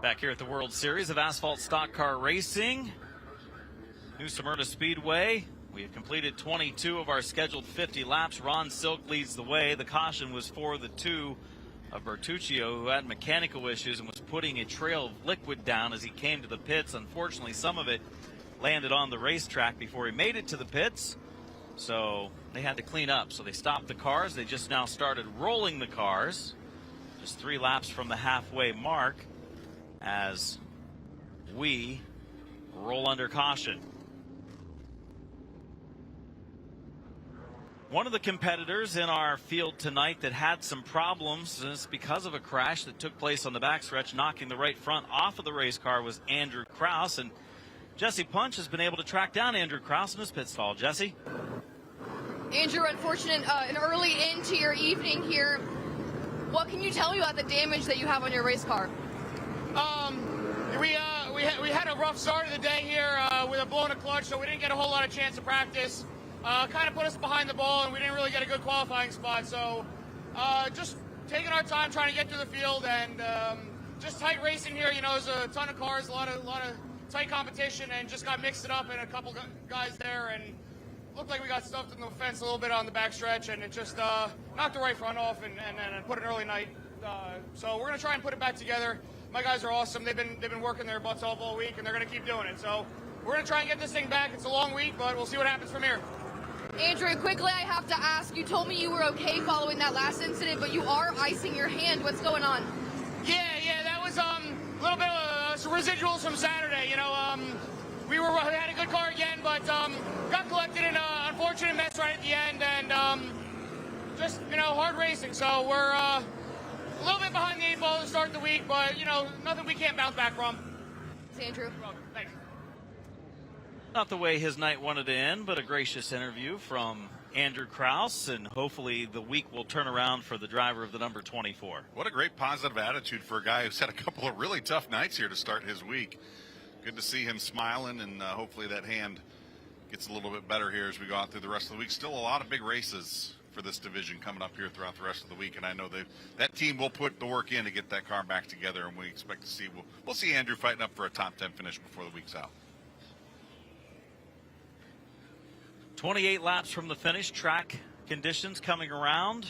Back here at the World Series of Asphalt Stock Car Racing, New Smyrna Speedway. We have completed 22 of our scheduled 50 laps. Ron Silk leads the way. The caution was for the two of Bertuccio, who had mechanical issues and was putting a trail of liquid down as he came to the pits. Unfortunately, some of it landed on the racetrack before he made it to the pits, so they had to clean up. So they stopped the cars. They just now started rolling the cars, just 3 laps from the halfway mark, as we roll under caution. One of the competitors in our field tonight that had some problems is because of a crash that took place on the backstretch, knocking the right front off of the race car, was Andrew Kraus. And Jesse Punch has been able to track down Andrew Kraus in his pit stall. Jesse? Andrew, unfortunate, an early end to your evening here. What can you tell me about the damage that you have on your race car? We had a rough start of the day here with a blown clutch, so we didn't get a whole lot of chance to practice. Kind of put us behind the ball, and we didn't really get a good qualifying spot. So just taking our time, trying to get through the field, and just tight racing here. You know, there's a ton of cars, a lot of tight competition, and just got mixed it up, and a couple guys there, and looked like we got stuffed in the fence a little bit on the backstretch, and it just knocked the right front off and put an early night. So we're gonna try and put it back together. My guys are awesome. They've been working their butts off all week, and they're gonna keep doing it. So we're gonna try and get this thing back. It's a long week, but we'll see what happens from here. Andrew, quickly I have to ask, you told me you were okay following that last incident, but you are icing your hand. What's going on? Yeah, that was a little bit of some residuals from Saturday. You know, we had a good car again, but got collected in an unfortunate mess right at the end, and just, you know, hard racing. So we're a little bit behind the 8 ball to start the week, but, you know, nothing we can't bounce back from. Thanks, Andrew. You're welcome. Thanks. Not the way his night wanted to end, but a gracious interview from Andrew Kraus, and hopefully the week will turn around for the driver of the number 24. What a great positive attitude for a guy who's had a couple of really tough nights here to start his week. Good to see him smiling, and hopefully that hand gets a little bit better here as we go out through the rest of the week. Still a lot of big races for this division coming up here throughout the rest of the week, and I know that team will put the work in to get that car back together, and we expect to see we'll see Andrew fighting up for a top 10 finish before the week's out. 28 laps from the finish. Track conditions coming around.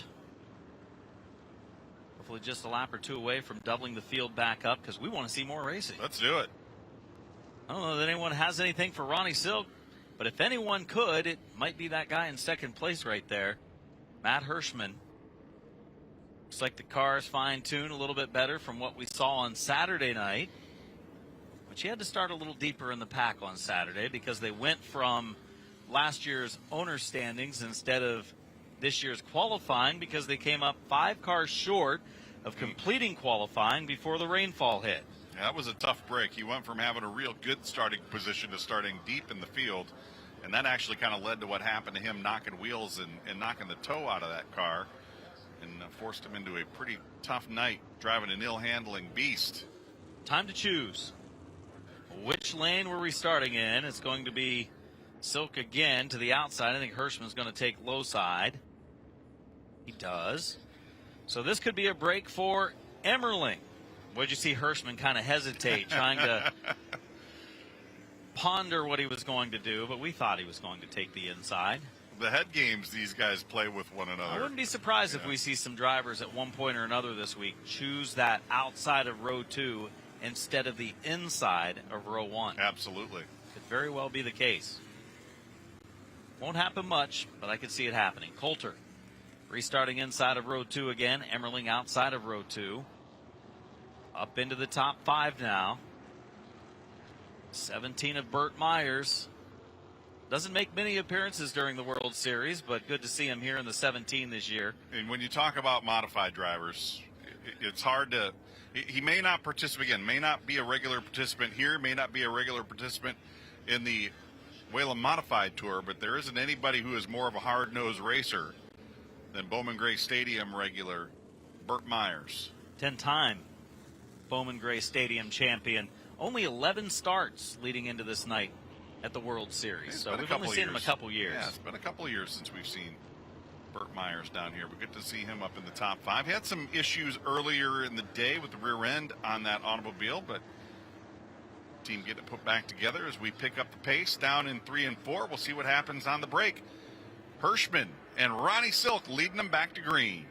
Hopefully just a lap or two away from doubling the field back up, because we want to see more racing. Let's do it. I don't know that anyone has anything for Ronnie Silk, but if anyone could, it might be that guy in second place right there, Matt Hirschman. Looks like the car is fine-tuned a little bit better from what we saw on Saturday night, which he had to start a little deeper in the pack on Saturday because they went from last year's owner standings instead of this year's qualifying, because they came up 5 cars short of completing qualifying before the rainfall hit. Yeah, that was a tough break. He went from having a real good starting position to starting deep in the field, and that actually kind of led to what happened to him knocking wheels and knocking the toe out of that car, and forced him into a pretty tough night driving an ill-handling beast. Time to choose. Which lane were we starting in? It's going to be Silk again to the outside. I think Hirschman's going to take low side. He does. So this could be a break for Emmerling. What did you see Hirschman kind of hesitate, trying to ponder what he was going to do, but we thought he was going to take the inside. The head games these guys play with one another. I wouldn't be surprised if we see some drivers at one point or another this week choose that outside of row 2 instead of the inside of row 1. Absolutely. Could very well be the case. Won't happen much, but I could see it happening. Coulter restarting inside of row 2 again. Emmerling outside of row 2. Up into the top 5 now. 17 of Burt Myers. Doesn't make many appearances during the World Series, but good to see him here in the 17 this year. And when you talk about modified drivers, it's hard to... He may not participate again, may not be a regular participant here, may not be a regular participant in the Whalen Modified Tour, but there isn't anybody who is more of a hard-nosed racer than Bowman Gray Stadium regular Burt Myers. 10-time Bowman Gray Stadium champion. Only 11 starts leading into this night at the World Series. So we've only seen him a couple years. Yeah, it's been a couple years since we've seen Burt Myers down here. We get to see him up in the top 5. He had some issues earlier in the day with the rear end on that automobile, but team getting it put back together as we pick up the pace down in 3 and 4. We'll see what happens on the break. Hirschman and Ronnie Silk leading them back to green.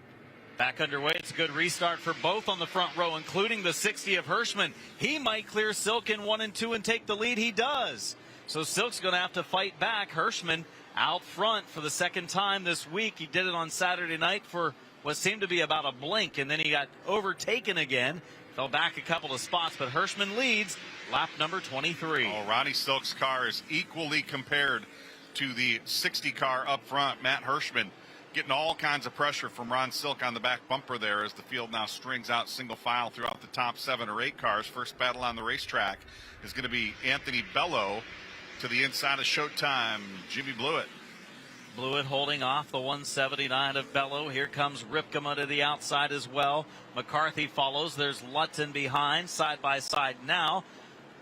Back underway. It's a good restart for both on the front row, including the 60 of Hirschman. He might clear Silk in 1 and 2 and take the lead. He does. So Silk's going to have to fight back. Hirschman out front for the second time this week. He did it on Saturday night for what seemed to be about a blink, and then he got overtaken again. Fell back a couple of spots, but Hirschman leads lap number 23. Oh, Ronnie Silk's car is equally compared to the 60 car up front. Matt Hirschman getting all kinds of pressure from Ron Silk on the back bumper there as the field now strings out single file throughout the top 7 or 8 cars. First battle on the racetrack is going to be Anthony Bello to the inside of Showtime, Jimmy Blewett. Blewett holding off the 179 of Bello. Here comes Ripkema to the outside as well. McCarthy follows. There's Lutzen behind, side by side now.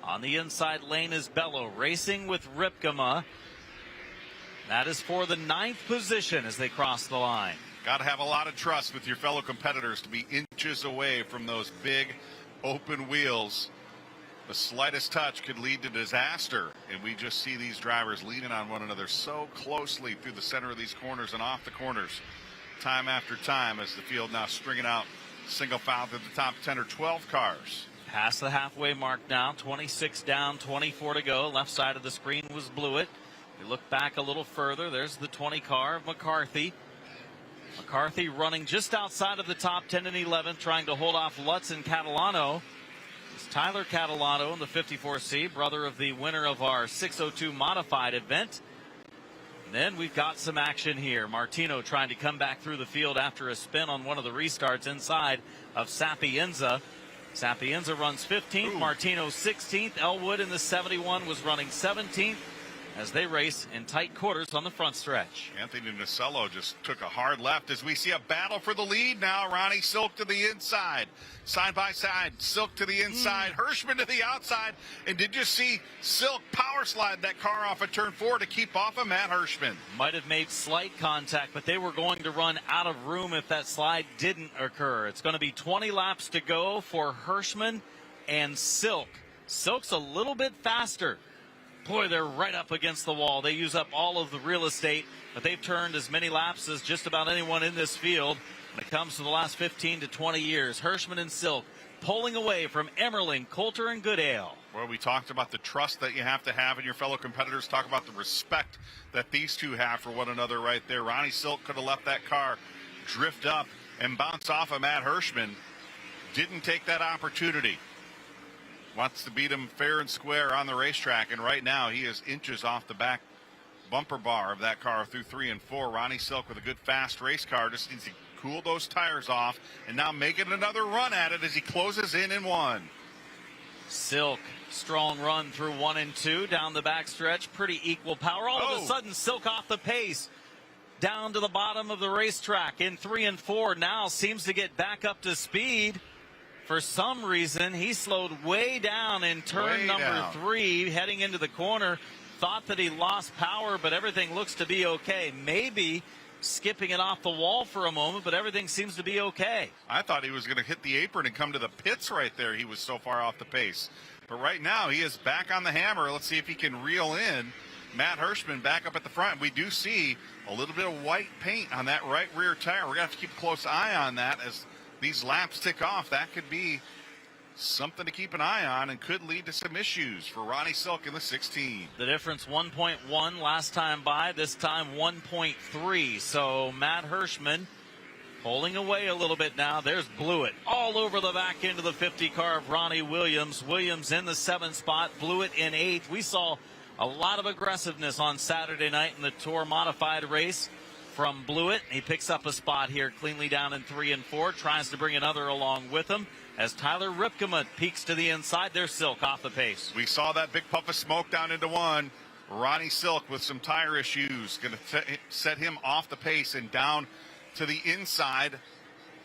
On the inside lane is Bello racing with Ripkema. That is for the 9th position as they cross the line. Got to have a lot of trust with your fellow competitors to be inches away from those big open wheels. The slightest touch could lead to disaster, and we just see these drivers leaning on one another so closely through the center of these corners and off the corners time after time as the field now stringing out single file to the top 10 or 12 cars. Past the halfway mark now, 26 down, 24 to go. Left side of the screen was Blewett. We look back a little further. There's the 20 car of McCarthy. McCarthy running just outside of the top 10 and 11, trying to hold off Lutz and Catalano. It's Tyler Catalano in the 54C, brother of the winner of our 602 modified event. And then we've got some action here. Martino trying to come back through the field after a spin on one of the restarts inside of Sapienza. Sapienza runs 15th, Martino 16th. Elwood in the 71 was running 17th. As they race in tight quarters on the front stretch. Anthony Nasello just took a hard left as we see a battle for the lead now. Ronnie Silk to the inside. Side by side. Silk to the inside. Hirschman to the outside. And did you see Silk power slide that car off of turn 4 to keep off of Matt Hirschman? Might have made slight contact, but they were going to run out of room if that slide didn't occur. It's going to be 20 laps to go for Hirschman and Silk. Silk's a little bit faster. Boy, they're right up against the wall. They use up all of the real estate, but they've turned as many laps as just about anyone in this field when it comes to the last 15 to 20 years. Hirschman and Silk pulling away from Emmerling, Coulter, and Goodale. Well, we talked about the trust that you have to have in your fellow competitors. Talk about the respect that these two have for one another right there. Ronnie Silk could have let that car drift up and bounce off of Matt Hirschman. Didn't take that opportunity. Wants to beat him fair and square on the racetrack, and right now he is inches off the back bumper bar of that car through 3 and 4. Ronnie Silk with a good fast race car just needs to cool those tires off and now making another run at it as he closes in 1. Silk, strong run through 1 and 2 down the back stretch. Pretty equal power. All of a sudden, Silk off the pace. Down to the bottom of the racetrack in 3 and 4. Now seems to get back up to speed. For some reason, he slowed way down in turn number 3, heading into the corner. Thought that he lost power, but everything looks to be okay. Maybe skipping it off the wall for a moment, but everything seems to be okay. I thought he was going to hit the apron and come to the pits right there. He was so far off the pace. But right now, he is back on the hammer. Let's see if he can reel in Matt Hirschman back up at the front. We do see a little bit of white paint on that right rear tire. We're going to have to keep a close eye on that as these laps tick off. That could be something to keep an eye on and could lead to some issues for Ronnie Silk in the 16. The difference 1.1 last time by, this time 1.3. So Matt Hirschman pulling away a little bit now. There's Blewett all over the back end of the 50 car of Ronnie Williams. Williams in the 7th spot, Blewett in 8th. We saw a lot of aggressiveness on Saturday night in the Tour modified race from Blewett. He picks up a spot here cleanly down in 3 and 4, tries to bring another along with him as Tyler Ripkema peeks to the inside. There's Silk off the pace. We saw that big puff of smoke down into 1. Ronnie Silk with some tire issues going to set him off the pace and down to the inside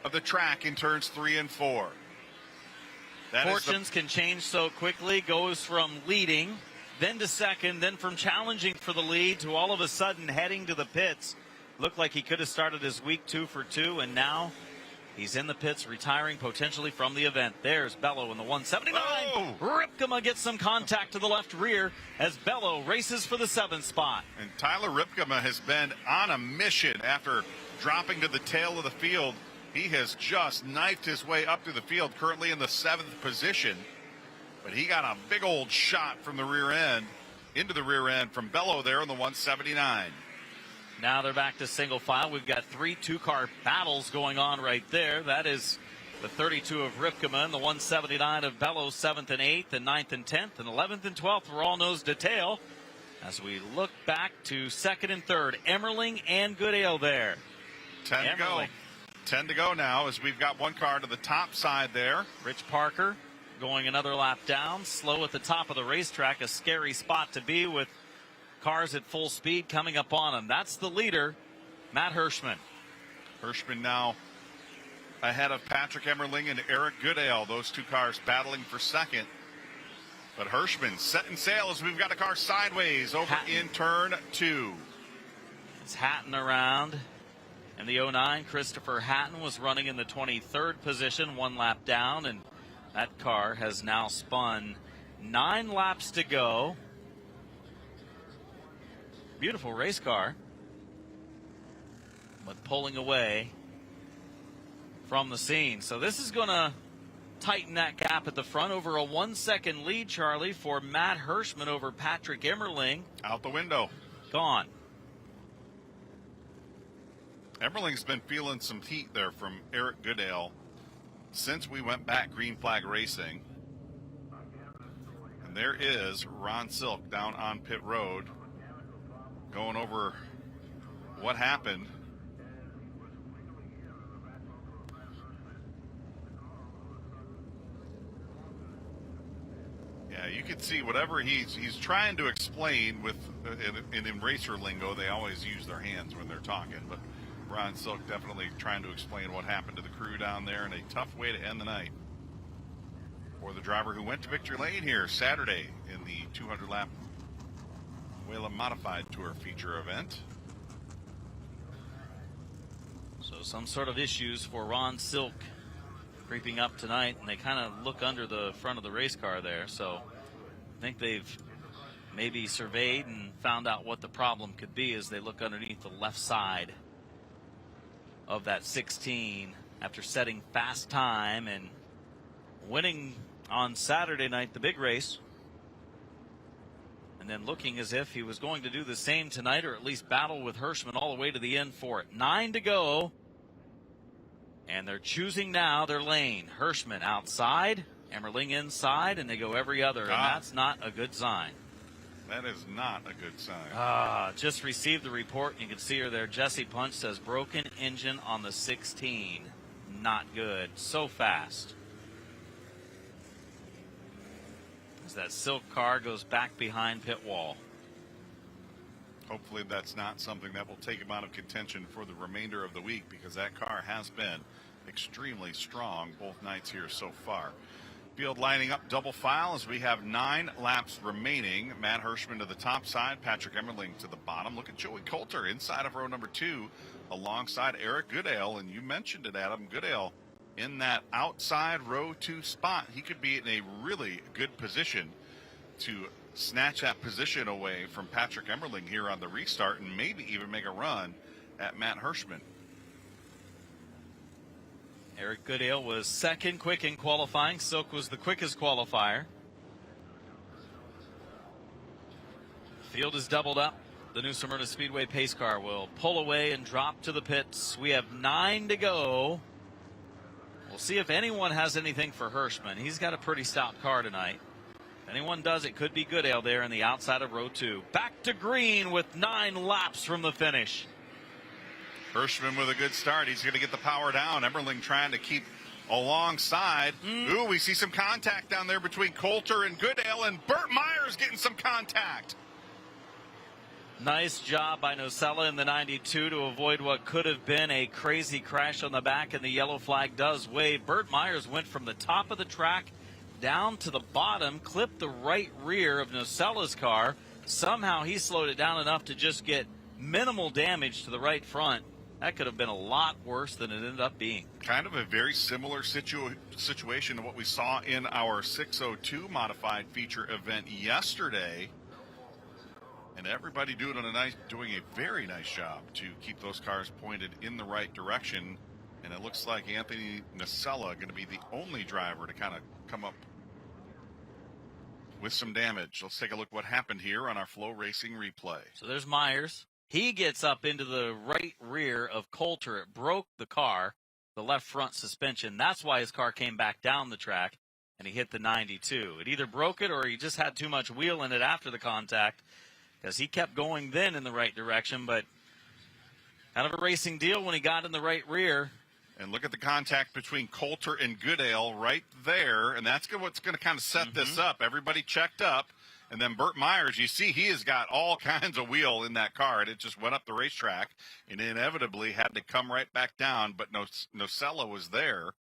of the track in turns 3 and 4. Fortunes can change so quickly. Goes from leading, then to second, then from challenging for the lead to all of a sudden heading to the pits. Looked like he could have started his week 2 for 2, and now he's in the pits, retiring potentially from the event. There's Bello in the 179. Oh! Ripkema gets some contact to the left rear as Bello races for the 7th spot. And Tyler Ripkema has been on a mission after dropping to the tail of the field. He has just knifed his way up through the field, currently in the 7th position. But he got a big old shot from the rear end, into the rear end from Bello there in the 179. Now they're back to single file. We've got 3 two-car battles going on right there. That is the 32 of Ripkema and the 179 of Bello, 7th and 8th and 9th and 10th and 11th and 12th were all nose to tail. As we look back to 2nd and 3rd, Emmerling and Goodale there. 10 to go. 10 to go now as we've got one car to the top side there. Rich Parker going another lap down, slow at the top of the racetrack, a scary spot to be with cars at full speed coming up on him. That's the leader, Matt Hirschman. Hirschman now ahead of Patrick Emmerling and Eric Goodale. Those 2 cars battling for 2nd. But Hirschman setting sail as we've got a car sideways over in turn 2. It's Hatton around. In the 09, Christopher Hatton was running in the 23rd position, 1 lap down, and that car has now spun 9 laps to go. Beautiful race car, but pulling away from the scene. So this is going to tighten that gap at the front. Over a 1-second lead, Charlie, for Matt Hirschman over Patrick Emmerling. Out the window. Gone. Emmerling's been feeling some heat there from Eric Goodale since we went back green flag racing. And there is Ron Silk down on pit road going over what happened. Yeah, you can see whatever he's trying to explain with in racer lingo. They always use their hands when they're talking, but Ron Silk definitely trying to explain what happened to the crew down there, and a tough way to end the night for the driver who went to victory lane here Saturday in the 200-lap Whelen Modified Tour feature event. So some sort of issues for Ron Silk creeping up tonight, and they kind of look under the front of the race car there. So I think they've maybe surveyed and found out what the problem could be as they look underneath the left side of that 16 after setting fast time and winning on Saturday night the big race, and then looking as if he was going to do the same tonight, or at least battle with Hirschman all the way to the end for it. 9 to go, and they're choosing now their lane. Hirschman outside, Emmerling inside, and they go every other, and that's not a good sign. That is not a good sign. Just received the report, and you can see her there. Jesse Punch says broken engine on the 16. Not good. So fast. As that Silk car goes back behind pit wall. Hopefully that's not something that will take him out of contention for the remainder of the week, because that car has been extremely strong both nights here so far. Field lining up double file as we have 9 laps remaining. Matt Hirschman to the top side, Patrick Emmerling to the bottom. Look at Joey Coulter inside of row number 2 alongside Eric Goodale. And you mentioned it, Adam. Goodale in that outside row 2 spot. He could be in a really good position to snatch that position away from Patrick Emmerling here on the restart and maybe even make a run at Matt Hirschman. Eric Goodale was second quick in qualifying. Silk was the quickest qualifier. Field is doubled up. The new Smyrna Speedway pace car will pull away and drop to the pits. We have 9 to go. We'll see if anyone has anything for Hirschman. He's got a pretty stout car tonight. If anyone does, it could be Goodale there in the outside of row 2. Back to green with 9 laps from the finish. Hirschman with a good start. He's going to get the power down. Emmerling trying to keep alongside. Ooh, we see some contact down there between Coulter and Goodale, and Burt Myers getting some contact. Nice job by Nocella in the 92 to avoid what could have been a crazy crash on the back, and the yellow flag does wave. Burt Myers went from the top of the track down to the bottom, clipped the right rear of Nocella's car. Somehow he slowed it down enough to just get minimal damage to the right front. That could have been a lot worse than it ended up being. Kind of a very similar situation to what we saw in our 602 modified feature event yesterday. And everybody doing a very nice job to keep those cars pointed in the right direction. And it looks like Anthony Nacella going to be the only driver to kind of come up with some damage. Let's take a look what happened here on our Flow Racing replay. So there's Myers. He gets up into the right rear of Coulter. It broke the car, the left front suspension. That's why his car came back down the track, and he hit the 92. It either broke it or he just had too much wheel in it after the contact, because he kept going then in the right direction, but kind of a racing deal when he got in the right rear. And look at the contact between Coulter and Goodale right there, and that's what's going to kind of set this up. Everybody checked up, and then Burt Myers, you see he has got all kinds of wheel in that car, and it just went up the racetrack and inevitably had to come right back down, but Nocella was there,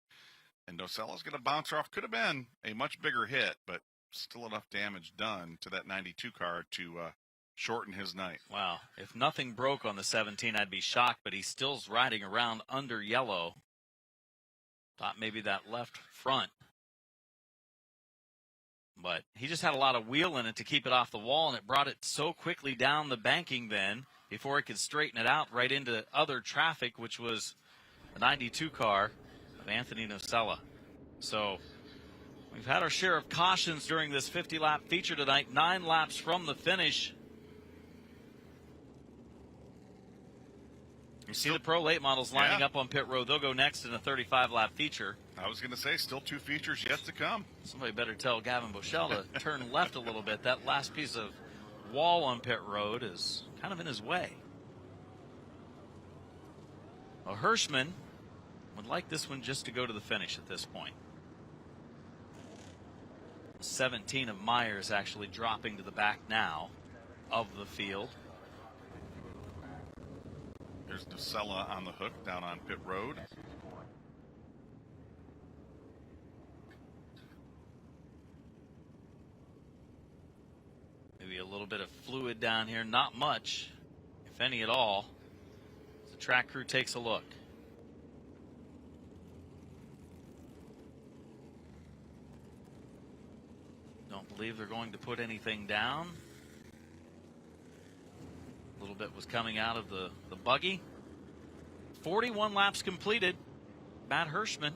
and Nocella's going to bounce her off. Could have been a much bigger hit, but still enough damage done to that 92 car to shorten his night. Wow. If nothing broke on the 17, I'd be shocked, but he's still riding around under yellow. Thought maybe that left front. But he just had a lot of wheel in it to keep it off the wall, and it brought it so quickly down the banking then before it could straighten it out right into other traffic, which was the 92 car of Anthony Nocella. So we've had our share of cautions during this 50-lap feature tonight, 9 laps from the finish. You see the Pro Late models lining up on pit road. They'll go next in a 35-lap feature. I was going to say, still 2 features yet to come. Somebody better tell Gavin Bushell to turn left a little bit. That last piece of wall on pit road is kind of in his way. Well, Hirschman would like this one just to go to the finish at this point. 17 of Myers actually dropping to the back now of the field. There's Nocella on the hook down on pit road. Maybe a little bit of fluid down here. Not much, if any at all. The track crew takes a look. Don't believe they're going to put anything down. A little bit was coming out of the buggy. 41 laps completed. Matt Hirschman,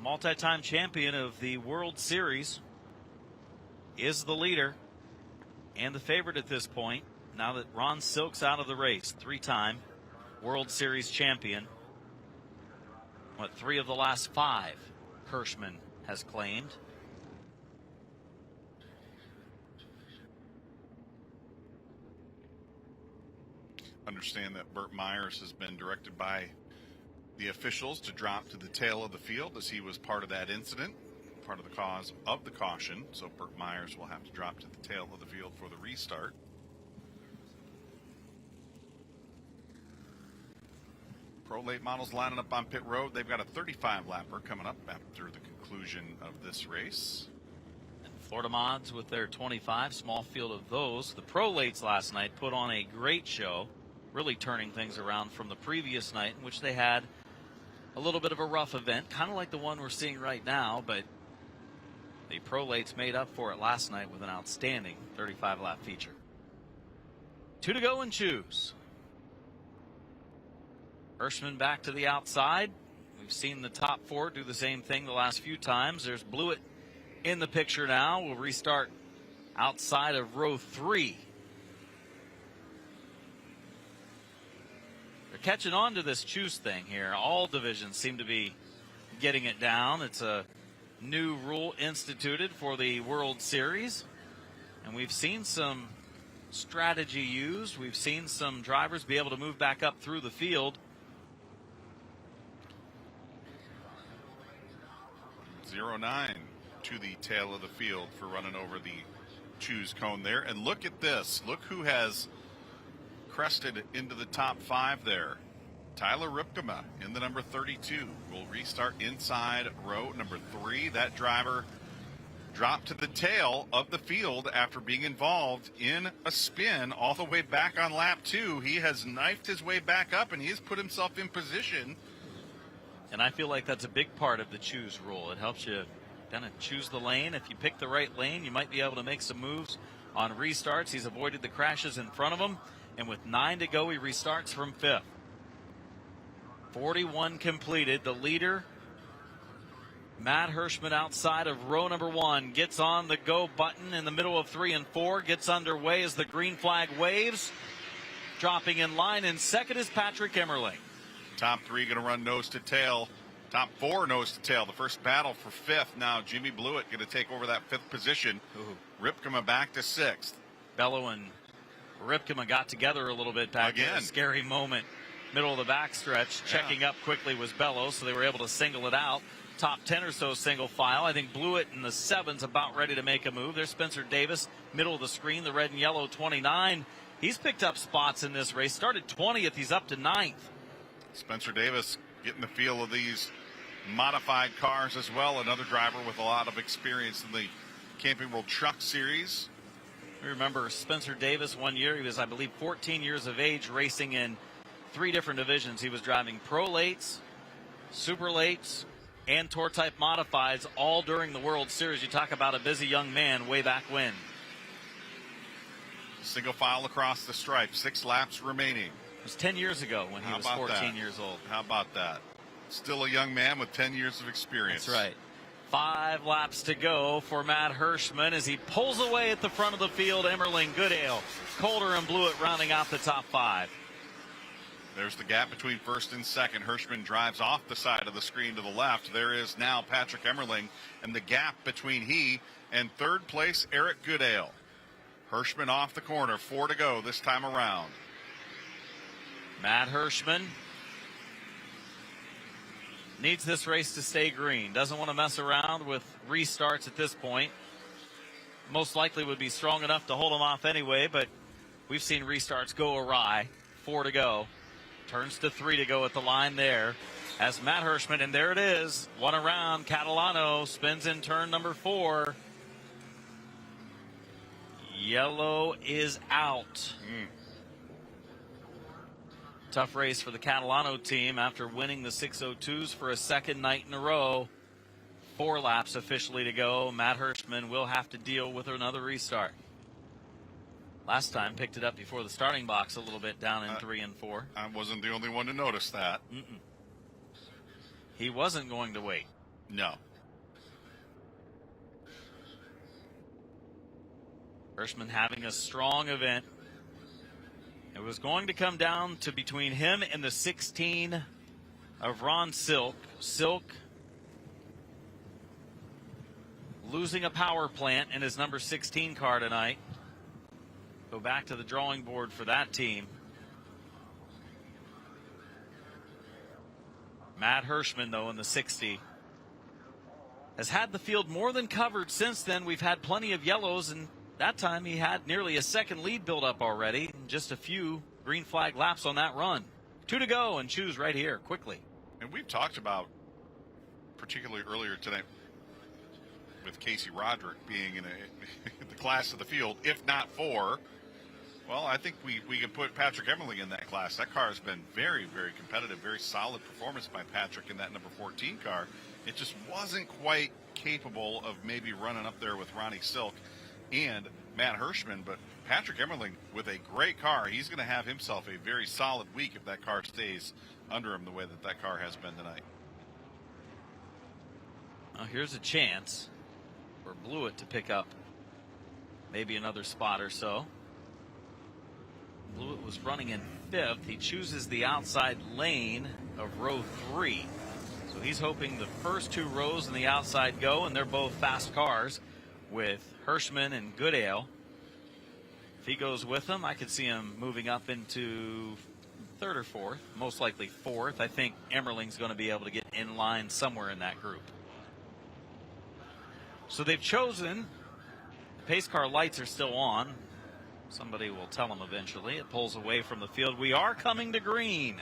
multi-time champion of the World Series, is the leader and the favorite at this point. Now that Ron Silk's out of the race, 3-time World Series champion. 3 of the last 5 Hirschman has claimed. Understand that Burt Myers has been directed by the officials to drop to the tail of the field as he was part of that incident, part of the cause of the caution. So Burt Myers will have to drop to the tail of the field for the restart. Pro Late models lining up on pit road. They've got a 35-lapper coming up after the conclusion of this race. And Florida Mods with their 25, small field of those. The Pro Lates last night put on a great show, really turning things around from the previous night in which they had a little bit of a rough event, kind of like the one we're seeing right now, but the Pro Lates made up for it last night with an outstanding 35-lap feature. 2 to go and choose. Hirschman back to the outside. We've seen the top 4 do the same thing the last few times. There's Blewett in the picture now. We'll restart outside of row 3. They're catching on to this choose thing here. All divisions seem to be getting it down. It's a new rule instituted for the World Series. And we've seen some strategy used. We've seen some drivers be able to move back up through the field. 0-9 to the tail of the field for running over the choose cone there. And look at this. Look who has crested into the top 5 there. Tyler Ripkema in the number 32 will restart inside row number 3. That driver dropped to the tail of the field after being involved in a spin all the way back on lap 2. He has knifed his way back up, and he has put himself in position. And I feel like that's a big part of the choose rule. It helps you kind of choose the lane. If you pick the right lane, you might be able to make some moves on restarts. He's avoided the crashes in front of him, and with 9 to go, he restarts from 5th. 41 completed. The leader, Matt Hirschman, outside of row number 1, gets on the go button in the middle of 3 and 4, gets underway as the green flag waves. Dropping in line in second is Patrick Emmerling. Top 3 going to run nose to tail. Top 4 nose to tail. The first battle for 5th. Now Jimmy Blewett going to take over that 5th position. Ripkema back to 6th. Bello and Ripkema got together a little bit back there. A scary moment. Middle of the backstretch. Checking up quickly was Bello, so they were able to single it out. Top 10 or so single file. I think Blewett in the 7's about ready to make a move. There's Spencer Davis, middle of the screen, the red and yellow 29. He's picked up spots in this race. Started 20th, he's up to 9th. Spencer Davis getting the feel of these modified cars as well. Another driver with a lot of experience in the Camping World Truck Series. I remember Spencer Davis one year. He was, I believe, 14 years of age, racing in 3 different divisions. He was driving Pro Lates, Super Lates, and Tour Type Modifieds, all during the World Series. You talk about a busy young man way back when. Single file across the stripe, 6 laps remaining. It was 10 years ago when he was 14 years old. How about that? Still a young man with 10 years of experience. That's right. 5 laps to go for Matt Hirschman as he pulls away at the front of the field. Emmerling, Goodale, Calder, and Blewett rounding out the top 5. There's the gap between first and second. Hirschman drives off the side of the screen to the left. There is now Patrick Emmerling, and the gap between he and third place Eric Goodale. Hirschman off the corner, 4 to go this time around. Matt Hirschman needs this race to stay green. Doesn't want to mess around with restarts at this point. Most likely would be strong enough to hold him off anyway, but we've seen restarts go awry. 4 to go. Turns to 3 to go at the line there as Matt Hirschman, and there it is. 1 around. Catalano spins in turn number 4. Yellow is out. Tough race for the Catalano team after winning the 602s for a second night in a row. 4 laps officially to go. Matt Hirschman will have to deal with another restart. Last time picked it up before the starting box a little bit down in 3 and 4. I wasn't the only one to notice that. He wasn't going to wait. No. Hirschman having a strong event. It was going to come down to between him and the 16 of Ron Silk. Silk losing a power plant in his number 16 car tonight. Go back to the drawing board for that team. Matt Hirschman, though, in the 60, has had the field more than covered since then. We've had plenty of yellows, and that time he had nearly a second lead built up already. And just a few green flag laps on that run. 2 to go and choose right here quickly. And we've talked about, particularly earlier tonight, with Casey Roderick being in the class of the field, if not 4. Well, I think we can put Patrick Emmerling in that class. That car has been very, very competitive, very solid performance by Patrick in that number 14 car. It just wasn't quite capable of maybe running up there with Ronnie Silk and Matt Hirschman. But Patrick Emmerling with a great car, he's going to have himself a very solid week if that car stays under him the way that that car has been tonight. Now here's a chance for Blewett to pick up maybe another spot or so. Blewett was running in 5th. He chooses the outside lane of row 3. So he's hoping the first 2 rows in the outside go, and they're both fast cars with Hirschman and Goodale. If he goes with them, I could see him moving up into 3rd or 4th, most likely 4th. I think Emmerling's going to be able to get in line somewhere in that group. So they've chosen, pace car lights are still on. Somebody will tell them eventually. It pulls away from the field. We are coming to green.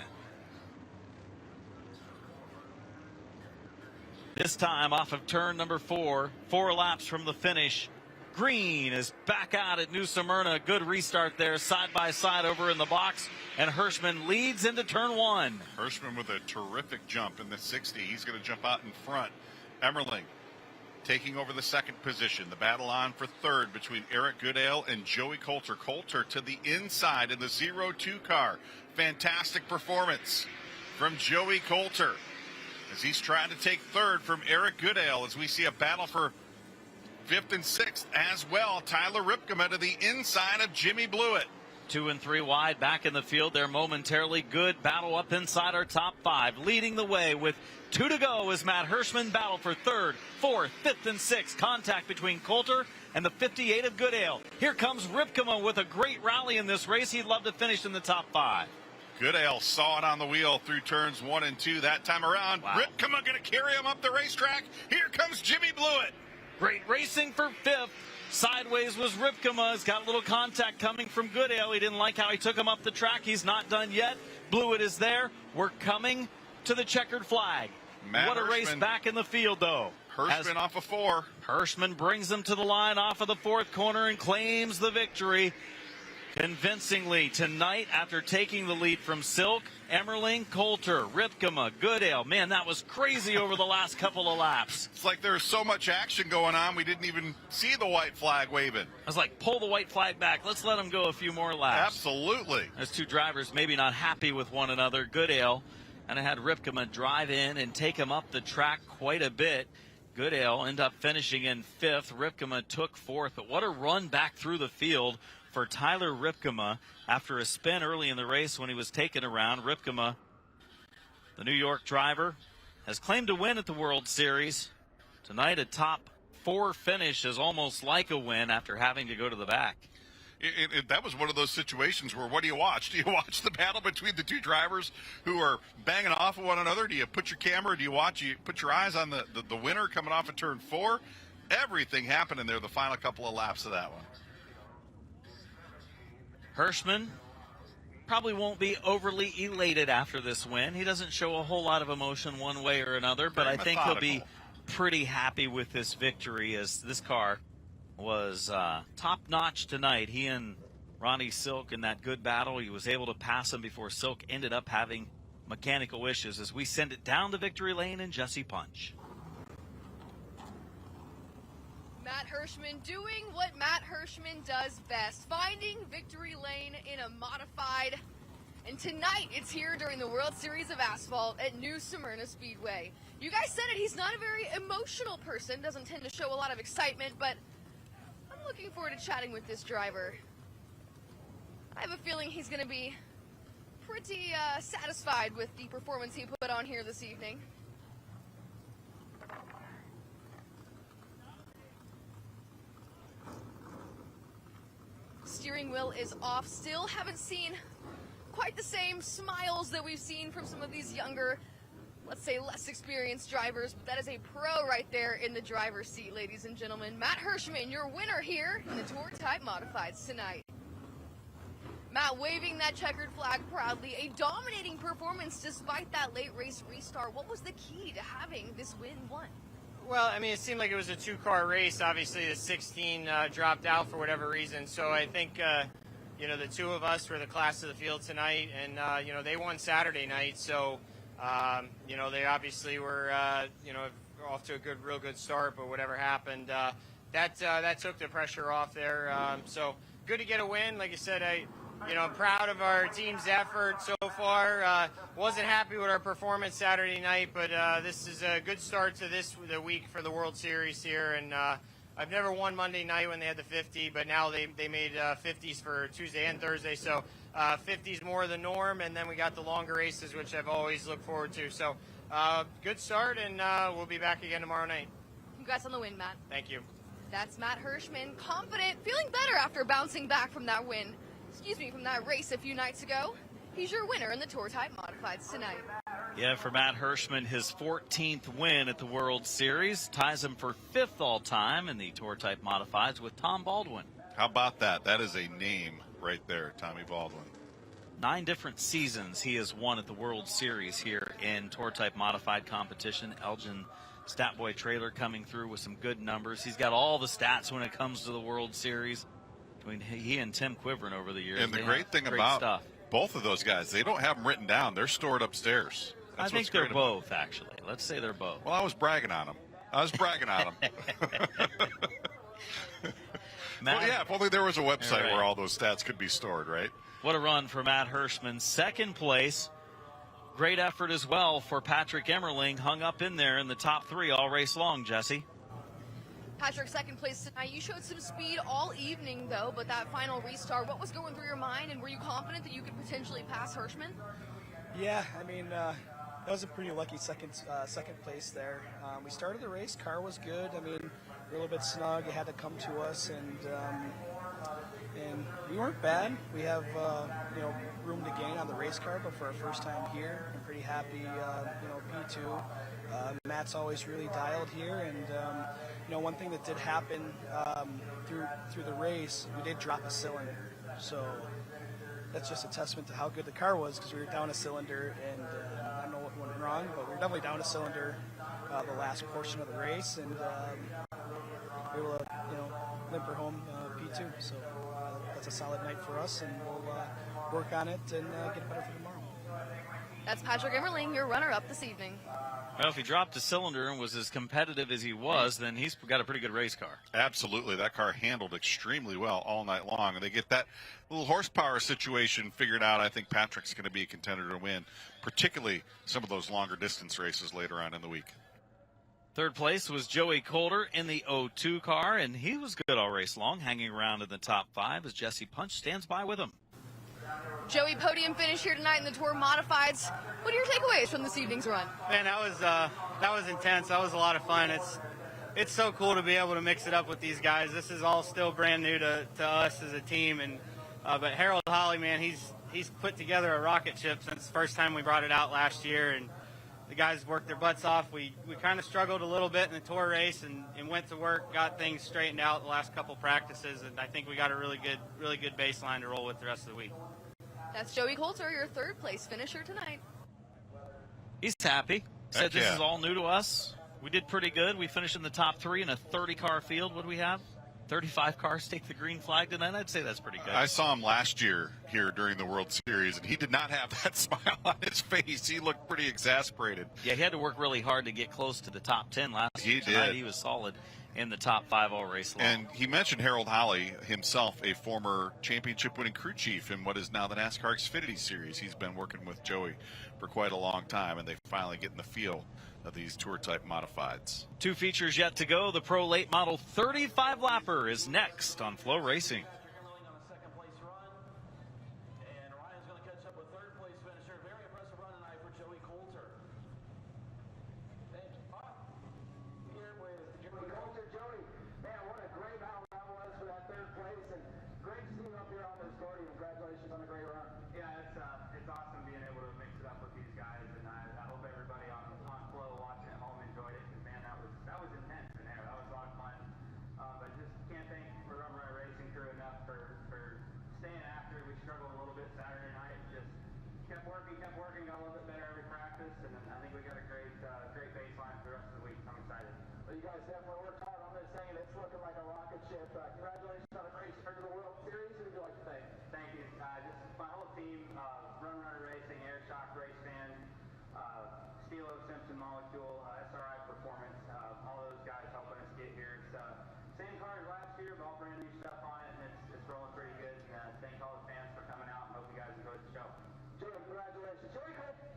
This time off of turn number 4, 4 laps from the finish. Green is back out at New Smyrna. Good restart there, side by side over in the box. And Hirschman leads into turn 1. Hirschman with a terrific jump in the 60. He's going to jump out in front. Emmerling taking over the second position. The battle on for third between Eric Goodale and Joey Coulter. Coulter to the inside in the 0-2 car. Fantastic performance from Joey Coulter as he's trying to take third from Eric Goodale, as we see a battle for 5th and 6th as well. Tyler Ripkema to the inside of Jimmy Blewett. 2 and 3 wide back in the field there momentarily. Good battle up inside our top 5. Leading the way with 2 to go as Matt Hirschman battle for 3rd, 4th, 5th, and 6th. Contact between Coulter and the 58 of Goodale. Here comes Ripkema with a great rally in this race. He'd love to finish in the top 5. Goodale saw it on the wheel through turns 1 and 2 that time around. Wow. Ripkema going to carry him up the racetrack. Here comes Jimmy Blewett. Great racing for 5th. Sideways was Ripkema. He's got a little contact coming from Goodale. He didn't like how he took him up the track. He's not done yet. Blewett is there. We're coming to the checkered flag. Matt what a Hirschman, race back in the field, though. Hirschman off of 4. Hirschman brings him to the line off of the 4th corner and claims the victory convincingly tonight after taking the lead from Silk, Emmerling, Coulter, Ripkema, Goodale. Man, that was crazy over the last couple of laps. It's like there's so much action going on, we didn't even see the white flag waving. I was like, pull the white flag back. Let's let them go a few more laps. Absolutely. There's 2 drivers maybe not happy with one another. Goodale, and I had Ripkema drive in and take him up the track quite a bit. Goodale ended up finishing in 5th. Ripkema took 4th, but what a run back through the field for Tyler Ripkema after a spin early in the race when he was taken around. Ripkema, the New York driver, has claimed to win at the World Series. Tonight, a top 4 finish is almost like a win after having to go to the back. That was one of those situations where, what do you watch? Do you watch the battle between the 2 drivers who are banging off of one another? Do you put your camera, do you put your eyes on the winner coming off of turn 4? Everything happened in there the final couple of laps of that one. Hirschman probably won't be overly elated after this win. He doesn't show a whole lot of emotion one way or another, but I think he'll be pretty happy with this victory, as this car was top-notch tonight. He and Ronnie Silk in that good battle, he was able to pass him before Silk ended up having mechanical issues, as we send it down to victory lane in Jesse Punch. Matt Hirschman doing what Matt Hirschman does best, finding victory lane in a modified. And tonight it's here during the World Series of Asphalt at New Smyrna Speedway. You guys said it, he's not a very emotional person, doesn't tend to show a lot of excitement, but I'm looking forward to chatting with this driver. I have a feeling he's going to be pretty satisfied with the performance he put on here this evening. Steering wheel is off. Still haven't seen quite the same smiles that we've seen from some of these younger, let's say less experienced drivers, but that is a pro right there in the driver's seat, ladies and gentlemen. Matt Hirschman, your winner here in the Tour Type Modifieds tonight. Matt waving that checkered flag proudly, a dominating performance despite that late race restart. What was the key to having this win won? Well, I mean, it seemed like it was a 2-car race. Obviously, the 16 dropped out for whatever reason. So I think, the 2 of us were the class of the field tonight, and, they won Saturday night. So, they obviously were, off to a real good start, but whatever happened, that took the pressure off there. So good to get a win. Like I said, I'm proud of our team's effort so far. Wasn't happy with our performance Saturday night, but this is a good start to the week for the World Series here. And I've never won Monday night when they had the 50, but now they made 50s for Tuesday and Thursday. So 50s more the norm, and then we got the longer races, which I've always looked forward to. So good start, and we'll be back again tomorrow night. Congrats on the win, Matt. Thank you. That's Matt Hirschman, confident, feeling better after bouncing back from that win. From that race a few nights ago. He's your winner in the Tour Type Modifieds tonight. Yeah, for Matt Hirschman, his 14th win at the World Series ties him for 5th all-time in the Tour Type Modifieds with Tom Baldwin. How about that? That is a name right there, Tommy Baldwin. 9 different seasons he has won at the World Series here in Tour Type Modified competition. Elgin Statboy trailer coming through with some good numbers. He's got all the stats when it comes to the World Series. I mean, he and Tim Quivern over the years. And the great thing about both of those guys, they don't have them written down. They're stored upstairs. I think they're both, actually. Let's say they're both. Well, I was bragging on them. Well, yeah, if only there was a website where all those stats could be stored, right? What a run for Matt Hirschman. Second place. Great effort as well for Patrick Emmerling. Hung up in there in the top 3 all race long, Jesse. Patrick, second place tonight. You showed some speed all evening, though, but that final restart, what was going through your mind, and were you confident that you could potentially pass Hirschman? Yeah, I mean, that was a pretty lucky second place there. We started the race, car was good. I mean, a little bit snug. It had to come to us, and we weren't bad. We have room to gain on the race car, but for our first time here, I'm pretty happy. P2. Matt's always really dialed here, and one thing that did happen through the race, we did drop a cylinder, so that's just a testament to how good the car was, because we were down a cylinder, and I don't know what went wrong, but we were definitely down a cylinder the last portion of the race, and we were able to limp her home P2. So that's a solid night for us, and we'll work on it and get better for tomorrow. That's Patrick Emmerling, your runner-up this evening. Well, if he dropped a cylinder and was as competitive as he was, then he's got a pretty good race car. Absolutely. That car handled extremely well all night long. And they get that little horsepower situation figured out. I think Patrick's going to be a contender to win, particularly some of those longer distance races later on in the week. Third place was Joey Coulter in the 02 car, and he was good all race long, hanging around in the top 5 as Jesse Punch stands by with him. Joey, podium finish here tonight in the Tour Modifieds. What are your takeaways from this evening's run? Man, that was intense. That was a lot of fun. It's so cool to be able to mix it up with these guys. This is all still brand new to us as a team, and but Harold Holly, man, he's put together a rocket ship since the first time we brought it out last year, and the guys worked their butts off. We kind of struggled a little bit in the Tour race and went to work, got things straightened out the last couple practices, and I think we got a really good baseline to roll with the rest of the week. That's Joey Coulter, your third place finisher tonight. He's happy. Said this is all new to us. We did pretty good. We finished in the top 3 in a 30-car field. What do we have? 35 cars take the green flag tonight. I'd say that's pretty good. I saw him last year here during the World Series, and he did not have that smile on his face. He looked pretty exasperated. Yeah, he had to work really hard to get close to the top 10 last year. Tonight, he was solid in the top 5 all race long. And he mentioned Harold Holly, himself a former championship-winning crew chief in what is now the NASCAR Xfinity Series. He's been working with Joey for quite a long time, and they finally get in the feel of these Tour-type modifieds. 2 features yet to go. The Pro Late Model 35-lapper is next on Flow Racing. Kept working, got a little bit better every practice, and I think we got a great baseline for the rest of the week. I'm excited. Well, you guys definitely worked hard. I'm just saying it's looking like a rocket ship. Congratulations on a great start to the World Series. Who would you like to thank? Thank you. Just my whole team, Run Runner Racing, Air Shock Race Fans, Stilo Simpson Molecule, SRI Performance, all those guys helping us get here. It's same car as last year, but all brand new stuff on it, and it's rolling pretty good. Thank all the fans for coming out, and hope you guys enjoyed the show. Congratulations. Joey Coulter.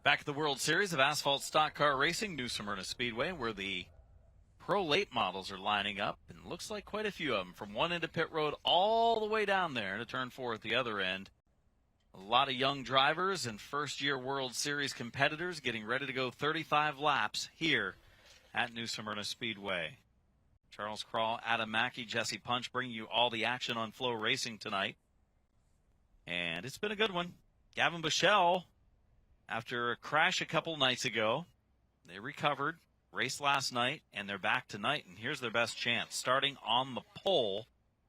Back at the World Series of Asphalt Stock Car Racing, New Smyrna Speedway, where the Pro Late models are lining up, and looks like quite a few of them, from one end of pit road all the way down there to turn 4 at the other end. A lot of young drivers and first-year World Series competitors getting ready to go 35 laps here at New Smyrna Speedway. Charles Crawl, Adam Mackey, Jesse Punch bringing you all the action on Flow Racing tonight. And it's been a good one. Gavin Bichelle, after a crash a couple nights ago, they recovered, raced last night, and they're back tonight. And here's their best chance. Starting on the pole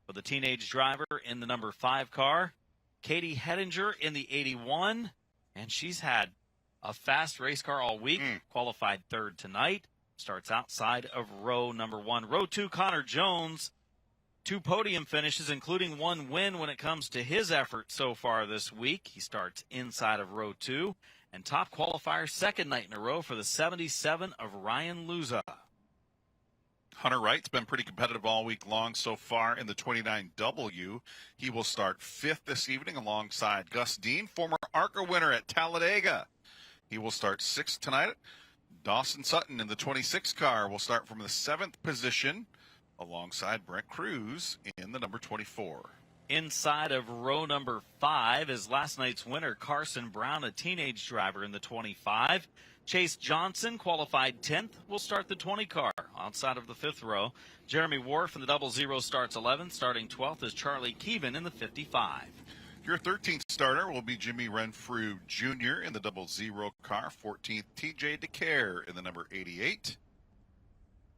for the teenage driver in the number 5 car, Katie Hettinger in the 81. And she's had a fast race car all week, qualified 3rd tonight. Starts outside of row number 1. Row 2, Connor Jones. 2 podium finishes, including 1 win when it comes to his effort so far this week. He starts inside of row 2. And top qualifier, 2nd night in a row for the 77 of Ryan Luza. Hunter Wright's been pretty competitive all week long so far in the 29W. He will start 5th this evening alongside Gus Dean, former ARCA winner at Talladega. He will start 6th tonight. Dawson Sutton in the 26 car will start from the 7th position alongside Brent Cruz in the number 24. Inside of row number 5 is last night's winner, Carson Brown, a teenage driver in the 25. Chase Johnson, qualified 10th, will start the 20 car outside of the 5th row. Jeremy Wharf in the 00 starts 11th. Starting 12th is Charlie Keevan in the 55. Your 13th starter will be Jimmy Renfrew Jr. in the 00 car. 14th, TJ DeCare in the number 88.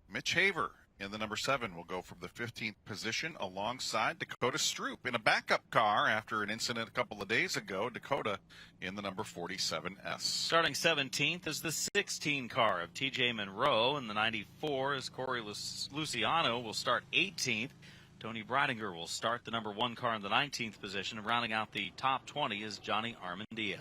Mitch Haver in the number 7 will go from the 15th position alongside Dakota Stroop in a backup car after an incident a couple of days ago. Dakota in the number 47S. Starting 17th is the 16 car of TJ Monroe, and the 94 is Corey Luciano will start 18th. Tony Breidinger will start the number 1 car in the 19th position, and rounding out the top 20 is Johnny Armandia.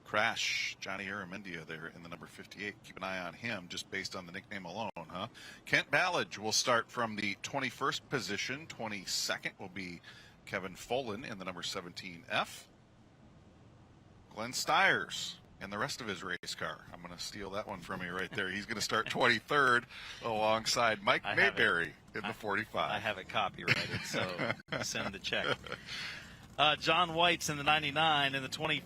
Crash, Johnny Aramendia there in the number 58. Keep an eye on him just based on the nickname alone, huh? Kent Ballage will start from the 21st position. 22nd will be Kevin Folan in the number 17F. Glenn Stiers and the rest of his race car. I'm going to steal that one from you right there. He's going to start 23rd alongside Mike Mayberry in the 45. I have it copyrighted, so send the check. John White's in the 99 in the 25th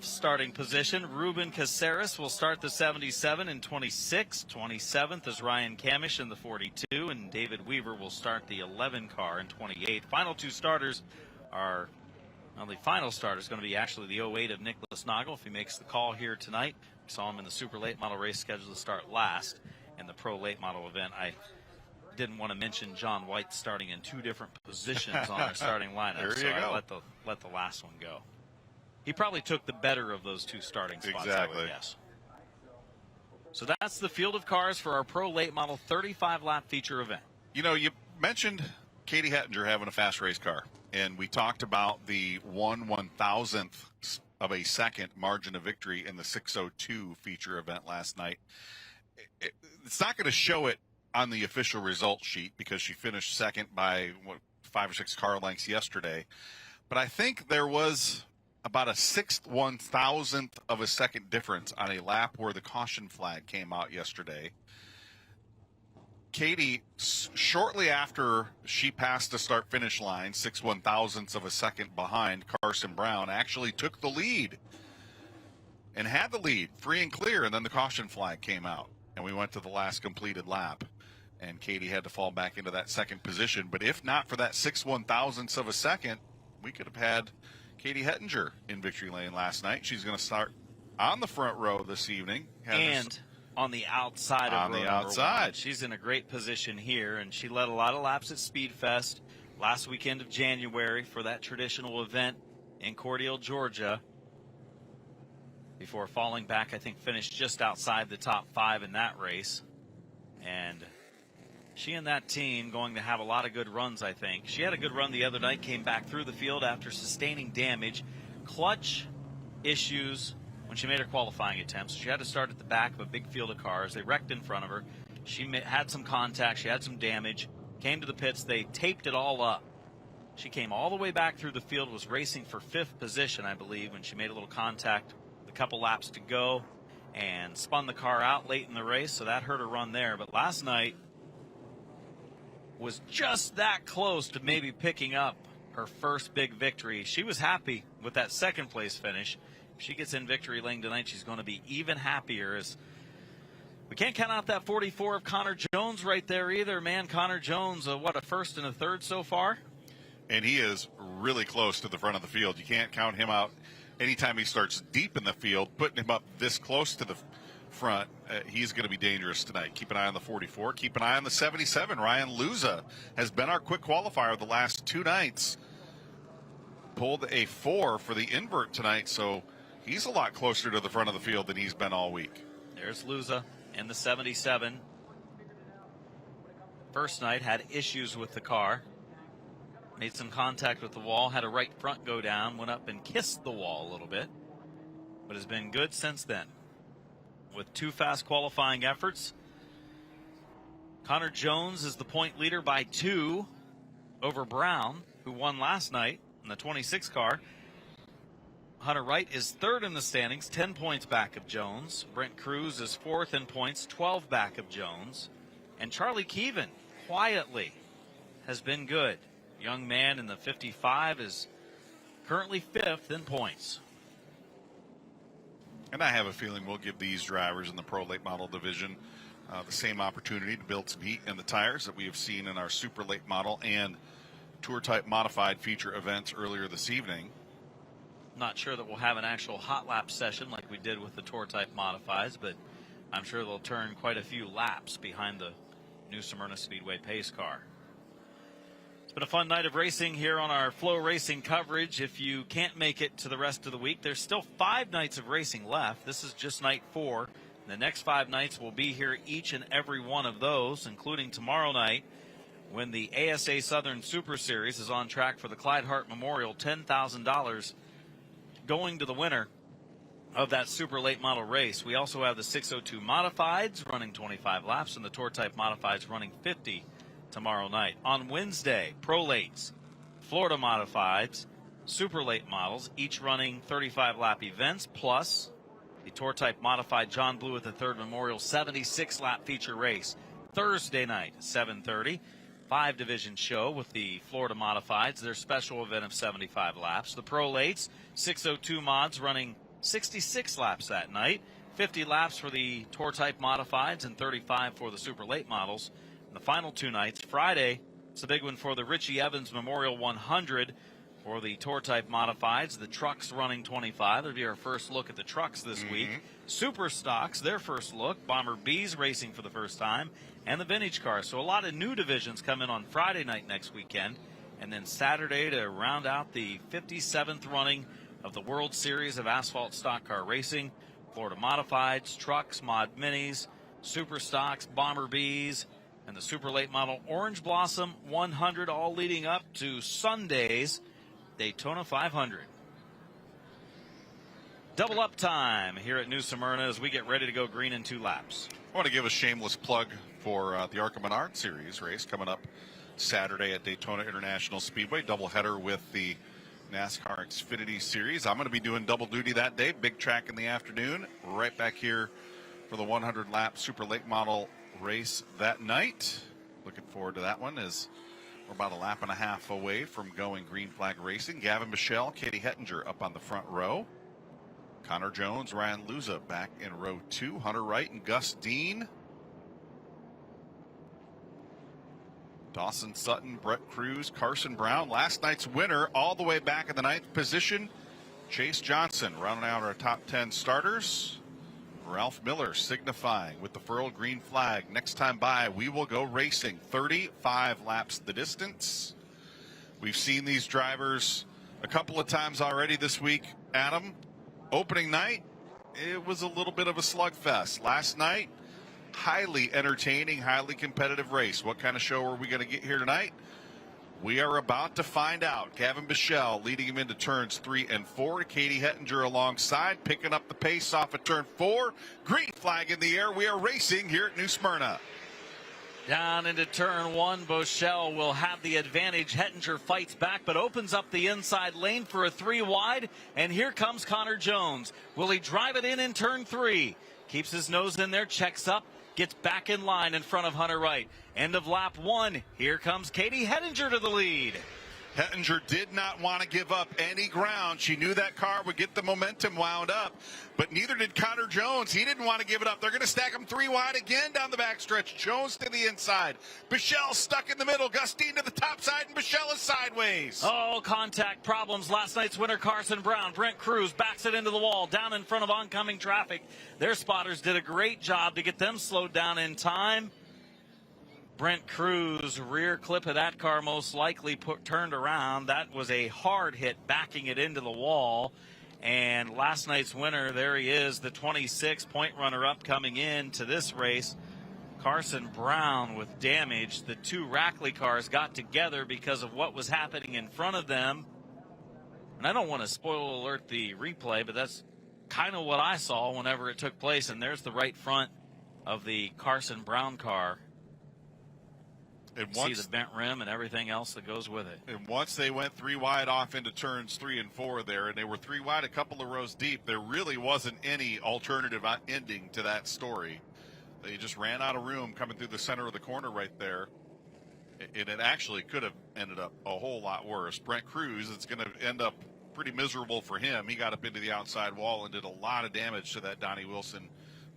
starting position. Ruben Caceres will start the 77 in 26. 27th is Ryan Camish in the 42, and David Weaver will start the 11 car in 28. Final 2 starters are, well, the final starter is going to be actually the 08 of Nicholas Noggle if he makes the call here tonight. We saw him in the Super Late Model race scheduled to start last in the Pro Late Model event. I didn't want to mention John White starting in 2 different positions on our starting lineup, There so you go. I let the last one go. He probably took the better of those 2 starting spots, Exactly. I would guess. So that's the field of cars for our Pro Late Model 35-lap feature event. You know, you mentioned Katie Hettinger having a fast race car, and we talked about the 1/1000th of a second margin of victory in the 602 feature event last night. It's not going to show it on the official results sheet because she finished second by 5 or 6 car lengths yesterday. But I think there was about a 1/1000th of a second difference on a lap where the caution flag came out yesterday. Katie, shortly after she passed the start-finish line, 1/1000ths of a second behind Carson Brown, actually took the lead and had the lead free and clear, and then the caution flag came out, and we went to the last completed lap, and Katie had to fall back into that second position. But if not for that 1/1000ths of a second, we could have had Katie Hettinger in victory lane last night. She's going to start on the front row this evening. And on the outside of row number 1. She's in a great position here, and she led a lot of laps at Speedfest last weekend of January for that traditional event in Cordele, Georgia, before falling back. I think finished just outside the top 5 in that race. And she and that team going to have a lot of good runs, I think. She had a good run the other night, came back through the field after sustaining damage. Clutch issues when she made her qualifying attempts. She had to start at the back of a big field of cars. They wrecked in front of her. She had some contact. She had some damage. Came to the pits. They taped it all up. She came all the way back through the field, was racing for 5th position, I believe, when she made a little contact with the couple laps to go and spun the car out late in the race, so that hurt her run there. But last night was just that close to maybe picking up her first big victory. She was happy with that second place finish. If she gets in victory lane tonight, she's going to be even happier. As we can't count out that 44 of Connor Jones right there either, man. Connor Jones, a first and a third so far? And he is really close to the front of the field. You can't count him out anytime he starts deep in the field. Putting him up this close to the front, he's going to be dangerous tonight. Keep an eye on the 44. Keep an eye on the 77. Ryan Luza has been our quick qualifier the last two nights. Pulled a 4 for the invert tonight, so he's a lot closer to the front of the field than he's been all week. There's Luza in the 77. First night had issues with the car. Made some contact with the wall, had a right front go down, went up and kissed the wall a little bit, but has been good since then. With 2 fast qualifying efforts, Connor Jones is the point leader by 2 over Brown, who won last night in the 26 car. Hunter Wright is third in the standings, 10 points back of Jones. Brent Cruz is fourth in points, 12 back of Jones. And Charlie Keevan, quietly, has been good. Young man in the 55 is currently 5th in points. And I have a feeling we'll give these drivers in the Pro Late Model division the same opportunity to build some heat in the tires that we have seen in our Super Late Model and Tour Type Modified feature events earlier this evening. Not sure that we'll have an actual hot lap session like we did with the Tour Type Modifieds, but I'm sure they'll turn quite a few laps behind the new Smyrna Speedway pace car. It's been a fun night of racing here on our Flow Racing coverage. If you can't make it to the rest of the week, there's still 5 nights of racing left. This is just night 4. The next 5 nights will be here, each and every one of those, including tomorrow night when the ASA Southern Super Series is on track for the Clyde Hart Memorial. $10,000 going to the winner of that super late model race. We also have the 602 Modifieds running 25 laps and the Tour Type Modifieds running 50 tomorrow night. On Wednesday, Pro Lates, Florida Modifieds, Super Late Models, each running 35 lap events, plus the Tour Type Modified John Blewett III Memorial 76 lap feature race. Thursday night, 7:30. 5 division show with the Florida Modifieds, their special event of 75 laps. The Pro Lates, 602 mods running 66 laps that night. 50 laps for the Tour Type Modifieds and 35 for the Super Late Models. And the final 2 nights, Friday, it's a big one for the Richie Evans Memorial 100 for the Tour Type Modifieds. The trucks running 25. That'll be our first look at the trucks this week. Super Stocks, their first look. Bomber B's racing for the first time. And the vintage cars. So a lot of new divisions come in on Friday night next weekend. And then Saturday to round out the 57th running of the World Series of Asphalt Stock Car Racing. Florida Modifieds, trucks, mod minis, Super Stocks, Bomber B's, and the Super Late Model Orange Blossom 100, all leading up to Sunday's Daytona 500. Double up time here at New Smyrna as we get ready to go green in 2 laps. I want to give a shameless plug for the ARCA Menard Series race coming up Saturday at Daytona International Speedway. Doubleheader with the NASCAR Xfinity Series. I'm going to be doing double duty that day. Big track in the afternoon. Right back here for the 100-lap Super Late Model race that night. Looking forward to that one as we're about a lap and a half away from going green flag racing. Gavin Michelle, Katie Hettinger up on the front row. Connor Jones, Ryan Luza back in row 2. Hunter Wright and Gus Dean. Dawson Sutton, Brett Cruz, Carson Brown. Last night's winner all the way back in the 9th position. Chase Johnson rounding out our top 10 starters. Ralph Miller signifying with the furled green flag. Next time by, we will go racing. 35 laps the distance. We've seen these drivers a couple of times already this week. Adam, opening night, it was a little bit of a slugfest. Last night, highly entertaining, highly competitive race. What kind of show are we going to get here tonight? We are about to find out. Gavin Bichelle leading him into turns 3 and 4. Katie Hettinger alongside, picking up the pace off of turn 4. Green flag in the air. We are racing here at New Smyrna. Down into turn one, Boschel will have the advantage. Hettinger fights back, but opens up the inside lane for a 3 wide. And here comes Connor Jones. Will he drive it in turn 3? Keeps his nose in there, checks up, gets back in line in front of Hunter Wright. End of lap 1. Here comes Katie Hettinger to the lead. Hettinger did not want to give up any ground. She knew that car would get the momentum wound up, but neither did Connor Jones. He didn't want to give it up. They're going to stack him 3 wide again down the backstretch. Jones to the inside. Bichelle stuck in the middle. Gustine to the top side, and Bichelle is sideways. Oh, contact problems. Last night's winner, Carson Brown. Brent Cruz backs it into the wall, down in front of oncoming traffic. Their spotters did a great job to get them slowed down in time. Brent Cruz, rear clip of that car most likely turned around. That was a hard hit, backing it into the wall. And last night's winner, there he is, the 26-point runner-up coming in to this race. Carson Brown with damage. The 2 Rackley cars got together because of what was happening in front of them. And I don't want to spoil alert the replay, but that's kind of what I saw whenever it took place. And there's the right front of the Carson Brown car. And see the bent rim and everything else that goes with it. And once they went 3 wide off into turns 3 and 4 there, and they were 3 wide a couple of rows deep, there really wasn't any alternative ending to that story. They just ran out of room coming through the center of the corner right there. And it actually could have ended up a whole lot worse. Brent Cruz, it's going to end up pretty miserable for him. He got up into the outside wall and did a lot of damage to that Donnie Wilson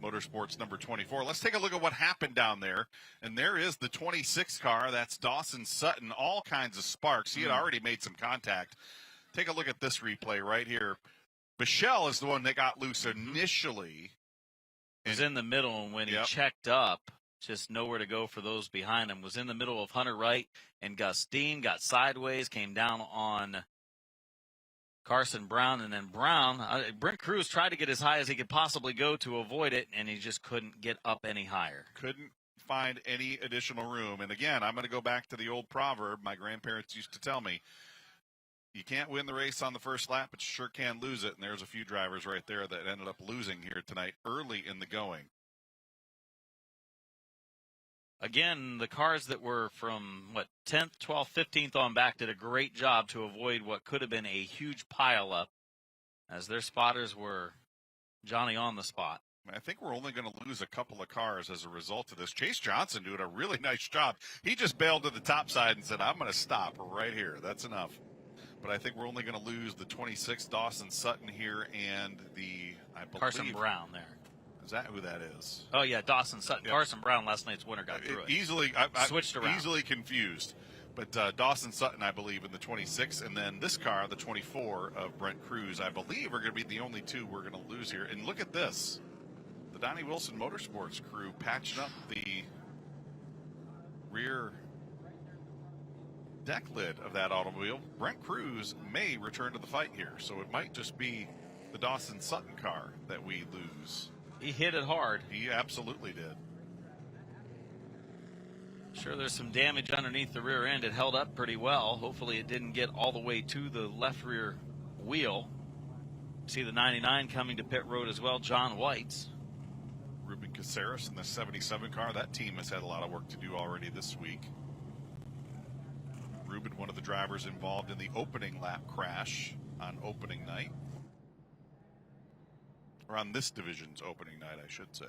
Motorsports number 24. Let's take a look at what happened down there. And there is the 26 car. That's Dawson Sutton. All kinds of sparks. He had already made some contact. Take a look at this replay right here. Michelle is the one that got loose initially. He was in the middle, and when he checked up, just nowhere to go for those behind him. Was in the middle of Hunter Wright and Gustine, got sideways, came down on Carson Brown, and then Brent Cruz tried to get as high as he could possibly go to avoid it, and he just couldn't get up any higher. Couldn't find any additional room. And again, I'm going to go back to the old proverb my grandparents used to tell me. You can't win the race on the first lap, but you sure can lose it. And there's a few drivers right there that ended up losing here tonight early in the going. Again, the cars that were from, 10th, 12th, 15th on back did a great job to avoid what could have been a huge pileup, as their spotters were Johnny on the spot. I think we're only going to lose a couple of cars as a result of this. Chase Johnson doing a really nice job. He just bailed to the top side and said, I'm going to stop right here. That's enough. But I think we're only going to lose the 26 Dawson Sutton here and the, I believe, Carson Brown there. Is that who that is? Oh, yeah, Dawson Sutton. Yep. Carson Brown, last night's winner, got through it. Switched around. Easily confused. But Dawson Sutton, I believe, in the 26, and then this car, the 24 of Brent Cruz, I believe are going to be the only 2 we're going to lose here. And look at this. The Donnie Wilson Motorsports crew patching up the rear deck lid of that automobile. Brent Cruz may return to the fight here, so it might just be the Dawson Sutton car that we lose. He hit it hard. He absolutely did. Sure, there's some damage underneath the rear end. It held up pretty well. Hopefully it didn't get all the way to the left rear wheel. See the 99 coming to pit road as well, John White's. Ruben Caceres in the 77 car. That team has had a lot of work to do already this week. Ruben, one of the drivers involved in the opening lap crash on opening night. Or on this division's opening night, I should say.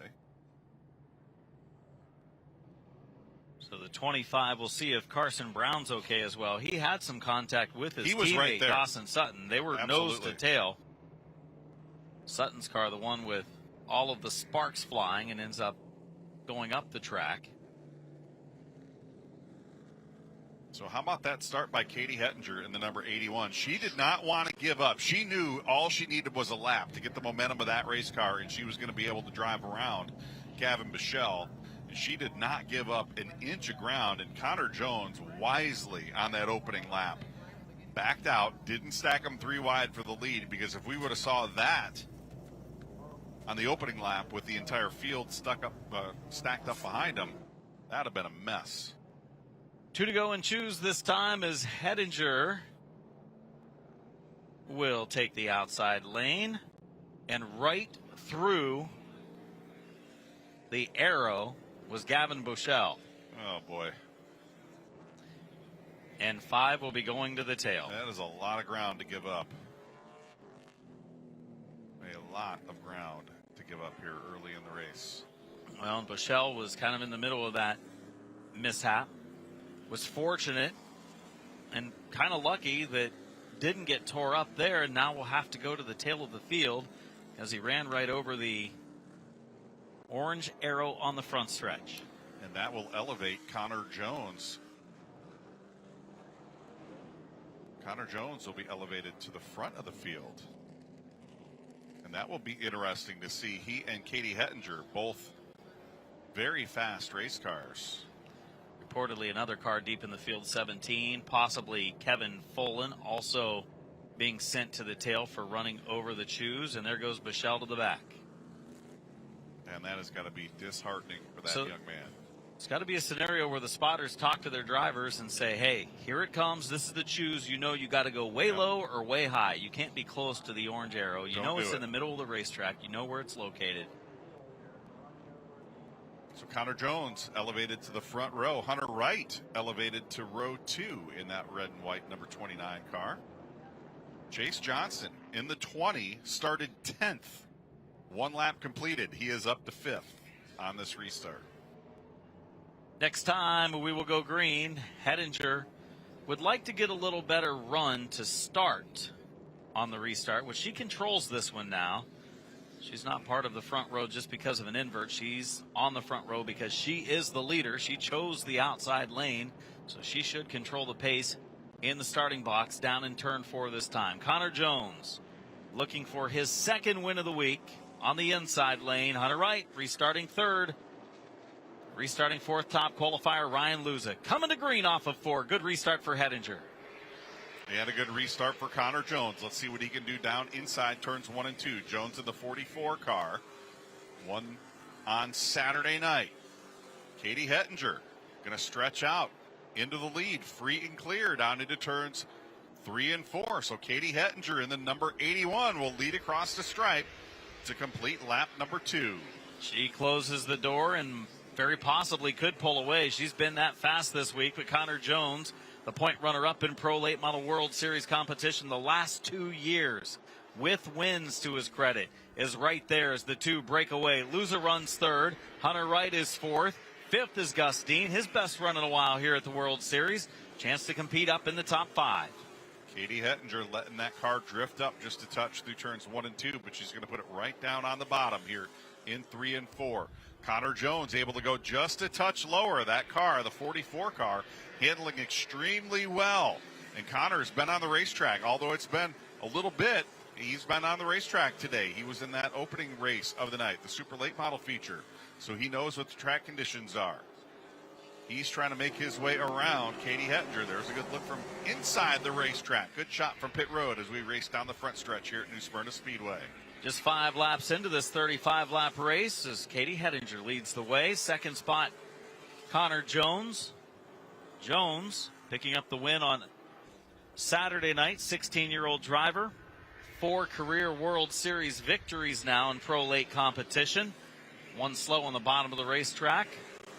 So the 25, we'll see if Carson Brown's okay as well. He had some contact with his teammate, right Dawson Sutton. They were nose to tail. Sutton's car, the one with all of the sparks flying, and ends up going up the track. So how about that start by Katie Hettinger in the number 81? She did not want to give up. She knew all she needed was a lap to get the momentum of that race car, and she was going to be able to drive around Gavin Bichelle. And she did not give up an inch of ground, and Connor Jones wisely on that opening lap backed out, didn't stack them 3 wide for the lead, because if we would have saw that on the opening lap with the entire field stacked up behind them, that would have been a mess. 2 to go and choose this time as Hettinger will take the outside lane, and right through the arrow was Gavin Boschel. Oh, boy. And 5 will be going to the tail. That is a lot of ground to give up. A lot of ground to give up here early in the race. Well, Bushell was kind of in the middle of that mishap. Was fortunate and kind of lucky that didn't get tore up there, and now will have to go to the tail of the field as he ran right over the orange arrow on the front stretch. And that will elevate Connor Jones. Connor Jones will be elevated to the front of the field. And that will be interesting to see. He and Katie Hettinger, both very fast race cars. Reportedly another car deep in the field, 17, possibly Kevin Folan, also being sent to the tail for running over the choose. And there goes Bushell to the back. And that has got to be disheartening for that young man. It's got to be a scenario where the spotters talk to their drivers and say, hey, here it comes. This is the choose. You know you got to go way low or way high. You can't be close to the orange arrow. You know it's in the middle of the racetrack. You know where it's located. So Connor Jones elevated to the front row. Hunter Wright elevated to row 2 in that red and white number 29 car. Chase Johnson in the 20 started 10th. 1 lap completed. He is up to 5th on this restart. Next time we will go green. Hettinger would like to get a little better run to start on the restart, which she controls this one now. She's not part of the front row just because of an invert. She's on the front row because she is the leader. She chose the outside lane, so she should control the pace in the starting box down in turn 4 this time. Connor Jones looking for his 2nd win of the week on the inside lane. Hunter Wright restarting 3rd. Restarting 4th, top qualifier Ryan Luza. Coming to green off of 4. Good restart for Hettinger. And a good restart for Connor Jones. Let's see what he can do down inside turns 1 and 2. Jones in the 44 car. Won on Saturday night. Katie Hettinger going to stretch out into the lead. Free and clear down into turns 3 and 4. So Katie Hettinger in the number 81 will lead across the stripe to complete lap number 2. She closes the door and very possibly could pull away. She's been that fast this week, but Connor Jones, the point runner-up in Pro Late Model World Series competition the last 2 years, with wins to his credit, is right there as the 2 break away. Luza runs 3rd. Hunter Wright is 4th. 5th is Gus Dean, his best run in a while here at the World Series. Chance to compete up in the top 5. Katie Hettinger letting that car drift up just a touch through turns 1 and 2, but she's going to put it right down on the bottom here in 3 and 4. Connor Jones able to go just a touch lower. That car, the 44 car, handling extremely well. And Connor's been on the racetrack, although it's been a little bit. He's been on the racetrack today. He was in that opening race of the night, the Super Late Model feature. So he knows what the track conditions are. He's trying to make his way around Katie Hettinger. There's a good look from inside the racetrack. Good shot from pit road as we race down the front stretch here at New Smyrna Speedway. Just 5 laps into this 35-lap race as Katie Hettinger leads the way. 2nd spot, Connor Jones. Jones picking up the win on Saturday night, 16-year-old driver. 4 career World Series victories now in Pro Late competition. 1 slow on the bottom of the racetrack.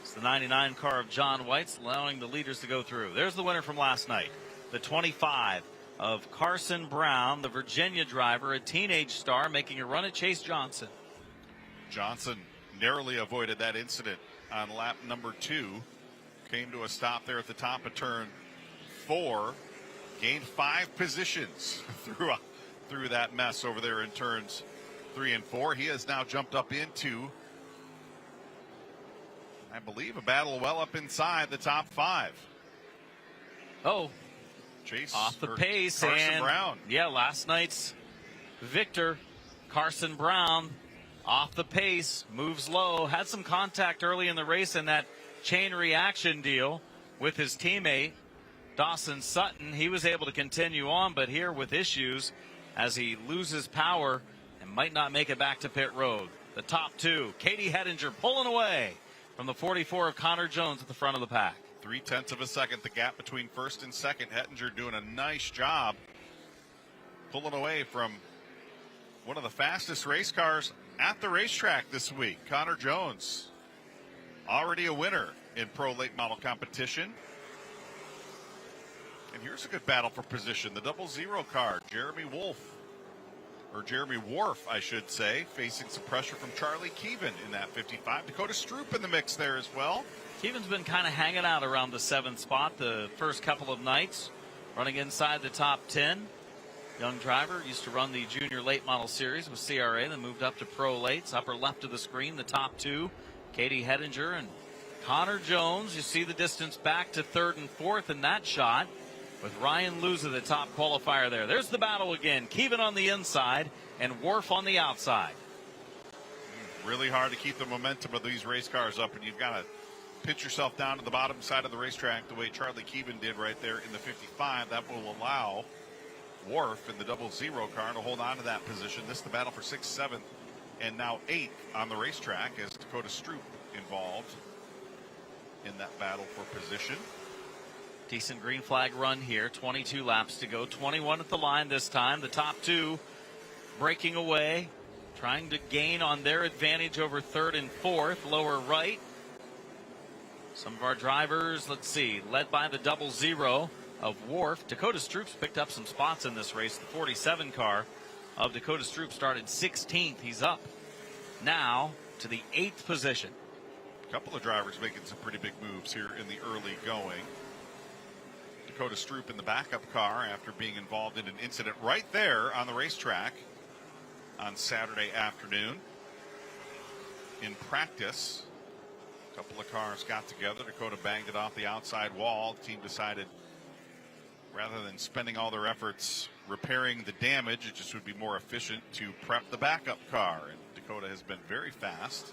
It's the 99 car of John White's, allowing the leaders to go through. There's the winner from last night, the 25 of Carson Brown, the Virginia driver, a teenage star, making a run at Chase Johnson. Johnson narrowly avoided that incident on lap number 2. Came to a stop there at the top of turn 4. Gained 5 positions through that mess over there in turns 3 and 4. He has now jumped up into, I believe, a battle well up inside the top 5. Oh, Chase off the pace. Carson and Brown. Yeah, last night's victor, Carson Brown, off the pace, moves low, had some contact early in the race in that chain reaction deal with his teammate, Dawson Sutton. He was able to continue on, but here with issues as he loses power and might not make it back to pit road. The top 2, Katie Hettinger pulling away from the 44 of Connor Jones at the front of the pack. 0.3 of a second, the gap between first and second. Hettinger doing a nice job pulling away from one of the fastest race cars at the racetrack this week. Connor Jones, already a winner in pro late model competition. And here's a good battle for position. The 00 car, Jeremy Wharf, I should say, facing some pressure from Charlie Keevan in that 55. Dakota Stroop in the mix there as well. Keevan's been kind of hanging out around the 7th spot the first couple of nights, running inside the top 10. Young driver, used to run the junior late model series with CRA, then moved up to pro lates. Upper left of the screen, the top two, Katie Hettinger and Connor Jones. You see the distance back to 3rd and 4th in that shot, with Ryan Luza, the top qualifier there. There's the battle again. Keevan on the inside and Wharf on the outside. Really hard to keep the momentum of these race cars up, and you've got to pitch yourself down to the bottom side of the racetrack the way Charlie Keevan did right there in the 55. That will allow Wharf in the 00 car to hold on to that position. This is the battle for 6th, 7th, and now 8th on the racetrack as Dakota Stroop involved in that battle for position. Decent green flag run here. 22 laps to go. 21 at the line this time. The top two breaking away, trying to gain on their advantage over 3rd and 4th. Lower right. Some of our drivers, let's see, led by the 00 of Wharf. Dakota Stroop's picked up some spots in this race. The 47 car of Dakota Stroop started 16th. He's up now to the 8th position. A couple of drivers making some pretty big moves here in the early going. Dakota Stroop in the backup car after being involved in an incident right there on the racetrack on Saturday afternoon. In practice, a couple of cars got together. Dakota banged it off the outside wall. The team decided rather than spending all their efforts repairing the damage, it just would be more efficient to prep the backup car. And Dakota has been very fast.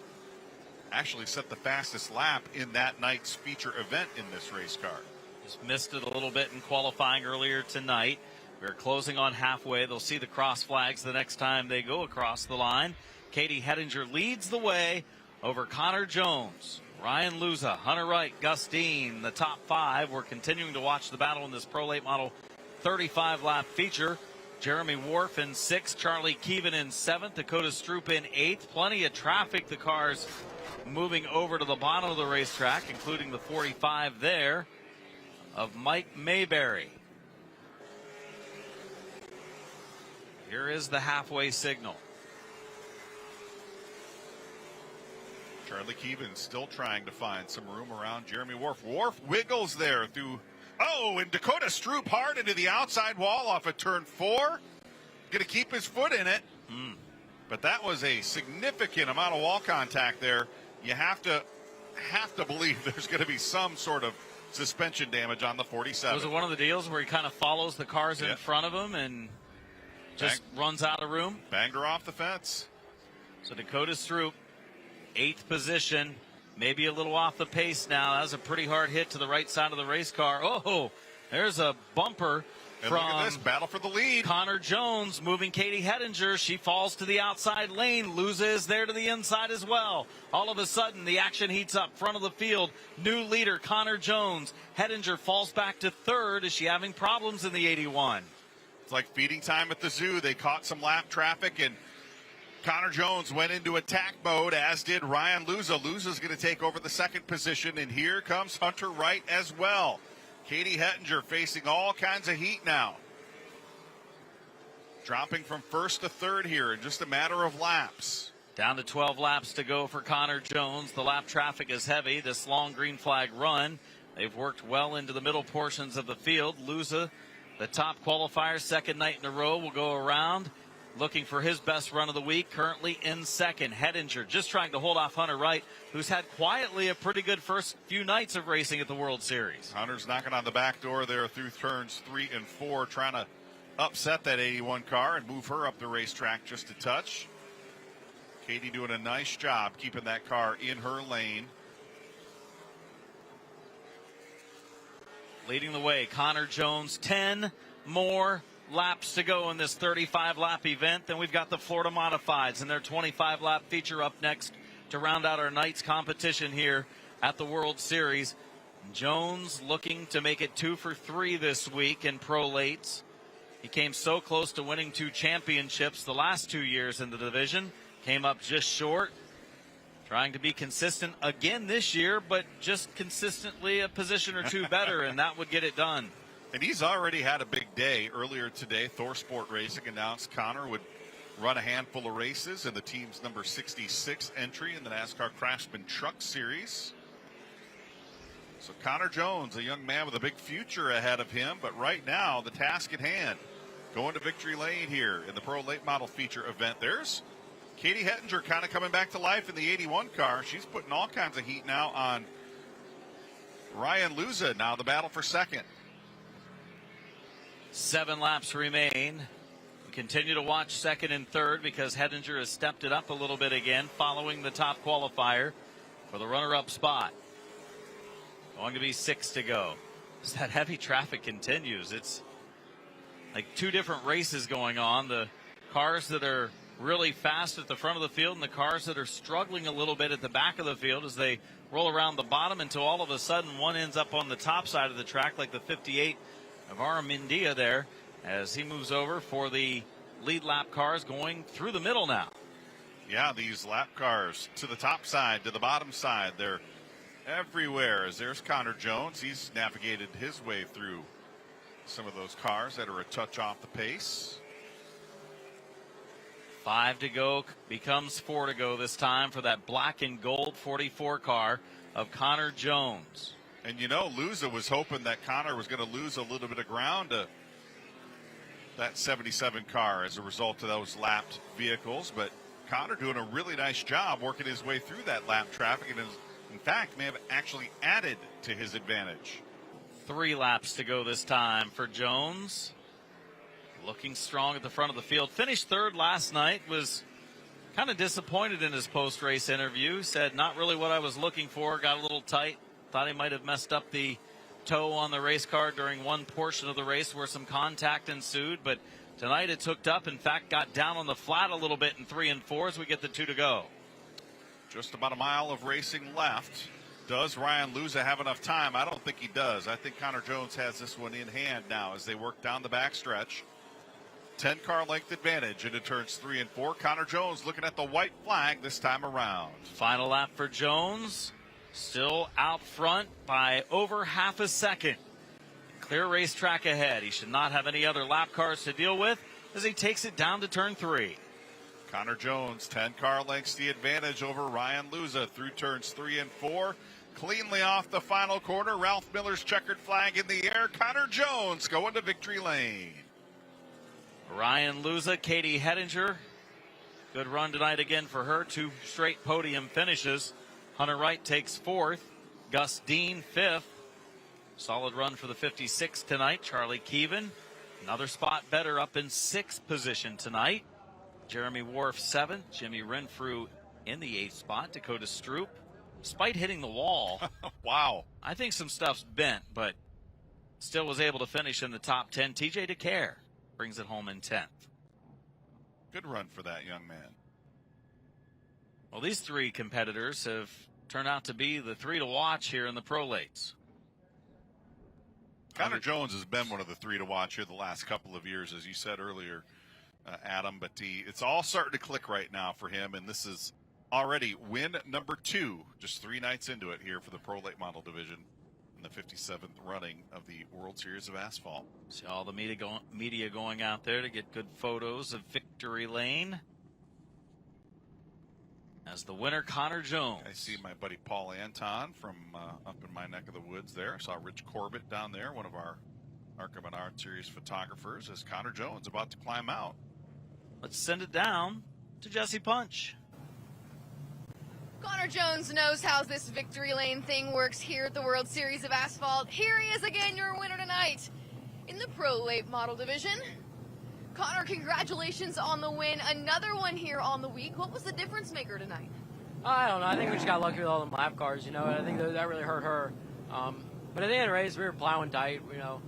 Actually set the fastest lap in that night's feature event in this race car. Just missed it a little bit in qualifying earlier tonight. We're closing on halfway. They'll see the cross flags the next time they go across the line. Katie Hettinger leads the way over Connor Jones, Ryan Luza, Hunter Wright, Gus Dean, the top 5. We're continuing to watch the battle in this Pro Late Model 35-lap feature. Jeremy Wharf in 6th, Charlie Keevan in 7th, Dakota Stroop in 8th. Plenty of traffic. The cars moving over to the bottom of the racetrack, including the 45 there of Mike Mayberry. Here is the halfway signal. Charlie Keevan still trying to find some room around Jeremy Wharf. Wharf wiggles there through. Oh, and Dakota Stroop hard into the outside wall off of turn 4. Going to keep his foot in it. But that was a significant amount of wall contact there. You have to believe there's going to be some sort of suspension damage on the 47. Was it one of the deals where he kind of follows the cars in front of him and just runs out of room? Banged her off the fence. So Dakota Stroop, 8th position, maybe a little off the pace now. That was a pretty hard hit to the right side of the race car. Oh, there's a bumper and from look at this, battle for the lead. Connor Jones moving Katie Hettinger. She falls to the outside lane. Luza is there to the inside as well. All of a sudden, the action heats up. Front of the field, new leader, Connor Jones. Hettinger falls back to 3rd. Is she having problems in the 81? It's like feeding time at the zoo. They caught some lap traffic, and Connor Jones went into attack mode, as did Ryan Luza. Luza's going to take over the 2nd position, and here comes Hunter Wright as well. Katie Hettinger facing all kinds of heat now. Dropping from 1st to 3rd here in just a matter of laps. Down to 12 laps to go for Connor Jones. The lap traffic is heavy. This long green flag run, they've worked well into the middle portions of the field. Luza, the top qualifier, 2nd night in a row, will go around looking for his best run of the week, currently in 2nd. Hettinger just trying to hold off Hunter Wright, who's had quietly a pretty good first few nights of racing at the World Series. Hunter's knocking on the back door there through turns 3 and 4, trying to upset that 81 car and move her up the racetrack just a touch. Katie doing a nice job keeping that car in her lane. Leading the way, Connor Jones. 10 more laps to go in this 35-lap event. Then we've got the Florida Modifieds and their 25-lap feature up next to round out our night's competition here at the World Series. Jones looking to make it 2 for 3 this week in Pro Lates. He came so close to winning 2 championships the last 2 years in the division. Came up just short. Trying to be consistent again this year, but just consistently a position or two better, and that would get it done. And he's already had a big day. Earlier today, Thor Sport Racing announced Connor would run a handful of races in the team's number 66 entry in the NASCAR Craftsman Truck Series. So Connor Jones, a young man with a big future ahead of him, but right now the task at hand, going to victory lane here in the Pro Late Model Feature event. There's Katie Hettinger kind of coming back to life in the 81 car. She's putting all kinds of heat now on Ryan Luza. Now the battle for second. 7 laps remain. We continue to watch second and third because Hettinger has stepped it up a little bit again following the top qualifier for the runner-up spot. Going to be 6 to go. As that heavy traffic continues, it's like 2 different races going on. The cars that are really fast at the front of the field and the cars that are struggling a little bit at the back of the field as they roll around the bottom until all of a sudden one ends up on the top side of the track, like the 58 of Aramindia there, as he moves over for the lead lap cars going through the middle now. Yeah, these lap cars to the top side, to the bottom side, they're everywhere. As there's Connor Jones, he's navigated his way through some of those cars that are a touch off the pace. 5 to go becomes 4 to go this time for that black and gold 44 car of Connor Jones. And you know, Luza was hoping that Connor was going to lose a little bit of ground to that 77 car as a result of those lapped vehicles, but Connor doing a really nice job working his way through that lap traffic, and in fact may have actually added to his advantage. 3 laps to go this time for Jones. Looking strong at the front of the field. Finished third last night. Was kind of disappointed in his post-race interview. Said, not really what I was looking for. Got a little tight. Thought he might have messed up the toe on the race car during one portion of the race where some contact ensued. But tonight it's hooked up. In fact, got down on the flat a little bit in 3 and 4 as we get the 2 to go. Just about a mile of racing left. Does Ryan Luza have enough time? I don't think he does. I think Connor Jones has this one in hand now as they work down the backstretch. 10-car length advantage into turns 3 and 4. Connor Jones looking at the white flag this time around. Final lap for Jones. Still out front by over half a second. Clear racetrack ahead. He should not have any other lap cars to deal with as he takes it down to turn 3. Connor Jones, 10-car lengths the advantage over Ryan Luza through turns 3 and 4. Cleanly off the final corner. Ralph Miller's checkered flag in the air. Connor Jones going to victory lane. Ryan Luza, Katie Hettinger. Good run tonight again for her. 2 straight podium finishes. Hunter Wright takes 4th. Gus Dean 5th. Solid run for the 56 tonight. Charlie Keevan, another spot better, up in 6th position tonight. Jeremy Wharf 7th. Jimmy Renfrew in the 8th spot. Dakota Stroop, despite hitting the wall. Wow. I think some stuff's bent, but still was able to finish in the top 10. TJ DeCare brings it home in 10th. Good run for that young man. Well, these 3 competitors have turned out to be the 3 to watch here in the Pro Lates. Connor Jones has been one of the 3 to watch here the last couple of years, as you said earlier, Adam. But it's all starting to click right now for him, and this is already win number 2, just 3 nights into it here for the Pro Late Model Division in the 57th running of the World Series of Asphalt. See all the media going out there to get good photos of victory lane. As the winner, Connor Jones. I see my buddy Paul Anton from up in my neck of the woods there. I saw Rich Corbett down there, one of our Arkham and Art Series photographers, as Connor Jones about to climb out. Let's send it down to Jesse Punch. Connor Jones knows how this victory lane thing works here at the World Series of Asphalt. Here he is again, your winner tonight in the Pro Late Model Division. Connor, congratulations on the win. Another one here on the week. What was the difference maker tonight? I don't know. I think we just got lucky with all them lap cars, you know. I think that really hurt her. But at the end of the race, we were plowing tight, you know.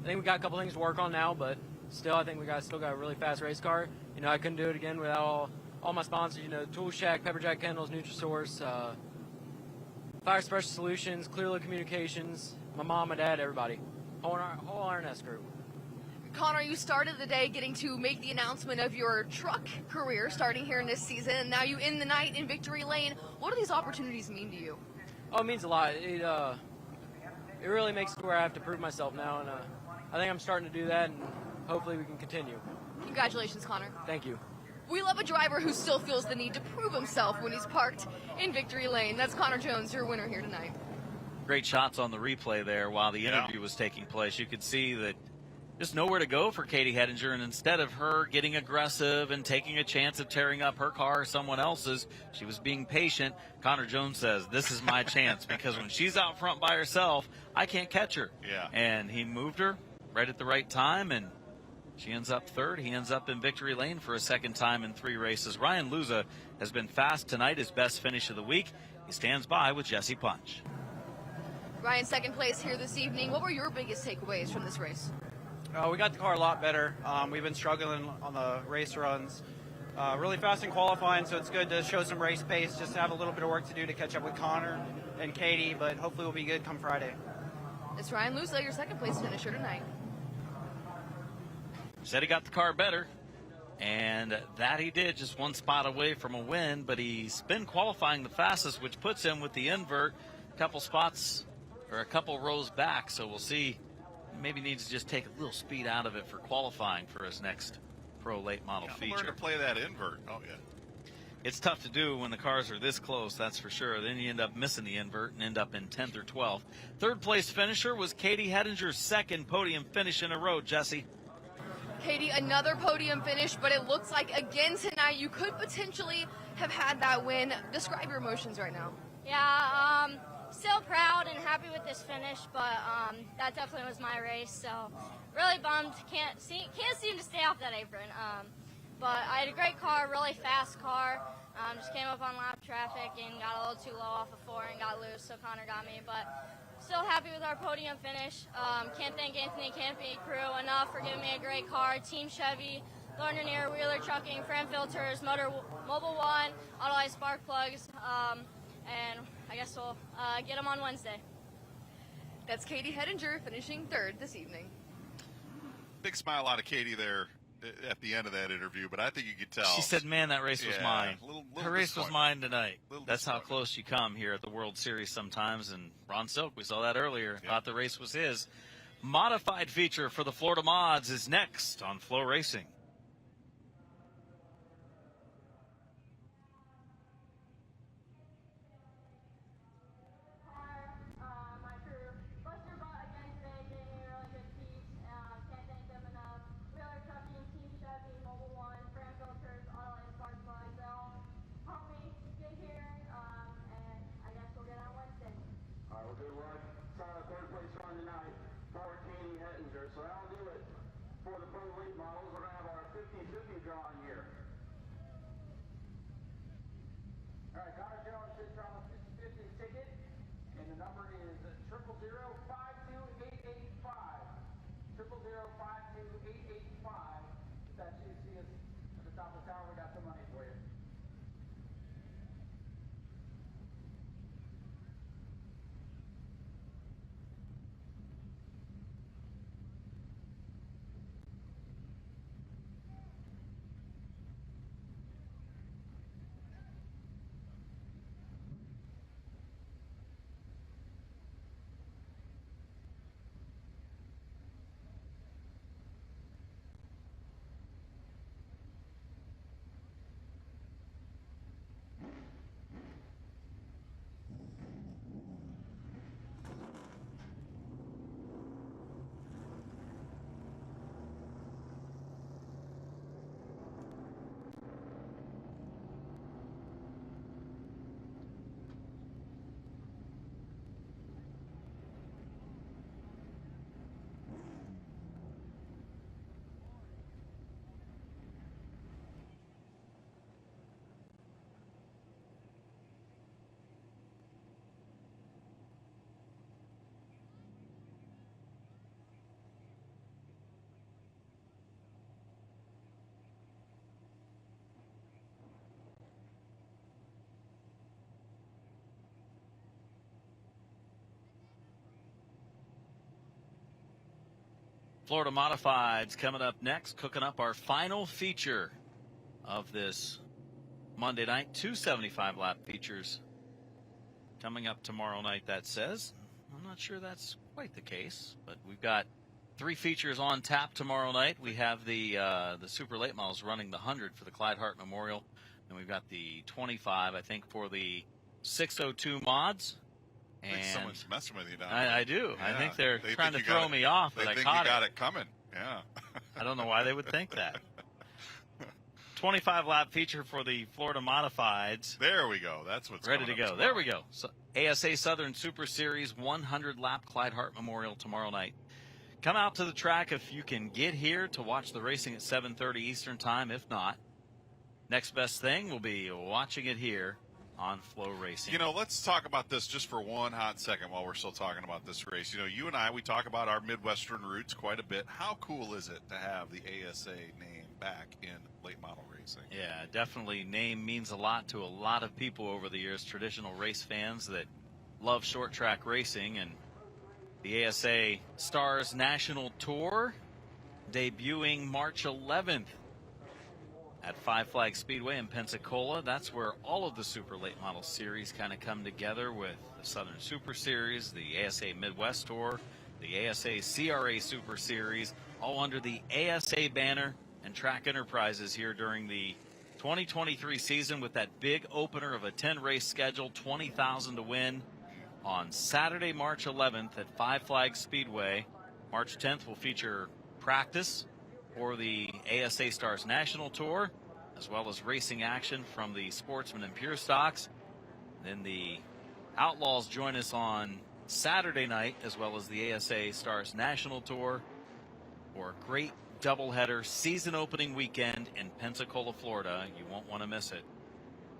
I think we got a couple things to work on now, but still, I think we still got a really fast race car. You know, I couldn't do it again without all my sponsors, you know, Tool Shack, Pepper Jack Kendall's, Nutrisource, Fire Special Solutions, Clearlook Communications, my mom, my dad, everybody. Whole R&S group. Connor, you started the day getting to make the announcement of your truck career starting here in this season, and now you end the night in victory lane. What do these opportunities mean to you? Oh, it means a lot. It really makes it where I have to prove myself now, and I think I'm starting to do that, and hopefully we can continue. Congratulations, Connor. Thank you. We love a driver who still feels the need to prove himself when he's parked in victory lane. That's Connor Jones, your winner here tonight. Great shots on the replay there while the interview was taking place. You could see that just nowhere to go for Katie Hettinger, and instead of her getting aggressive and taking a chance of tearing up her car or someone else's, she was being patient. Connor Jones says, this is my chance, because when she's out front by herself, I can't catch her. Yeah. And he moved her right at the right time, and she ends up third. He ends up in victory lane for a second time in 3 races. Ryan Luza has been fast tonight, his best finish of the week. He stands by with Jesse Punch. Ryan, second place here this evening. What were your biggest takeaways from this race? We got the car a lot better. We've been struggling on the race runs. Really fast in qualifying, so it's good to show some race pace, just have a little bit of work to do to catch up with Connor and Katie, but hopefully we'll be good come Friday. It's Ryan Luza, your second place finisher tonight. Said he got the car better, and that he did, just 1 spot away from a win, but he's been qualifying the fastest, which puts him with the invert a couple spots or a couple rows back, so we'll see. Maybe needs to just take a little speed out of it for qualifying for his next pro late model feature. Learn to play that invert. Oh, yeah. It's tough to do when the cars are this close, that's for sure. Then you end up missing the invert and end up in 10th or 12th. Third place finisher was Katie Hettinger's second podium finish in a row, Jesse. Katie, another podium finish, but it looks like again tonight you could potentially have had that win. Describe your emotions right now. Yeah, still proud and happy with this finish, but that definitely was my race, so really bummed. Can't seem to stay off that apron. But I had a great car, really fast car. Just came up on lap traffic and got a little too low off of 4 and got loose, so Connor got me. But still happy with our podium finish. Can't thank Anthony Campy crew enough for giving me a great car. Team Chevy, Londonier, Wheeler Trucking, Fram Filters, Mobile One, Auto Spark Plugs, and I guess we'll get them on Wednesday. That's Katie Hettinger finishing third this evening. Big smile out of Katie there at the end of that interview, but I think you could tell. She said, man, that race was mine. Little Her race was mine tonight. That's how close you come here at the World Series sometimes. And Ron Silk, we saw that earlier, thought the race was his. Modified feature for the Florida Mods is next on Flow Racing. So that'll do it for the Pro League models. We're going to have our 50-50 drawing here. All right, Connor Jones should draw the 50-50 ticket, and the number is 000-52885. 000-52885. If that's you, see us at the top of the tower, we got some money for you. Florida Modifieds coming up next, cooking up our final feature of this Monday night. 275 lap features coming up tomorrow night, that says. I'm not sure that's quite the case, but we've got 3 features on tap tomorrow night. We have the Super Late Models running the 100 for the Clyde Hart Memorial, and we've got the 25, I think, for the 602 mods. I think someone's messing with you down I do. Yeah. I think they're They trying to think you throw got it. me off, They but I think caught you got it coming. Yeah. I don't know why they would think that. 25 lap feature for the Florida Modifieds. There we go. That's what's ready to coming go. up There we go. So, ASA Southern Super Series 100 lap Clyde Hart Memorial tomorrow night. Come out to the track if you can get here to watch the racing at 7:30 Eastern Time. If not, next best thing will be watching it here on Flow Racing. You know, let's talk about this just for one hot second while we're still talking about this race. You know, you and I, we talk about our Midwestern roots quite a bit. How cool is it to have the ASA name back in late model racing? Yeah, definitely. Name means a lot to a lot of people over the years, traditional race fans that love short track racing. And the ASA Stars National Tour debuting March 11th at Five Flag Speedway in Pensacola. That's where all of the Super Late Model Series kind of come together, with the Southern Super Series, the ASA Midwest Tour, the ASA CRA Super Series, all under the ASA banner and Track Enterprises here during the 2023 season, with that big opener of a 10-race schedule, $20,000 to win on Saturday, March 11th at Five Flag Speedway. March 10th will feature practice for the ASA Stars National Tour, as well as racing action from the Sportsman and Pure Stocks. Then the Outlaws join us on Saturday night, as well as the ASA Stars National Tour, for a great doubleheader season opening weekend in Pensacola, Florida. You won't want to miss it.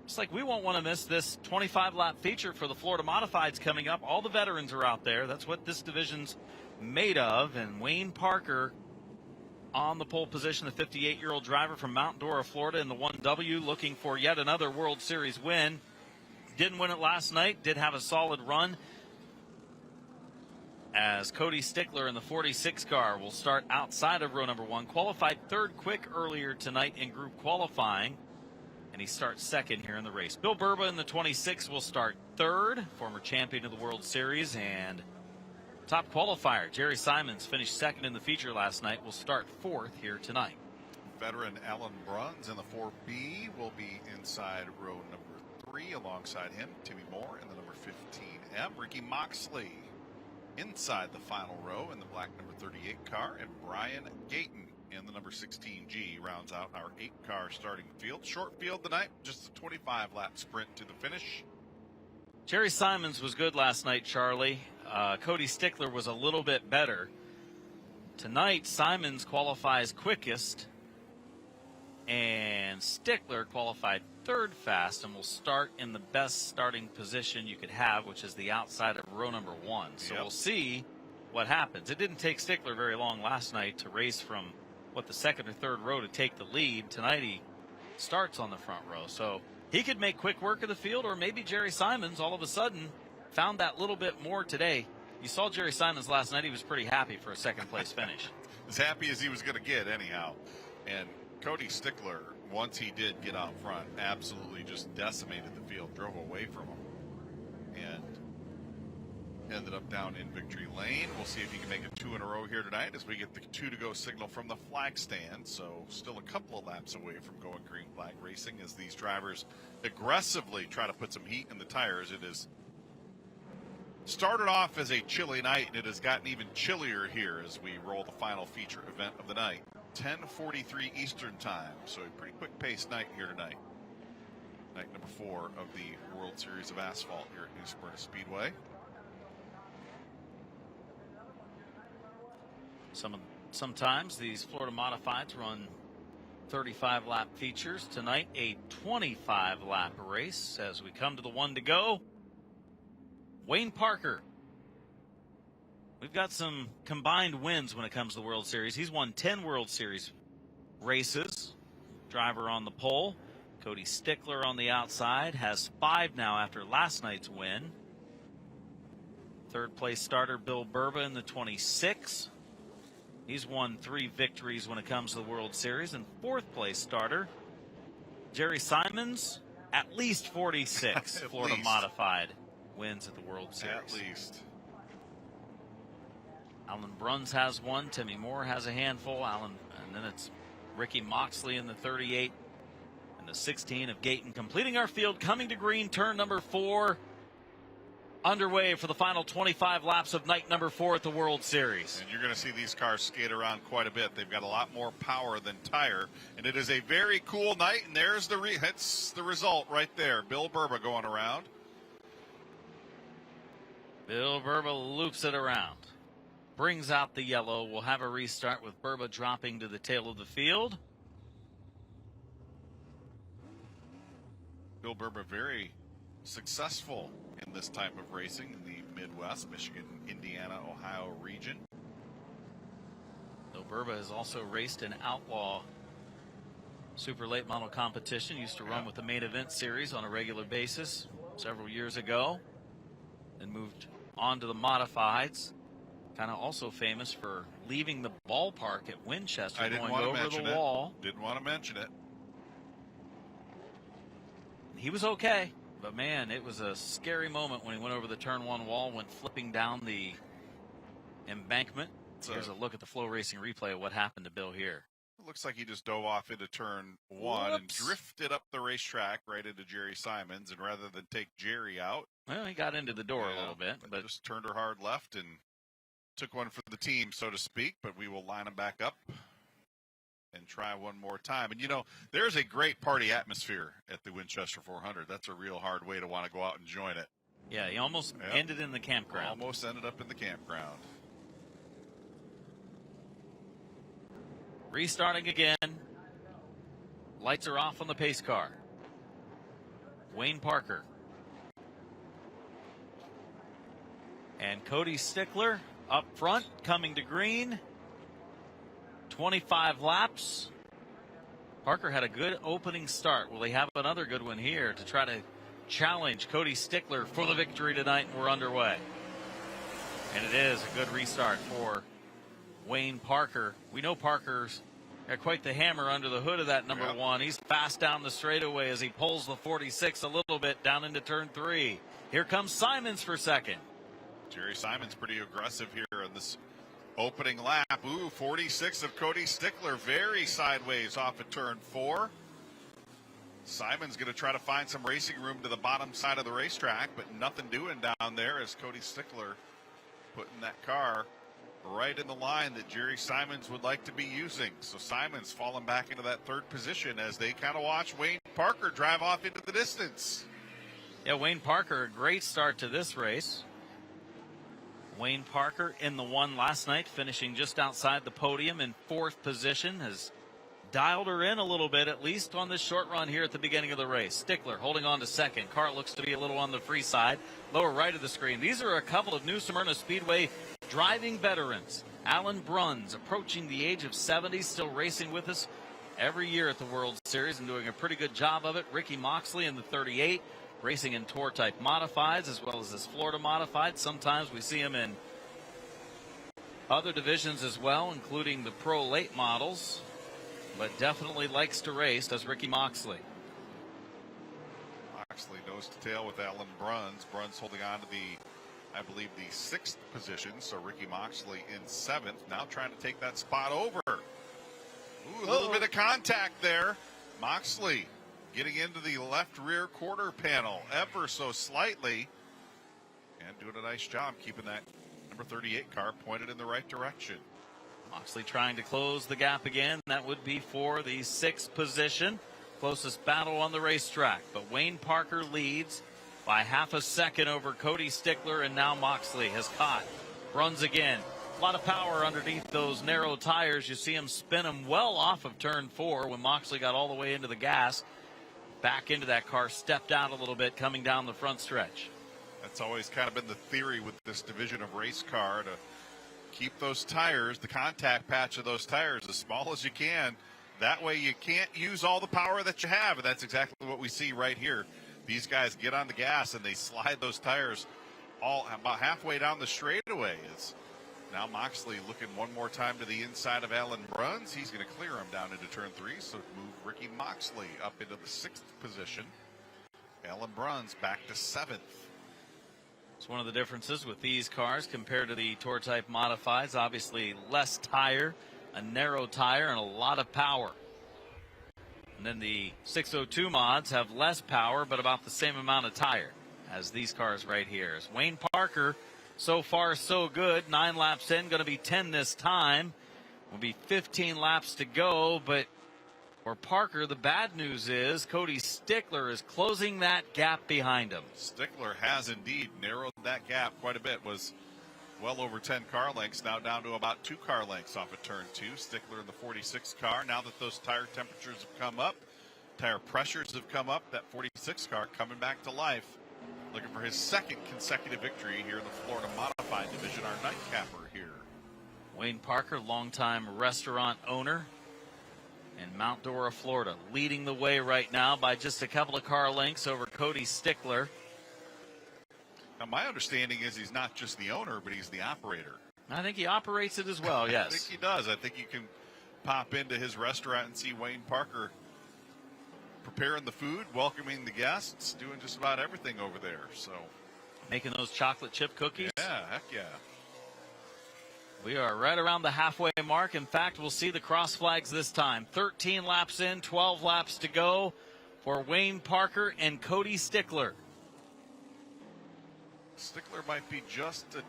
Just like we won't want to miss this 25-lap feature for the Florida Modifieds coming up. All the veterans are out there. That's what this division's made of. And Wayne Parker on the pole position, the 58-year-old driver from Mount Dora, Florida, in the 1W, looking for yet another World Series win. Didn't win it last night, did have a solid run, as Cody Stickler in the 46 car will start outside of row number 1. Qualified third quick earlier tonight in group qualifying, and he starts second here in the race. Bill Burba in the 26 will start third, former champion of the World Series, and top qualifier Jerry Simons finished second in the feature last night, will start fourth here tonight. Veteran Alan Bruns in the 4B will be inside row number 3 alongside him. Timmy Moore in the number 15M. Ricky Moxley inside the final row in the black number 38 car, and Brian Gayton in the number 16G rounds out our 8-car starting field. Short field tonight, just a 25-lap sprint to the finish. Jerry Simons was good last night, Charlie. Cody Stickler was a little bit better. Tonight, Simons qualifies quickest, and Stickler qualified third fast, and will start in the best starting position you could have, which is the outside of row number 1. So We'll see what happens. It didn't take Stickler very long last night to race from, the second or third row to take the lead. Tonight he starts on the front row. So he could make quick work of the field, or maybe Jerry Simons all of a sudden found that little bit more today. You saw Jerry Simons last night. He was pretty happy for a second-place finish. As happy as he was going to get anyhow. And Cody Stickler, once he did get out front, absolutely just decimated the field, drove away from him, and ended up down in victory lane. We'll see if he can make it 2 in a row here tonight as we get the 2-to-go signal from the flag stand. So still a couple of laps away from going green flag racing as these drivers aggressively try to put some heat in the tires. It is started off as a chilly night, and it has gotten even chillier here as we roll the final feature event of the night. 10:43 Eastern Time, so a pretty quick-paced night here tonight. Night number 4 of the World Series of Asphalt here at New Smyrna Speedway. Sometimes these Florida Modifieds run 35-lap features. Tonight, a 25-lap race as we come to the 1 to go. Wayne Parker. We've got some combined wins when it comes to the World Series. He's won 10 World Series races. Driver on the pole. Cody Stickler on the outside has 5 now after last night's win. Third place starter Bill Burba in the 26. He's won 3 victories when it comes to the World Series. And 4th place starter, Jerry Simons, at least 46 Florida Modified wins at the World Series. At least. Alan Bruns has 1. Timmy Moore has a handful. And then it's Ricky Moxley in the 38 and the 16 of Gayton. Completing our field, coming to green, turn number 4. Underway for the final 25 laps of night number 4 at the World Series. And you're going to see these cars skate around quite a bit. They've got a lot more power than tire, and it is a very cool night. And there's that's the result right there. Bill Burba going around. Bill Burba loops it around, brings out the yellow. We'll have a restart with Burba dropping to the tail of the field. Bill Burba very successful in this type of racing in the Midwest, Michigan, Indiana, Ohio region. Bill Burba has also raced in outlaw super late model competition. Used to run with the main event series on a regular basis several years ago. Then moved on to the modifieds. Kind of also famous for leaving the ballpark at Winchester, going over the wall. Didn't want to mention it. He was okay. But, man, it was a scary moment when he went over the turn 1 wall, went flipping down the embankment. Here's a look at the Flow Racing replay of what happened to Bill here. It looks like he just dove off into turn 1 and drifted up the racetrack right into Jerry Simons. And rather than take Jerry out, well, he got into the door a little bit. But just turned her hard left and took one for the team, so to speak. But we will line him back up and try one more time. And, you know, there's a great party atmosphere at the Winchester 400. That's a real hard way to want to go out and join it. Yeah, he almost ended in the campground. Almost ended up in the campground. Restarting again. Lights are off on the pace car. Wayne Parker. And Cody Stickler up front, coming to green. 25 laps. Parker had a good opening start. Will he have another good one here to try to challenge Cody Stickler for the victory tonight? And we're underway. And it is a good restart for Wayne Parker. We know Parker's got quite the hammer under the hood of that number 1. He's fast down the straightaway as he pulls the 46 a little bit down into turn 3. Here comes Simons for second. Jerry Simons pretty aggressive here in this opening lap. 46 of Cody Stickler, very sideways off of turn 4. Simon's going to try to find some racing room to the bottom side of the racetrack, but nothing doing down there as Cody Stickler putting that car right in the line that Jerry Simons would like to be using. So Simons falling back into that 3rd position as they kind of watch Wayne Parker drive off into the distance. Yeah, Wayne Parker, a great start to this race. Wayne Parker in the 1 last night, finishing just outside the podium in 4th position, has dialed her in a little bit, at least on this short run here at the beginning of the race. Stickler holding on to second. Car looks to be a little on the free side, lower right of the screen. These are a couple of new Smyrna Speedway driving veterans. Alan Bruns, approaching the age of 70, still racing with us every year at the World Series and doing a pretty good job of it. Ricky Moxley in the 38. Racing in tour-type modifieds as well as this Florida modified. Sometimes we see him in other divisions as well, including the pro late models, but definitely likes to race, does Ricky Moxley. Moxley nose to tail with Alan Bruns. Bruns holding on to I believe, the 6th position, so Ricky Moxley in 7th. Now trying to take that spot over. A little bit of contact there. Moxley getting into the left rear quarter panel ever so slightly. And doing a nice job keeping that number 38 car pointed in the right direction. Moxley trying to close the gap again. That would be for the 6th position. Closest battle on the racetrack. But Wayne Parker leads by half a second over Cody Stickler, and now Moxley has caught. Runs again. A lot of power underneath those narrow tires. You see him spin them well off of turn 4 when Moxley got all the way into the gas. Back into that car, stepped out a little bit coming down the front stretch. That's always kind of been the theory with this division of race car, to keep those tires, the contact patch of those tires, as small as you can. That way you can't use all the power that you have, and that's exactly what we see right here. These guys get on the gas and they slide those tires all about halfway down the straightaway. It's Now Moxley looking one more time to the inside of Alan Bruns. He's going to clear him down into turn 3, so move Ricky Moxley up into the 6th position. Alan Bruns back to 7th. It's one of the differences with these cars compared to the Tour Type Modifieds. Obviously less tire, a narrow tire, and a lot of power. And then the 602 mods have less power, but about the same amount of tire as these cars right here. As Wayne Parker, so far so good. 9 laps in, going to be 10 this time. Will be 15 laps to go, but for Parker, the bad news is Cody Stickler is closing that gap behind him. Stickler has indeed narrowed that gap quite a bit. Was well over 10 car lengths, now down to about 2 car lengths off of turn 2. Stickler in the 46 car. Now that those tire temperatures have come up, tire pressures have come up, that 46 car coming back to life. Looking for his 2nd consecutive victory here in the Florida Modified Division, our nightcapper here. Wayne Parker, longtime restaurant owner in Mount Dora, Florida, leading the way right now by just a couple of car lengths over Cody Stickler. Now, my understanding is he's not just the owner, but he's the operator. I think he operates it as well, yes. I think he does. I think you can pop into his restaurant and see Wayne Parker preparing the food, welcoming the guests, doing just about everything over there. So, making those chocolate chip cookies? Yeah, heck yeah. We are right around the halfway mark. In fact, we'll see the cross flags this time. 13 laps in, 12 laps to go for Wayne Parker and Cody Stickler. Stickler might be just a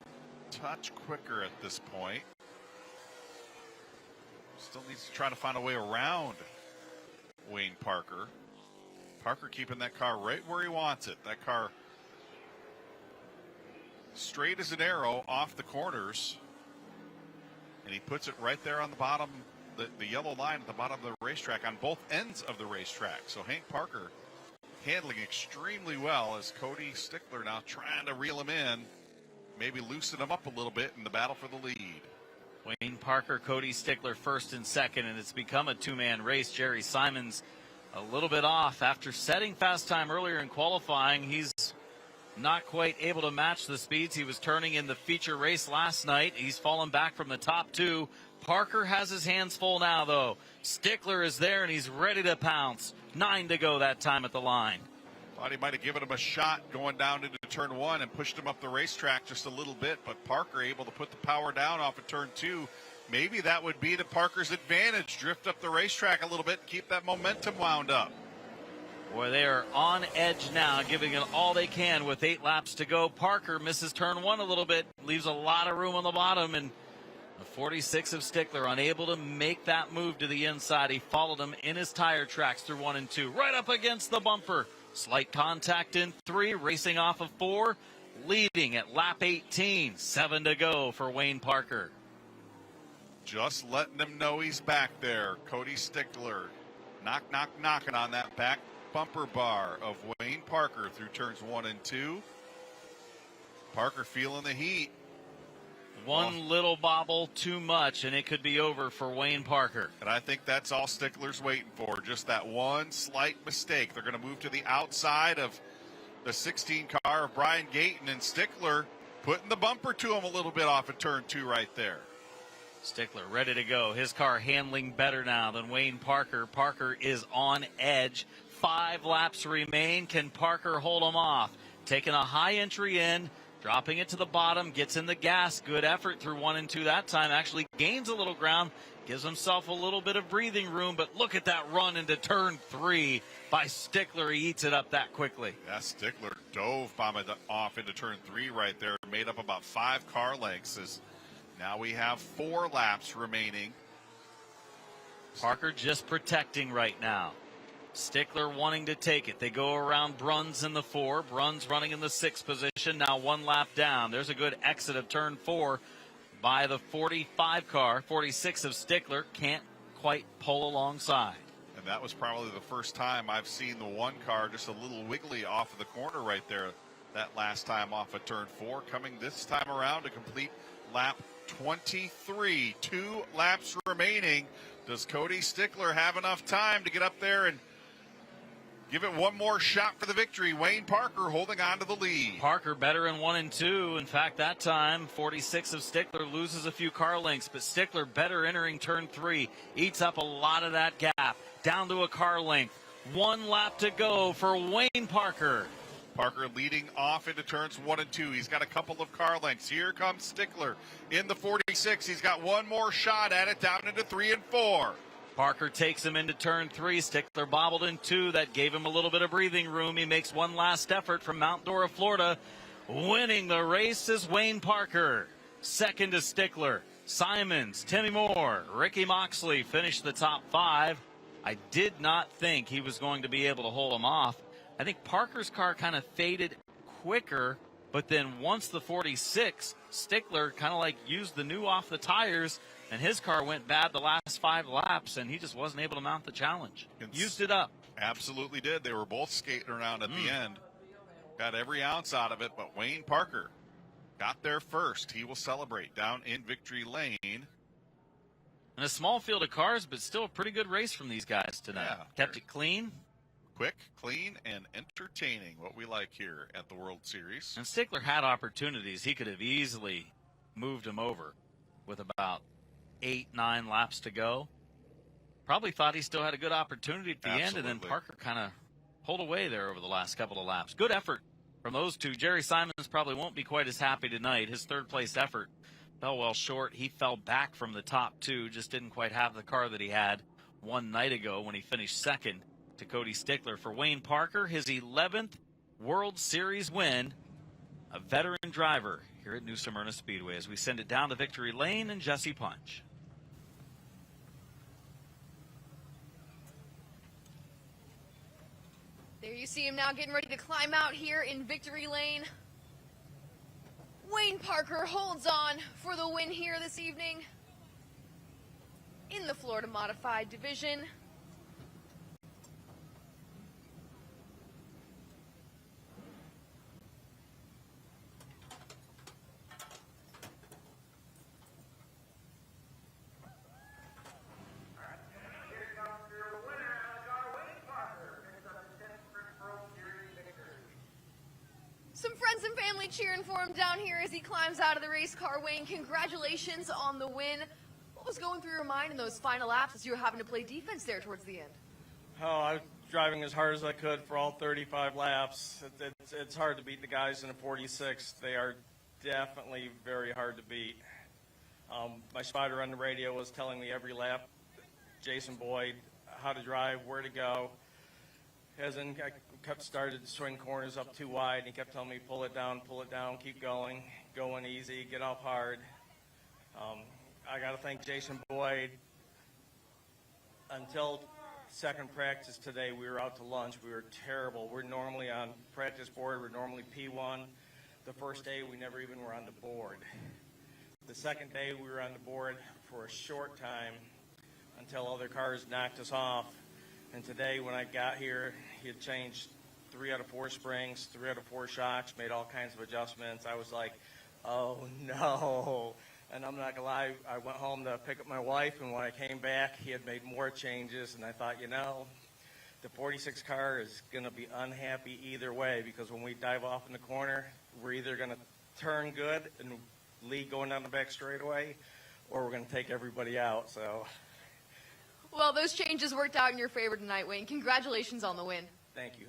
touch quicker at this point. Still needs to try to find a way around Wayne Parker. Parker keeping that car right where he wants it. That car straight as an arrow off the corners. And he puts it right there on the bottom, the yellow line at the bottom of the racetrack on both ends of the racetrack. So Hank Parker handling extremely well as Cody Stickler now trying to reel him in, maybe loosen him up a little bit in the battle for the lead. Wayne Parker, Cody Stickler first and second, and it's become a 2-man race. Jerry Simons a little bit off after setting fast time earlier in qualifying. He's not quite able to match the speeds he was turning in the feature race last night. He's fallen back from the top 2. Parker has his hands full now, though. Stickler is there, and he's ready to pounce. 9 to go that time at the line. Thought he might have given him a shot going down into turn 1 and pushed him up the racetrack just a little bit, but Parker able to put the power down off of turn 2. Maybe that would be to Parker's advantage. Drift up the racetrack a little bit and keep that momentum wound up. Boy, they are on edge now, giving it all they can with 8 laps to go. Parker misses turn 1 a little bit, leaves a lot of room on the bottom, and the 46 of Stickler unable to make that move to the inside. He followed him in his tire tracks through 1 and 2, right up against the bumper. Slight contact in 3, racing off of 4, leading at lap 18. 7 to go for Wayne Parker. Just letting him know he's back there. Cody Stickler knocking on that back bumper bar of Wayne Parker through turns 1 and 2. Parker feeling the heat. One little bobble too much, and it could be over for Wayne Parker. And I think that's all Stickler's waiting for, just that one slight mistake. They're going to move to the outside of the 16 car of Brian Gayton, and Stickler putting the bumper to him a little bit off of turn 2 right there. Stickler ready to go. His car handling better now than Wayne Parker. Parker is on edge. 5 laps remain. Can Parker hold him off? Taking a high entry in, dropping it to the bottom, gets in the gas. Good effort through 1 and 2 that time. Actually gains a little ground, gives himself a little bit of breathing room, but look at that run into turn 3 by Stickler. He eats it up that quickly. Yeah, Stickler dove bombing off into turn 3 right there. Made up about 5 car lengths. As now we have 4 laps remaining. Parker just protecting right now. Stickler wanting to take it. They go around Bruns in the 4. Bruns running in the 6th position. Now 1 lap down. There's a good exit of turn 4 by the 45 car. 46 of Stickler can't quite pull alongside. And that was probably the first time I've seen the 1 car just a little wiggly off of the corner right there. That last time off of turn 4. Coming this time around to complete lap 23. 2 laps remaining. Does Cody Stickler have enough time to get up there and give it one more shot for the victory. Wayne Parker holding on to the lead. Parker better in 1 and 2. In fact, that time, 46 of Stickler loses a few car lengths, but Stickler better entering turn 3. Eats up a lot of that gap. Down to a car length. 1 lap to go for Wayne Parker. Parker leading off into turns 1 and 2. He's got a couple of car lengths. Here comes Stickler in the 46. He's got one more shot at it down into 3 and 4. Parker takes him into turn 3. Stickler bobbled in 2. That gave him a little bit of breathing room. He makes one last effort from Mount Dora, Florida. Winning the race is Wayne Parker. Second is Stickler. Simons, Timmy Moore, Ricky Moxley finished the top 5. I did not think he was going to be able to hold him off. I think Parker's car kind of faded quicker, but then once the 46, Stickler kind of like used the new off the tires, and his car went bad the last 5 laps, and he just wasn't able to mount the challenge. Used it up. Absolutely did. They were both skating around at the end. Got every ounce out of it, but Wayne Parker got there first. He will celebrate down in victory lane. And a small field of cars, but still a pretty good race from these guys tonight. Yeah, kept it clean. Quick, clean, and entertaining, what we like here at the World Series. And Stickler had opportunities. He could have easily moved him over with about 8-9 laps to go. Probably thought he still had a good opportunity at the end, and then Parker kind of pulled away there over the last couple of laps. Good effort from those two. Jerry Simons probably won't be quite as happy tonight. His third-place effort fell well short. He fell back from the top 2, just didn't quite have the car that he had one night ago when he finished second to Cody Stickler. For Wayne Parker, his 11th World Series win, a veteran driver here at New Smyrna Speedway, as we send it down to victory lane and Jesse Punch. There you see him now getting ready to climb out here in victory lane. Wayne Parker holds on for the win here this evening in the Florida Modified Division. Some friends and family cheering for him down here as he climbs out of the race car. Wayne, congratulations on the win. What was going through your mind in those final laps as you were having to play defense there towards the end? Oh, I was driving as hard as I could for all 35 laps. It's hard to beat the guys in a 46. They are definitely very hard to beat. My spotter on the radio was telling me every lap, Jason Boyd, how to drive, where to go. I kept started to swing corners up too wide, and he kept telling me, pull it down, keep going easy, get off hard. I got to thank Jason Boyd. Until second practice today, we were out to lunch. We were terrible. We're normally on practice board. We're normally P1. The first day, we never even were on the board. The second day, we were on the board for a short time until other cars knocked us off. And today, when I got here, he had changed 3 out of 4 springs, 3 out of 4 shocks, made all kinds of adjustments. I was like, oh, no. And I'm not going to lie, I went home to pick up my wife, and when I came back, he had made more changes. And I thought, the 46 car is going to be unhappy either way, because when we dive off in the corner, we're either going to turn good and lead going down the back straightaway, or we're going to take everybody out. So, well, those changes worked out in your favor tonight, Wayne. Congratulations on the win. Thank you.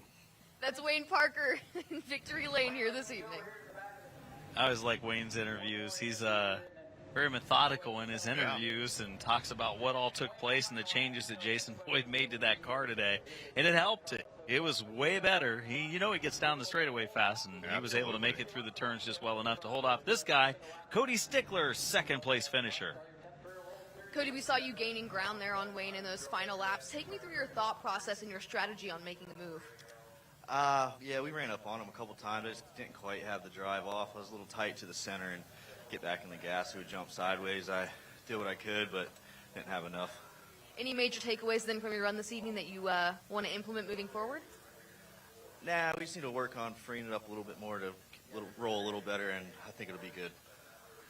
That's Wayne Parker in victory lane here this evening. I always like Wayne's interviews. He's very methodical in his interviews and talks about what all took place and the changes that Jason Boyd made to that car today. And it helped it. It was way better. He gets down the straightaway fast, and he was able to make it through the turns just well enough to hold off this guy, Cody Stickler, second-place finisher. Cody, we saw you gaining ground there on Wayne in those final laps. Take me through your thought process and your strategy on making the move. Yeah, we ran up on him a couple times. I just didn't quite have the drive off. I was a little tight to the center and get back in the gas. He would jump sideways. I did what I could, but didn't have enough. Any major takeaways then from your run this evening that you want to implement moving forward? Nah, we just need to work on freeing it up a little bit more to roll a little better, and I think it'll be good.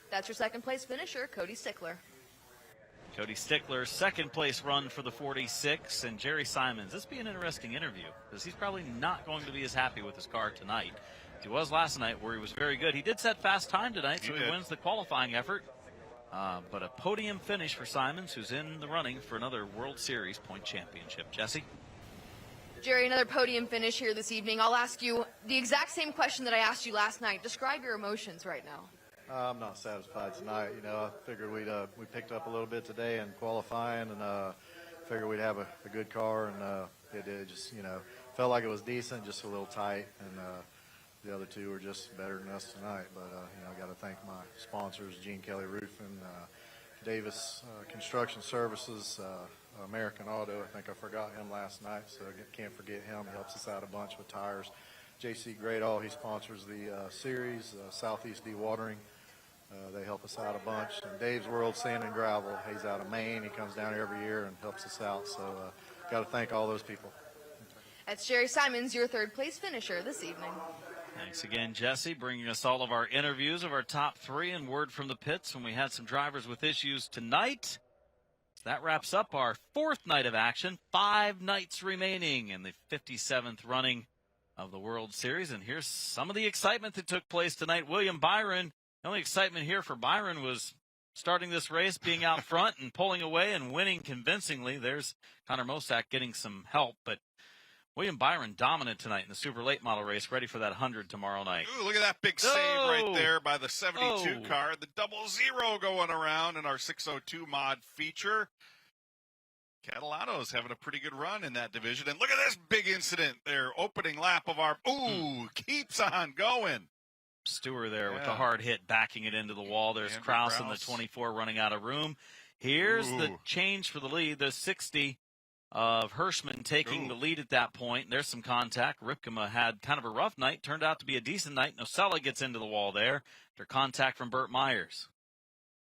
That's your second-place finisher, Cody Stickler. Cody Stickler, second place run for the 46, and Jerry Simons. This will be an interesting interview because he's probably not going to be as happy with his car tonight as he was last night, where he was very good. He did set fast time tonight, so he wins the qualifying effort. But a podium finish for Simons, who's in the running for another World Series point championship. Jesse? Jerry, another podium finish here this evening. I'll ask you the exact same question that I asked you last night. Describe your emotions right now. I'm not satisfied tonight. You know, I figured we picked up a little bit today in qualifying, and figured we'd have a good car, and it just, you know, felt like it was decent, just a little tight, and the other two were just better than us tonight. But you know, I got to thank my sponsors, Gene Kelly Roofing, Davis Construction Services, American Auto. I think I forgot him last night, so I can't forget him. He helps us out a bunch with tires. JC Gradall, he sponsors the series, Southeast Dewatering. They help us out a bunch. And Dave's World Sand and Gravel, he's out of Maine. He comes down here every year and helps us out. So got to thank all those people. That's Jerry Simons, your third place finisher this evening. Thanks again, Jesse, bringing us all of our interviews of our top three and word from the pits when we had some drivers with issues tonight. That wraps up our fourth night of action. 5 nights remaining in the 57th running of the World Series. And here's some of the excitement that took place tonight. William Byron, the only excitement here for Byron was starting this race, being out front and pulling away and winning convincingly. There's Connor Mosack getting some help, but William Byron dominant tonight in the super late model race, ready for that 100 tomorrow night. Ooh, look at that big save right there by the 72 car. The 00 going around in our 602 mod feature. Catalano's having a pretty good run in that division. And look at this big incident there. Opening lap of our, keeps on going. Stewart there with the hard hit, backing it into the wall. There's Kraus in the 24 running out of room. Here's the change for the lead, the 60 of Hirschman taking the lead at that point. There's some contact. Ripkema had kind of a rough night. Turned out to be a decent night. Nocella gets into the wall there after contact from Burt Myers.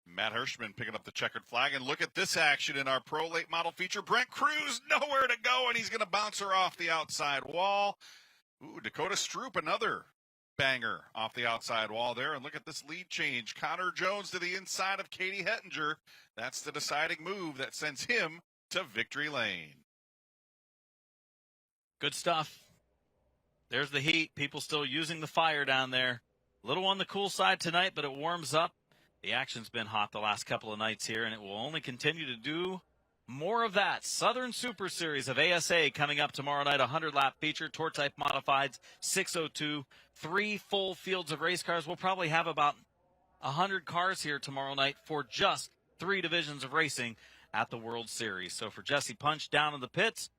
Matt Hirschman picking up the checkered flag. And look at this action in our pro late model feature. Brent Cruz nowhere to go, and he's going to bounce her off the outside wall. Ooh, Dakota Stroop, another banger off the outside wall there. And look at this lead change. Connor Jones to the inside of Katie Hettinger. That's the deciding move that sends him to victory lane. Good stuff. There's the heat. People still using the fire down there. A little on the cool side tonight, but it warms up. The action's been hot the last couple of nights here, and it will only continue to do more of that. Southern Super Series of ASA coming up tomorrow night. 100-lap feature, tour type modifieds, 602, 3 full fields of race cars. We'll probably have about 100 cars here tomorrow night for just 3 divisions of racing at the World Series. So for Jesse Punch down in the pits,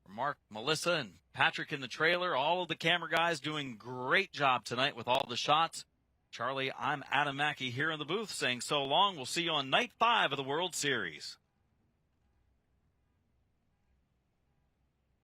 for Mark, Melissa, and Patrick in the trailer, all of the camera guys doing great job tonight with all the shots. Charlie, I'm Adam Mackey here in the booth saying so long. We'll see you on night 5 of the World Series.